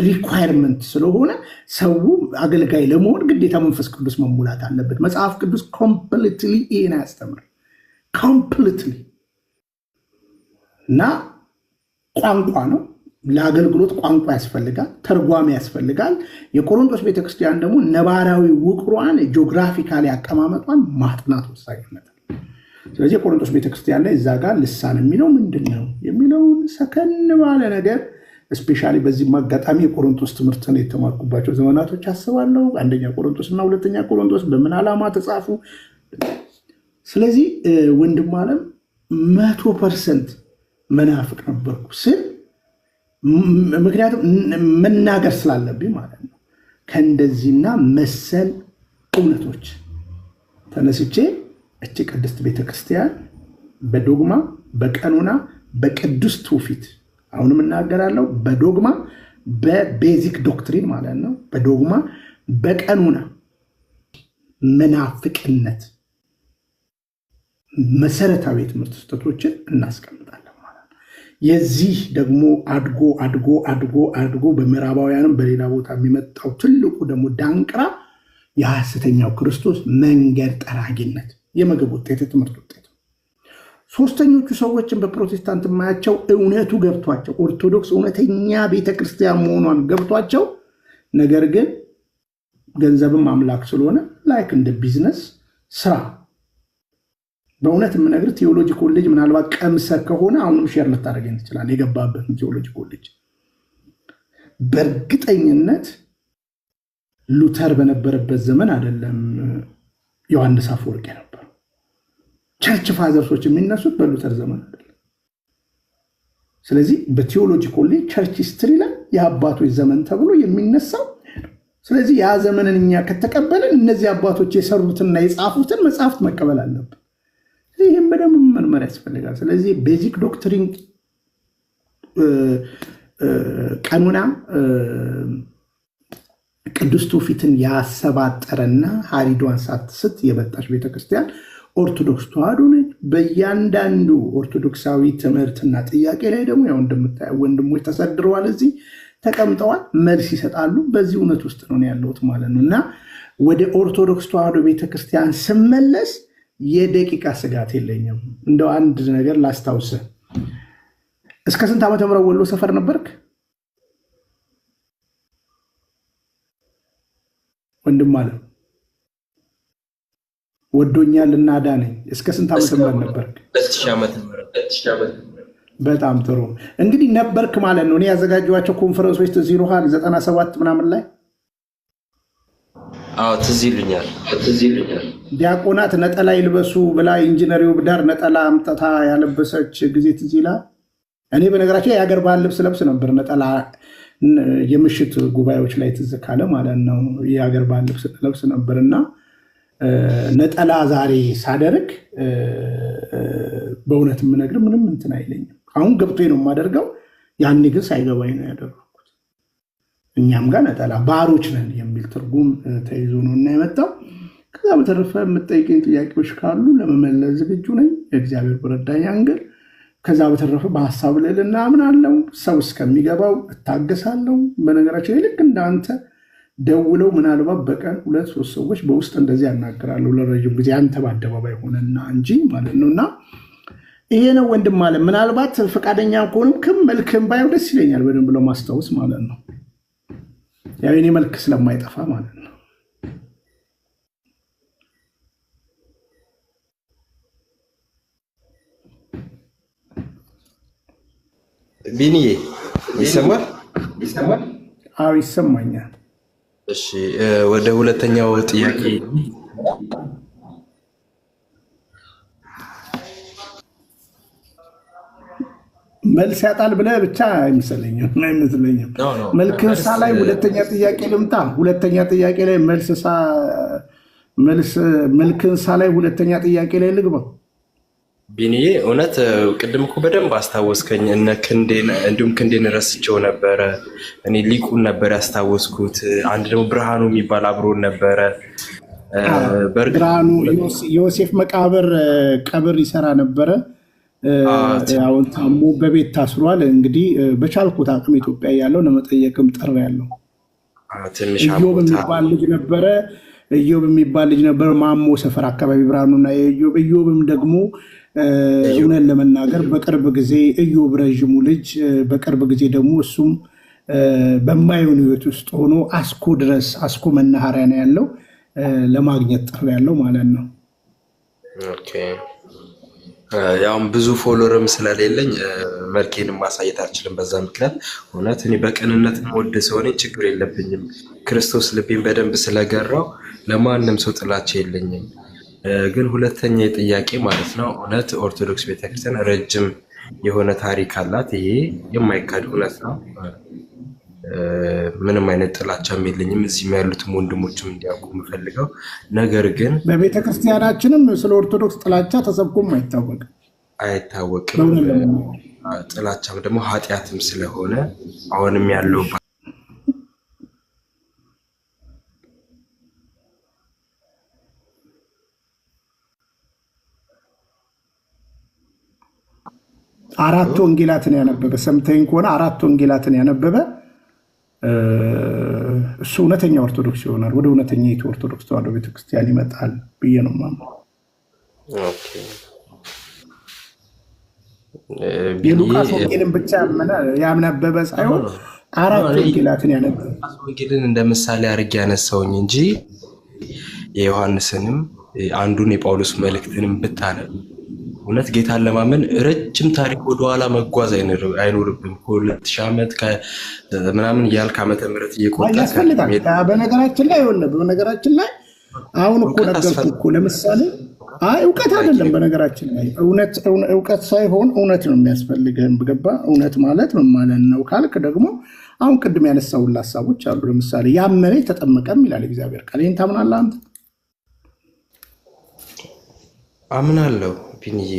[SPEAKER 1] ሪኳየርመንት ስለሆነ ሰው አገልጋይ ለመሆን ግዴታ መንፈስ ቅዱስ መሙላት አለበት። መጽሐፍ ቅዱስ ኮምፕሊትሊ ይህን አያስተምር ኮምፕሊትሊ እና ቋንቋ ነው። ለአገልግሎት ቋንቋ ያስፈልጋል፣ ተርጓሚ ያስፈልጋል። የቆሮንቶስ ቤተክርስቲያን ደግሞ ነባራዊ ውቅሯን ጂኦግራፊካሊ አቀማመጧን ማጥናት ወሳኝነት። ስለዚህ የቆሮንቶስ ቤተክርስቲያን ላይ እዛ ጋር ልሳን የሚለው ምንድን ነው የሚለውን ሰከን ባለ ነገር እስፔሻሊ በዚህ አጋጣሚ የቆሮንቶስ ትምህርትን የተማርኩባቸው ዘመናቶች አስባለሁ። አንደኛ ቆሮንቶስ እና ሁለተኛ ቆሮንቶስ በምን ዓላማ ተጻፉ። ስለዚህ ወንድም ዓለም 100% መናፍቅ ነበርኩ ስል ምክንያቱም መናገር ስላለብኝ ማለት ነው። ከእንደዚህና መሰል እውነቶች ተነስቼ እቺ ቅድስት ቤተክርስቲያን በዶግማ በቀኖና በቅዱስ ትውፊት አሁንም እናገራለሁ። በዶግማ በቤዚክ ዶክትሪን ማለት ነው። በዶግማ በቀኖና መናፍቅነት መሰረታዊ ትምህርት ስህተቶችን እናስቀምጣለን። የዚህ ደግሞ አድጎ አድጎ አድጎ አድጎ በምዕራባውያንም በሌላ ቦታ የሚመጣው ትልቁ ደግሞ ዳንቅራ የሐሰተኛው ክርስቶስ መንገድ ጠራጊነት የምግብ ውጤት የትምህርት ውጤት። ሶስተኞቹ ሰዎችን በፕሮቴስታንት ማያቸው እውነቱ ገብቷቸው ኦርቶዶክስ እውነተኛ ቤተክርስቲያን መሆኗን ገብቷቸው፣ ነገር ግን ገንዘብም አምላክ ስለሆነ ላይክ እንደ ቢዝነስ ስራ በእውነት የምነግር ቴዎሎጂ ኮሌጅ ምናልባት ቀምሰ ከሆነ አሁንም ሼር ልታደርገኝ ትችላለህ። የገባበትን ቴዎሎጂ ኮሌጅ በእርግጠኝነት ሉተር በነበረበት ዘመን አይደለም ዮሐንስ አፈወርቅ ነበር። ቸርች ፋዘርሶች የሚነሱት በሉተር ዘመን አይደለም። ስለዚህ በቴዎሎጂ ኮሌጅ ቸርች ሂስትሪ ላይ የአባቶች ዘመን ተብሎ የሚነሳው። ስለዚህ ያ ዘመንን እኛ ከተቀበልን እነዚህ አባቶች የሰሩትና የጻፉትን መጽሐፍት መቀበል አለብን። ይህም በደንብ መመርመር ያስፈልጋል። ስለዚህ ቤዚክ ዶክትሪን ቀኖና ቅዱስ ትውፊትን ያሰባጠረና ሀሪዷን ሳትስት የመጣች ቤተክርስቲያን ኦርቶዶክስ ተዋሕዶ ነች። በእያንዳንዱ ኦርቶዶክሳዊ ትምህርትና ጥያቄ ላይ ደግሞ ያው እንደምታየው ወንድሞች ተሰድረዋል፣ እዚህ ተቀምጠዋል፣ መልስ ይሰጣሉ። በዚህ እውነት ውስጥ ነው ያለሁት ማለት ነው። እና ወደ ኦርቶዶክስ ተዋሕዶ ቤተክርስቲያን ስመለስ የደቂቃ ስጋት የለኝም። እንደው አንድ ነገር ላስታውስ። እስከ ስንት ዓመተ ምህረት ወሎ ሰፈር ነበርክ ወንድም አለ? ወዶኛል እና ዳነኝ። እስከ ስንት ዓመተ ምህረት ነበርክ?
[SPEAKER 10] 2000 ዓመተ ምህረት።
[SPEAKER 1] በጣም ጥሩ። እንግዲህ ነበርክ ማለት ነው። እኔ ያዘጋጀኋቸው ኮንፈረንሶች ትዝ ይልሃል? 97 ምናምን ላይ
[SPEAKER 10] ትዝ ይሉኛል።
[SPEAKER 1] ዲያቆናት ነጠላ ይልበሱ ብላ ኢንጂነር ይወብዳር ነጠላ አምጥታ ያለበሰች ጊዜ ትዝ ይልሃል? እኔ በነገራችን የሀገር ባህል ልብስ ለብስ ነበር፣ ነጠላ የምሽት ጉባኤዎች ላይ ትዝ ካለ ማለት ነው። የሀገር ባህል ልብስ ለብስ ነበርና ነጠላ ዛሬ ሳደርግ በእውነት የምነግር ምንም እንትን አይለኝም። አሁን ገብቶኝ ነው የማደርገው፣ ያኔ ግን ሳይገባኝ ነው ያደረኩት። እኛም ጋር ነጠላ ባሮች ነን የሚል ትርጉም ተይዞ ነው እና የመጣው። ከዛ በተረፈ የምጠይቀኝ ጥያቄዎች ካሉ ለመመለስ ዝግጁ ነኝ፣ የእግዚአብሔር በረዳኝ አንገል። ከዛ በተረፈ በሀሳብ ልዕልና አምናለሁ፣ ሰው እስከሚገባው እታገሳለሁ። በነገራችን ልክ እንዳንተ ደውለው ምናልባት በቀን 2-3 ሰዎች በውስጥ እንደዚህ ያናግራለሁ ለረጅም ጊዜ፣ አንተ በአደባባይ ሆነና እንጂ ማለት ነው። እና ይሄ ነው ወንድም አለ። ምናልባት ፈቃደኛ ከሆንም መልክም ባየው ደስ ይለኛል፣ በደንብ ብለው ማስታወስ ማለት ነው። ያው የኔ መልክ ስለማይጠፋ ማለት ነው።
[SPEAKER 10] ቢኒዬ ይሰማል?
[SPEAKER 1] አዎ ይሰማኛል።
[SPEAKER 10] እሺ ወደ ሁለተኛው ጥያቄ
[SPEAKER 1] መልስ ያጣል ብለህ ብቻ አይመስለኝም። መልክሳ ላይ ሁለተኛ ጥያቄ ልምጣ። ሁለተኛ ጥያቄ ላይ መልክሳ ላይ ሁለተኛ ጥያቄ ላይ ልግባ።
[SPEAKER 10] ቢኒዬ እውነት ቅድም እኮ በደንብ አስታወስከኝ። እነ ክንዴን እንዲሁም ክንዴን ረስቼው ነበረ። እኔ ሊቁን ነበር ያስታወስኩት። አንድ ደግሞ ብርሃኑ የሚባል አብሮን ነበረ።
[SPEAKER 1] ብርሃኑ ዮሴፍ መቃብር ቀብር ይሰራ ነበረ። አሁን ታሞ በቤት ታስሯል። እንግዲህ በቻልኩት አቅም ኢትዮጵያ ያለው ለመጠየቅም ጥሪ ያለው ኢዮብ የሚባል ልጅ ነበረ። ኢዮብ የሚባል ልጅ ነበር ማሞ ሰፈር አካባቢ ብርሃኑና ኢዮብም ደግሞ እውነት ለመናገር በቅርብ ጊዜ ኢዮብ ረዥሙ ልጅ በቅርብ ጊዜ ደግሞ እሱም በማይሆን ህይወት ውስጥ ሆኖ አስኮ ድረስ አስኮ መናኸሪያ ነው ያለው ለማግኘት ጥሪ ያለው ማለት ነው።
[SPEAKER 10] ኦኬ ያው ብዙ ፎሎወርም ስለሌለኝ መልኬንም ማሳየት አልችልም። በዛ ምክንያት እውነት እኔ በቅንነት ወደ ሰው ነኝ፣ ችግር የለብኝም። ክርስቶስ ልቤን በደንብ ስለገራው ለማንም ሰው ጥላቻ የለኝም። ግን ሁለተኛ ጥያቄ ማለት ነው እውነት ኦርቶዶክስ ቤተክርስቲያን ረጅም የሆነ ታሪክ አላት። ይሄ የማይካድ እውነት ነው። ምንም አይነት ጥላቻም የለኝም። እዚህም ያሉትም ወንድሞችም እንዲያውቁ የምፈልገው ነገር ግን
[SPEAKER 1] በቤተክርስቲያናችንም ስለ ኦርቶዶክስ ጥላቻ ተሰብኮም አይታወቅም።
[SPEAKER 10] ጥላቻም ደግሞ ኃጢአትም ስለሆነ አሁንም ያለው
[SPEAKER 1] አራት ወንጌላትን ያነበበ ሰምተኝ ከሆነ አራት ወንጌላትን ያነበበ እሱ እውነተኛ ኦርቶዶክስ ይሆናል። ወደ እውነተኛ ኦርቶዶክስ ተዋሕዶ ቤተክርስቲያን ይመጣል ብዬ ነው የማምነው። የሉቃስ ወንጌልን ብቻ ያነበበ ሳይሆን አራት ወንጌላትን ያነበበ
[SPEAKER 10] ወንጌልን እንደ ምሳሌ አድርጌ ያነሳውኝ እንጂ የዮሐንስንም አንዱን የጳውሎስ መልእክትንም ብታነብ እውነት ጌታን ለማመን ረጅም ታሪክ ወደኋላ መጓዝ አይኖርብም። ከ2000 ዓመት ምናምን ያልክ ዓመተ ምህረት እየቆጠረ
[SPEAKER 1] ያስፈልጋል። በነገራችን ላይ አሁን እኮ ነገርኩህ እኮ ለምሳሌ እውቀት አይደለም። በነገራችን ላይ እውቀት ሳይሆን እውነት ነው የሚያስፈልገን። ገባ? እውነት ማለት ምን ማለት ነው ካልክ ደግሞ አሁን ቅድም ያነሳውልህ ሀሳቦች አሉ። ለምሳሌ ያመነ ተጠመቀም ይላል እግዚአብሔር ቃል። ይሄን ታምናለህ አንተ?
[SPEAKER 10] አምናለሁ ቢኒዬ።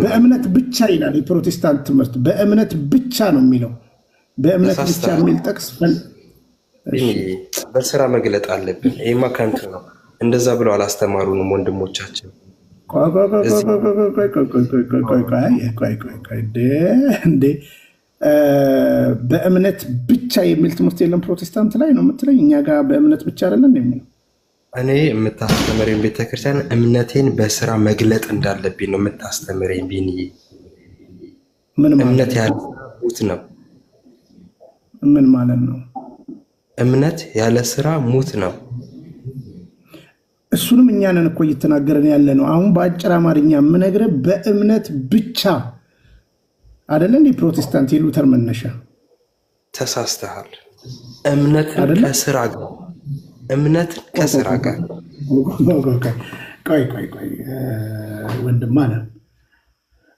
[SPEAKER 1] በእምነት ብቻ ይላል የፕሮቴስታንት ትምህርት። በእምነት ብቻ ነው የሚለው። በእምነት ብቻ የሚል ጥቅስ
[SPEAKER 10] በስራ መግለጥ አለብን። ይሄማ ከንቱ ነው። እንደዛ ብለው አላስተማሩንም ወንድሞቻችን።
[SPEAKER 1] በእምነት ብቻ የሚል ትምህርት የለም ፕሮቴስታንት ላይ ነው የምትለኝ? እኛ ጋር በእምነት ብቻ አይደለም የሚለው።
[SPEAKER 10] እኔ የምታስተምረኝ ቤተክርስቲያን እምነቴን በስራ መግለጥ እንዳለብኝ ነው የምታስተምረኝ ቢኒዬ። እምነት ያለ ሙት ነው።
[SPEAKER 1] ምን ማለት ነው?
[SPEAKER 10] እምነት ያለ ስራ ሙት ነው።
[SPEAKER 1] እሱንም እኛ ነን እኮ እየተናገረን ያለ ነው። አሁን በአጭር አማርኛ የምነግርህ በእምነት ብቻ አይደለም። የፕሮቴስታንት የሉተር መነሻ
[SPEAKER 10] ተሳስተሃል። እምነትን ከስራ ጋር እምነት ከስራ ጋር
[SPEAKER 1] ቆይ ወንድም አለ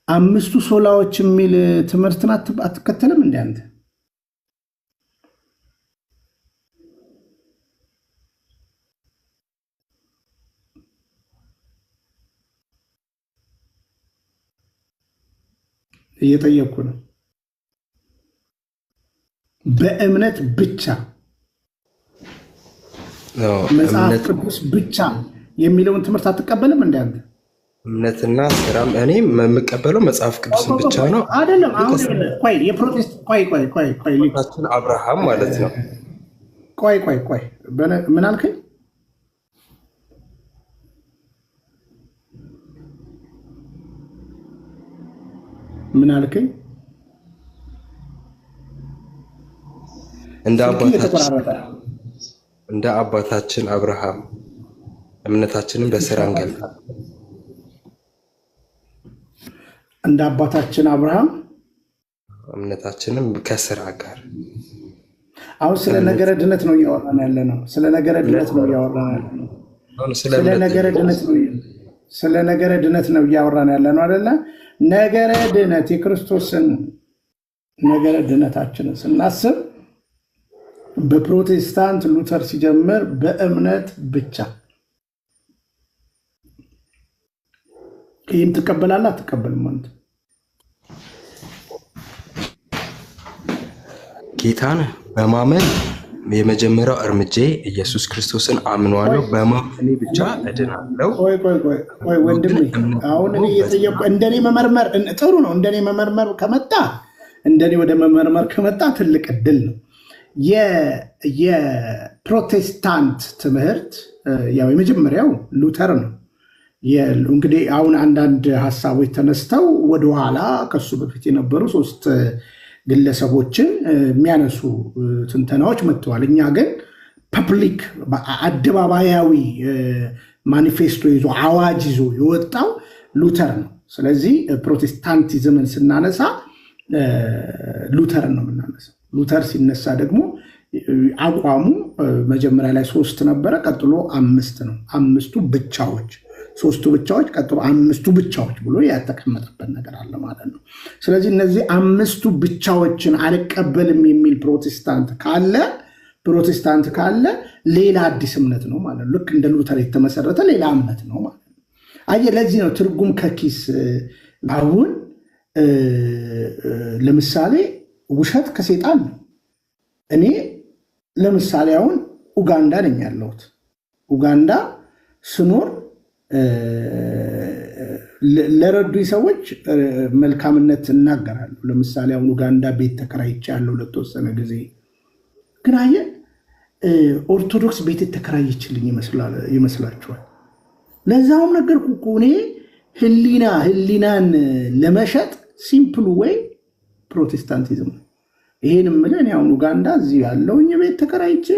[SPEAKER 1] አምስቱ ሶላዎች የሚል ትምህርትን አትከተልም እንደ አንተ? እየጠየቅኩ ነው። በእምነት ብቻ መጽሐፍ ቅዱስ ብቻ የሚለውን ትምህርት አትቀበልም እንደ አንተ?
[SPEAKER 10] እምነትና ስራም እኔ የምቀበለው መጽሐፍ ቅዱስን ብቻ ነው።
[SPEAKER 1] አይደለም አሁን ቆይ የፕሮቴስታንት
[SPEAKER 10] ሊቃችን አብርሃም ማለት ነው።
[SPEAKER 1] ቆይ ምን አልከኝ? ምን አልከኝ?
[SPEAKER 10] እንደ አባታችን አብርሃም እምነታችንን በስራ እንገልጣለን።
[SPEAKER 1] እንደ አባታችን አብርሃም
[SPEAKER 10] እምነታችንን ከስራ ጋር።
[SPEAKER 1] አሁን ስለ ነገረ ድነት ነው እያወራን ያለ ነው። ስለ ነገረ ድነት ነው እያወራን ያለ ነው። ስለ ነገረ ድነት ነው እያወራን ያለ ነው አይደለ? ነገረ ድነት የክርስቶስን ነገረ ድነታችንን ስናስብ በፕሮቴስታንት ሉተር ሲጀምር በእምነት ብቻ። ይህን ትቀበላለህ አትቀበልም? አንተ
[SPEAKER 11] ጌታን በማመን የመጀመሪያው እርምጃ ኢየሱስ ክርስቶስን አምነዋለሁ፣ በማመኔ ብቻ እድናለሁ።
[SPEAKER 1] ቆይ ወንድሜ፣ አሁን እኔ እየጠየቁ እንደኔ መመርመር ጥሩ ነው። እንደኔ መመርመር ከመጣ እንደኔ ወደ መመርመር ከመጣ ትልቅ እድል ነው። የፕሮቴስታንት ትምህርት ያው የመጀመሪያው ሉተር ነው። እንግዲህ አሁን አንዳንድ ሀሳቦች ተነስተው ወደኋላ ከሱ በፊት የነበሩ 3 ግለሰቦችን የሚያነሱ ትንተናዎች መጥተዋል። እኛ ግን ፐብሊክ አደባባያዊ ማኒፌስቶ ይዞ አዋጅ ይዞ የወጣው ሉተር ነው። ስለዚህ ፕሮቴስታንቲዝምን ስናነሳ ሉተርን ነው የምናነሳው። ሉተር ሲነሳ ደግሞ አቋሙ መጀመሪያ ላይ 3 ነበረ፣ ቀጥሎ 5 ነው። 5ቱ ብቻዎች፣ 3ቱ ብቻዎች፣ ቀጥሎ 5ቱ ብቻዎች ብሎ ያተቀመጠበት ነገር አለ ማለት ነው። ስለዚህ እነዚህ 5ቱ ብቻዎችን አልቀበልም የሚል ፕሮቴስታንት ካለ ሌላ አዲስ እምነት ነው ማለት ነው። ልክ እንደ ሉተር የተመሰረተ ሌላ እምነት ነው ማለት ነው። አየህ፣ ለዚህ ነው ትርጉም ከኪስ። አሁን ለምሳሌ ውሸት ከሴጣን ነው። እኔ ለምሳሌ አሁን ኡጋንዳ ነኝ ያለሁት። ኡጋንዳ ስኖር ለረዱኝ ሰዎች መልካምነት እናገራለሁ። ለምሳሌ አሁን ኡጋንዳ ቤት ተከራይቼ ያለው ለተወሰነ ጊዜ። ግን አየህ፣ ኦርቶዶክስ ቤት ተከራይችልኝ ይመስላችኋል? ለዛውም ነገርኩ እኮ እኔ ህሊናን ለመሸጥ ሲምፕል ወይ ፕሮቴስታንቲዝም ነው። ይሄን የምልህ እኔ አሁን ኡጋንዳ እዚህ ያለውኝ ቤት ተከራይቼ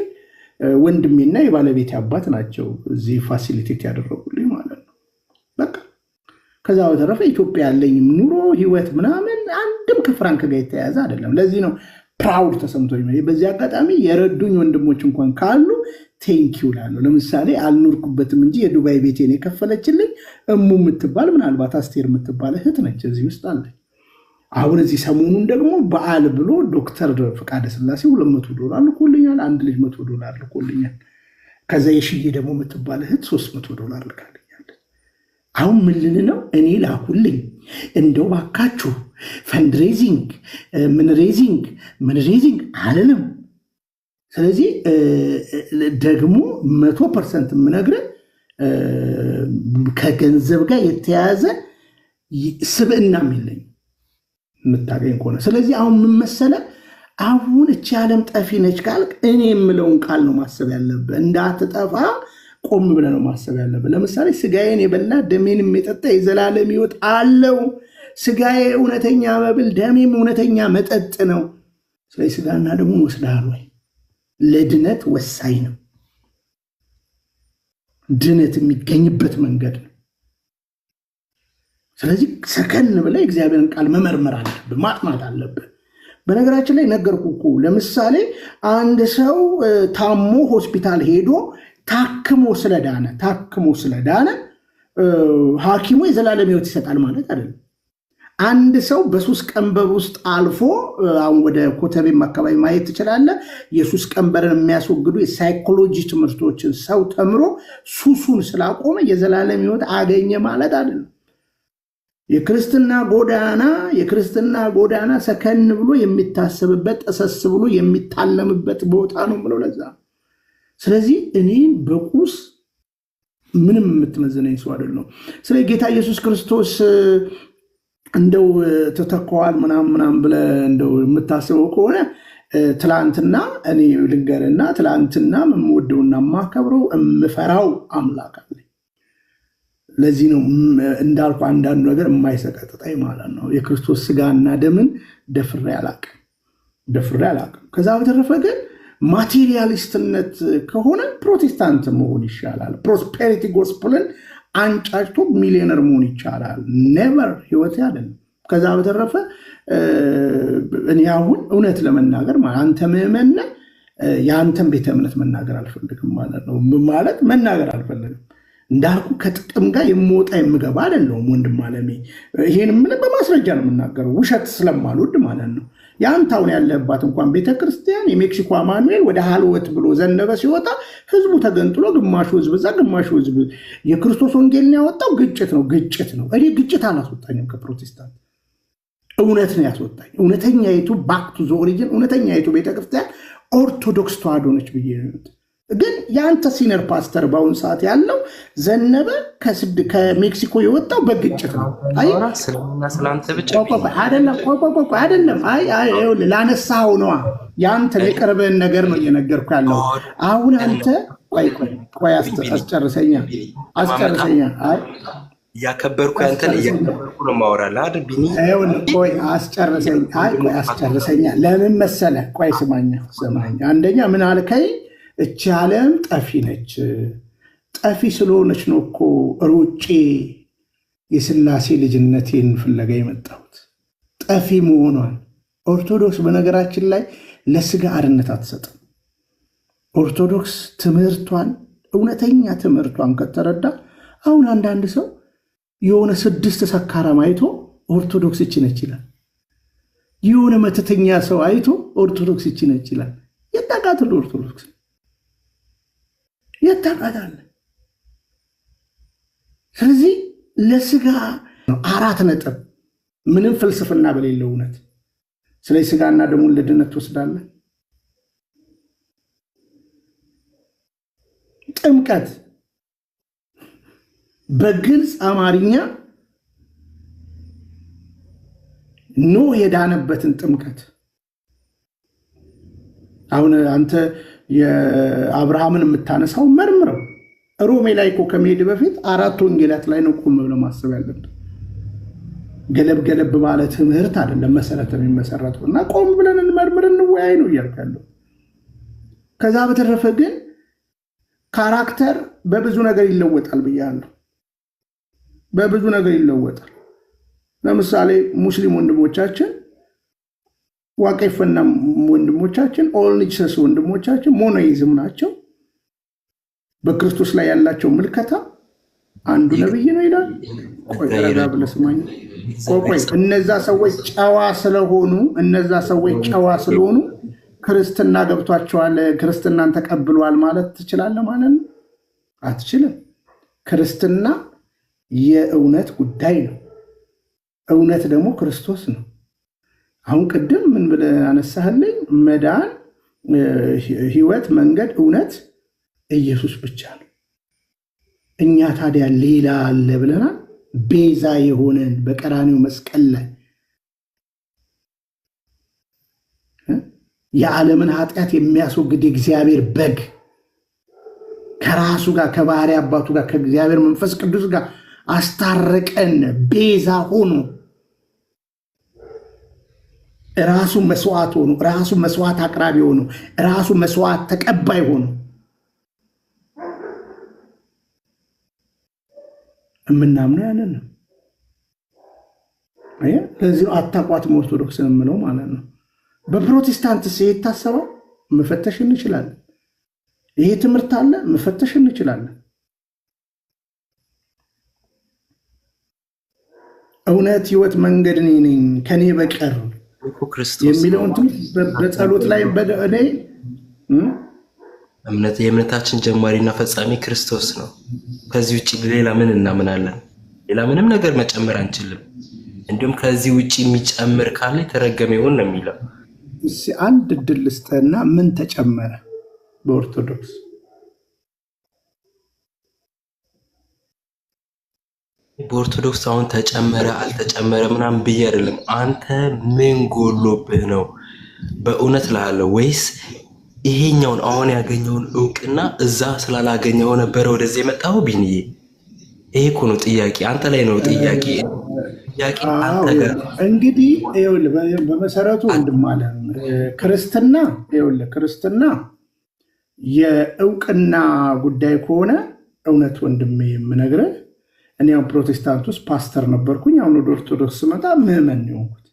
[SPEAKER 1] ወንድሜና የባለቤት አባት ናቸው እዚህ ፋሲሊቴት ያደረጉልኝ ማለት ነው። በቃ ከዛ በተረፈ ኢትዮጵያ ያለኝም ኑሮ ህይወት ምናምን አንድም ከፍራንክ ጋር የተያያዘ አይደለም። ለዚህ ነው ፕራውድ ተሰምቶኝ በዚህ አጋጣሚ የረዱኝ ወንድሞች እንኳን ካሉ ቴንኪው ላለሁ። ለምሳሌ አልኖርኩበትም እንጂ የዱባይ ቤቴን የከፈለችልኝ እሙ የምትባል ምናልባት አስቴር የምትባል እህት ነች፣ እዚህ ውስጥ አለች። አሁን እዚህ ሰሞኑን ደግሞ በዓል ብሎ ዶክተር ፍቃደ ስላሴ $200 ልኮልኛል። አንድ ልጅ $100 ልኮልኛል። ከዛ የሽዬ ደግሞ የምትባል እህት $300 ልካልኛለች። አሁን ምን ልን ነው እኔ ላኩልኝ እንደው ባካችሁ ፈንድሬዚንግ ምንሬዚንግ አለንም። ስለዚህ ደግሞ 100% የምነግርህ ከገንዘብ ጋር የተያያዘ ስብዕናም የለኝም የምታገኝ ከሆነ። ስለዚህ አሁን ምን መሰለህ፣ አሁን እቺ ዓለም ጠፊ ነች ካልክ እኔ የምለውን ቃል ነው ማሰብ ያለብህ። እንዳትጠፋ ቆም ብለህ ነው ማሰብ ያለብህ። ለምሳሌ ስጋዬን የበላ ደሜንም የጠጣ የዘላለም ሕይወት አለው። ስጋዬ እውነተኛ መብል፣ ደሜም እውነተኛ መጠጥ ነው። ስለዚህ ስጋና ደሙን ወስደሃል ወይ? ለድነት ወሳኝ ነው። ድነት የሚገኝበት መንገድ ነው። ስለዚህ ሰከን ብለህ እግዚአብሔርን ቃል መመርመር አለብህ፣ ማጥናት አለብህ። በነገራችን ላይ ነገርኩህ እኮ ለምሳሌ አንድ ሰው ታሞ ሆስፒታል ሄዶ ታክሞ ስለዳነ ሐኪሙ የዘላለም ሕይወት ይሰጣል ማለት አይደለም። አንድ ሰው በሱስ ቀንበር ውስጥ አልፎ አሁን ወደ ኮተቤም አካባቢ ማየት ትችላለህ። የሱስ ቀንበርን የሚያስወግዱ የሳይኮሎጂ ትምህርቶችን ሰው ተምሮ ሱሱን ስላቆመ የዘላለም ሕይወት አገኘ ማለት አይደለም። የክርስትና ጎዳና ሰከን ብሎ የሚታሰብበት ጠሰስ ብሎ የሚታለምበት ቦታ ነው ብለው ለዛ። ስለዚህ እኔ በቁስ ምንም የምትመዝነኝ ሰው አይደለም። ስለዚህ ጌታ ኢየሱስ ክርስቶስ እንደው ተተከዋል ምናምን ብለህ እንደው የምታስበው ከሆነ ትላንትና እኔ ልንገርና ትላንትና የምወደውና የማከብረው የምፈራው አምላክ አለኝ። ለዚህ ነው እንዳልኩ አንዳንዱ ነገር የማይሰቀጥጣኝ ማለት ነው። የክርስቶስ ስጋና ደምን ደፍሬ አላቅም። ከዛ በተረፈ ግን ማቴሪያሊስትነት ከሆነ ፕሮቴስታንት መሆን ይሻላል። ፕሮስፔሪቲ ጎስፕልን አንጫጭቶ ሚሊዮነር መሆን ይቻላል። ኔቨር ህይወት አይደለም። ከዛ በተረፈ እኔ አሁን እውነት ለመናገር አንተ ምዕመን የአንተን ቤተ እምነት መናገር አልፈልግም ማለት ነው። ማለት መናገር አልፈልግም። እንዳልኩ ከጥቅም ጋር የምወጣ የምገባ አይደለሁም ወንድም አለሜ። ይሄን ምን በማስረጃ ነው የምናገረው፣ ውሸት ስለማልወድ ማለት ነው። የአንተ አሁን ያለባት እንኳን ቤተክርስቲያን የሜክሲኮ አማኑኤል ወደ ሀልወት ብሎ ዘነበ ሲወጣ ህዝቡ ተገንጥሎ ግማሹ ህዝብ እዛ ግማሹ ህዝብ የክርስቶስ ወንጌልን ያወጣው ግጭት ነው። እኔ ግጭት አላስወጣኝም ከፕሮቴስታንት፣ እውነት ነው ያስወጣኝ። እውነተኛይቱ ባክ ቱ ዘ ኦሪጂን እውነተኛይቱ ቤተክርስቲያን ኦርቶዶክስ ተዋሕዶ ነች ብዬ ግን የአንተ ሲነር ፓስተር በአሁኑ ሰዓት ያለው ዘነበ ከሜክሲኮ የወጣው በግጭት ነው። አይደለም ላነሳው ነዋ። የአንተ የቅርብህን ነገር ነው እየነገርኩ ያለው። አሁን አንተ ቆይ አስጨርሰኛ
[SPEAKER 11] እያከበርኩ ያንተን እያከበርኩ ነው ማወራለህ አይደል ቢኒ?
[SPEAKER 1] ቆይ አስጨርሰኛ። ለምን መሰለህ? ቆይ ስማኝ። አንደኛ ምን አልከኝ? እቺ ዓለም ጠፊ ነች። ጠፊ ስለሆነች ነው እኮ ሩጬ የሥላሴ ልጅነቴን ፍለጋ የመጣሁት ጠፊ መሆኗን። ኦርቶዶክስ በነገራችን ላይ ለስጋ አርነት አትሰጥም። ኦርቶዶክስ ትምህርቷን እውነተኛ ትምህርቷን ከተረዳ አሁን አንዳንድ ሰው የሆነ 6 ሰካራም አይቶ ኦርቶዶክስ እቺ ነች ይላል። የሆነ መተተኛ ሰው አይቶ ኦርቶዶክስ እቺ ነች ይላል። የታቃተል ኦርቶዶክስ የታቃታል። ስለዚህ ለስጋ 4 ነጥብ ምንም ፍልስፍና በሌለው እውነት ስለዚህ ስጋና ደሙን ለድነት ትወስዳለህ። ጥምቀት በግልጽ አማርኛ ኖህ የዳነበትን ጥምቀት አሁን አንተ የአብርሃምን የምታነሳው መርምረው ሮሜ ላይ እኮ ከመሄድ በፊት 4 ወንጌላት ላይ ነው ቆም ብለህ ማሰብ ያለብህ። ገለብ ባለ ትምህርት አይደለም መሰረት የሚመሰረተው እና ቆም ብለን እንመርምር እንወያይ ነው እያልኩ ያለው። ከዛ በተረፈ ግን ካራክተር በብዙ ነገር ይለወጣል ብያለሁ። በብዙ ነገር ይለወጣል። ለምሳሌ ሙስሊም ወንድሞቻችን ዋቄፈና ወንድሞቻችን ኦል ጂሰስ ወንድሞቻችን ሞኖይዝም ናቸው። በክርስቶስ ላይ ያላቸው ምልከታ አንዱ ነብይ ነው ይላል። ቆይ ረጋ ብለህ ስማኝ። ቆይ እነዛ ሰዎች ጨዋ ስለሆኑ ክርስትና ገብቷቸዋል፣ ክርስትናን ተቀብሏል ማለት ትችላለህ ማለት ነው? አትችልም። ክርስትና የእውነት ጉዳይ ነው። እውነት ደግሞ ክርስቶስ ነው። አሁን ቅድም ምን ብለህ አነሳህልኝ? መዳን፣ ህይወት፣ መንገድ፣ እውነት ኢየሱስ ብቻ ነው። እኛ ታዲያ ሌላ አለ ብለናል። ቤዛ የሆነን በቀራኒው መስቀል ላይ የዓለምን ኃጢአት የሚያስወግድ የእግዚአብሔር በግ ከራሱ ጋር ከባህሪ አባቱ ጋር ከእግዚአብሔር መንፈስ ቅዱስ ጋር አስታረቀን። ቤዛ ሆኖ ራሱ መስዋዕት ሆኖ ራሱ መስዋዕት አቅራቢ ሆኖ ራሱ መስዋዕት ተቀባይ ሆኖ የምናምነው ያንን ነው። ለዚህ አታቋትም ኦርቶዶክስን የምለው ማለት ነው። በፕሮቴስታንት የታሰበው መፈተሽ እንችላለን። ይሄ ትምህርት አለ መፈተሽ እንችላለን። እውነት፣ ህይወት፣ መንገድ እኔ ነኝ ከኔ በቀር የሚለውን በጸሎት ላይ እኔ
[SPEAKER 11] የእምነታችን ጀማሪና ፈጻሚ ክርስቶስ ነው። ከዚህ ውጭ ሌላ ምን እናምናለን? ሌላ ምንም ነገር መጨመር አንችልም። እንዲሁም ከዚህ ውጭ የሚጨምር ካለ የተረገመ ይሁን ነው የሚለው።
[SPEAKER 1] አንድ እድል ልስጥህና ምን ተጨመረ በኦርቶዶክስ?
[SPEAKER 11] በኦርቶዶክስ አሁን ተጨመረ አልተጨመረ ምናምን ብዬ አይደለም። አንተ ምን ጎሎብህ ነው በእውነት ላለው? ወይስ ይሄኛውን አሁን ያገኘውን እውቅና እዛ ስላላገኘው ነበረ ወደዚህ የመጣው? ቢንዬ ይሄ እኮ ነው ጥያቄ፣ አንተ ላይ ነው ጥያቄ አንተ ጋር።
[SPEAKER 1] እንግዲህ ይኸውልህ በመሰረቱ ወንድም አለ ክርስትና የእውቅና ጉዳይ ከሆነ እውነት ወንድሜ የምነግርህ እኔ ፕሮቴስታንት ውስጥ ፓስተር ነበርኩኝ። አሁን ወደ ኦርቶዶክስ ስመጣ ምዕመን ነው የሆንኩት።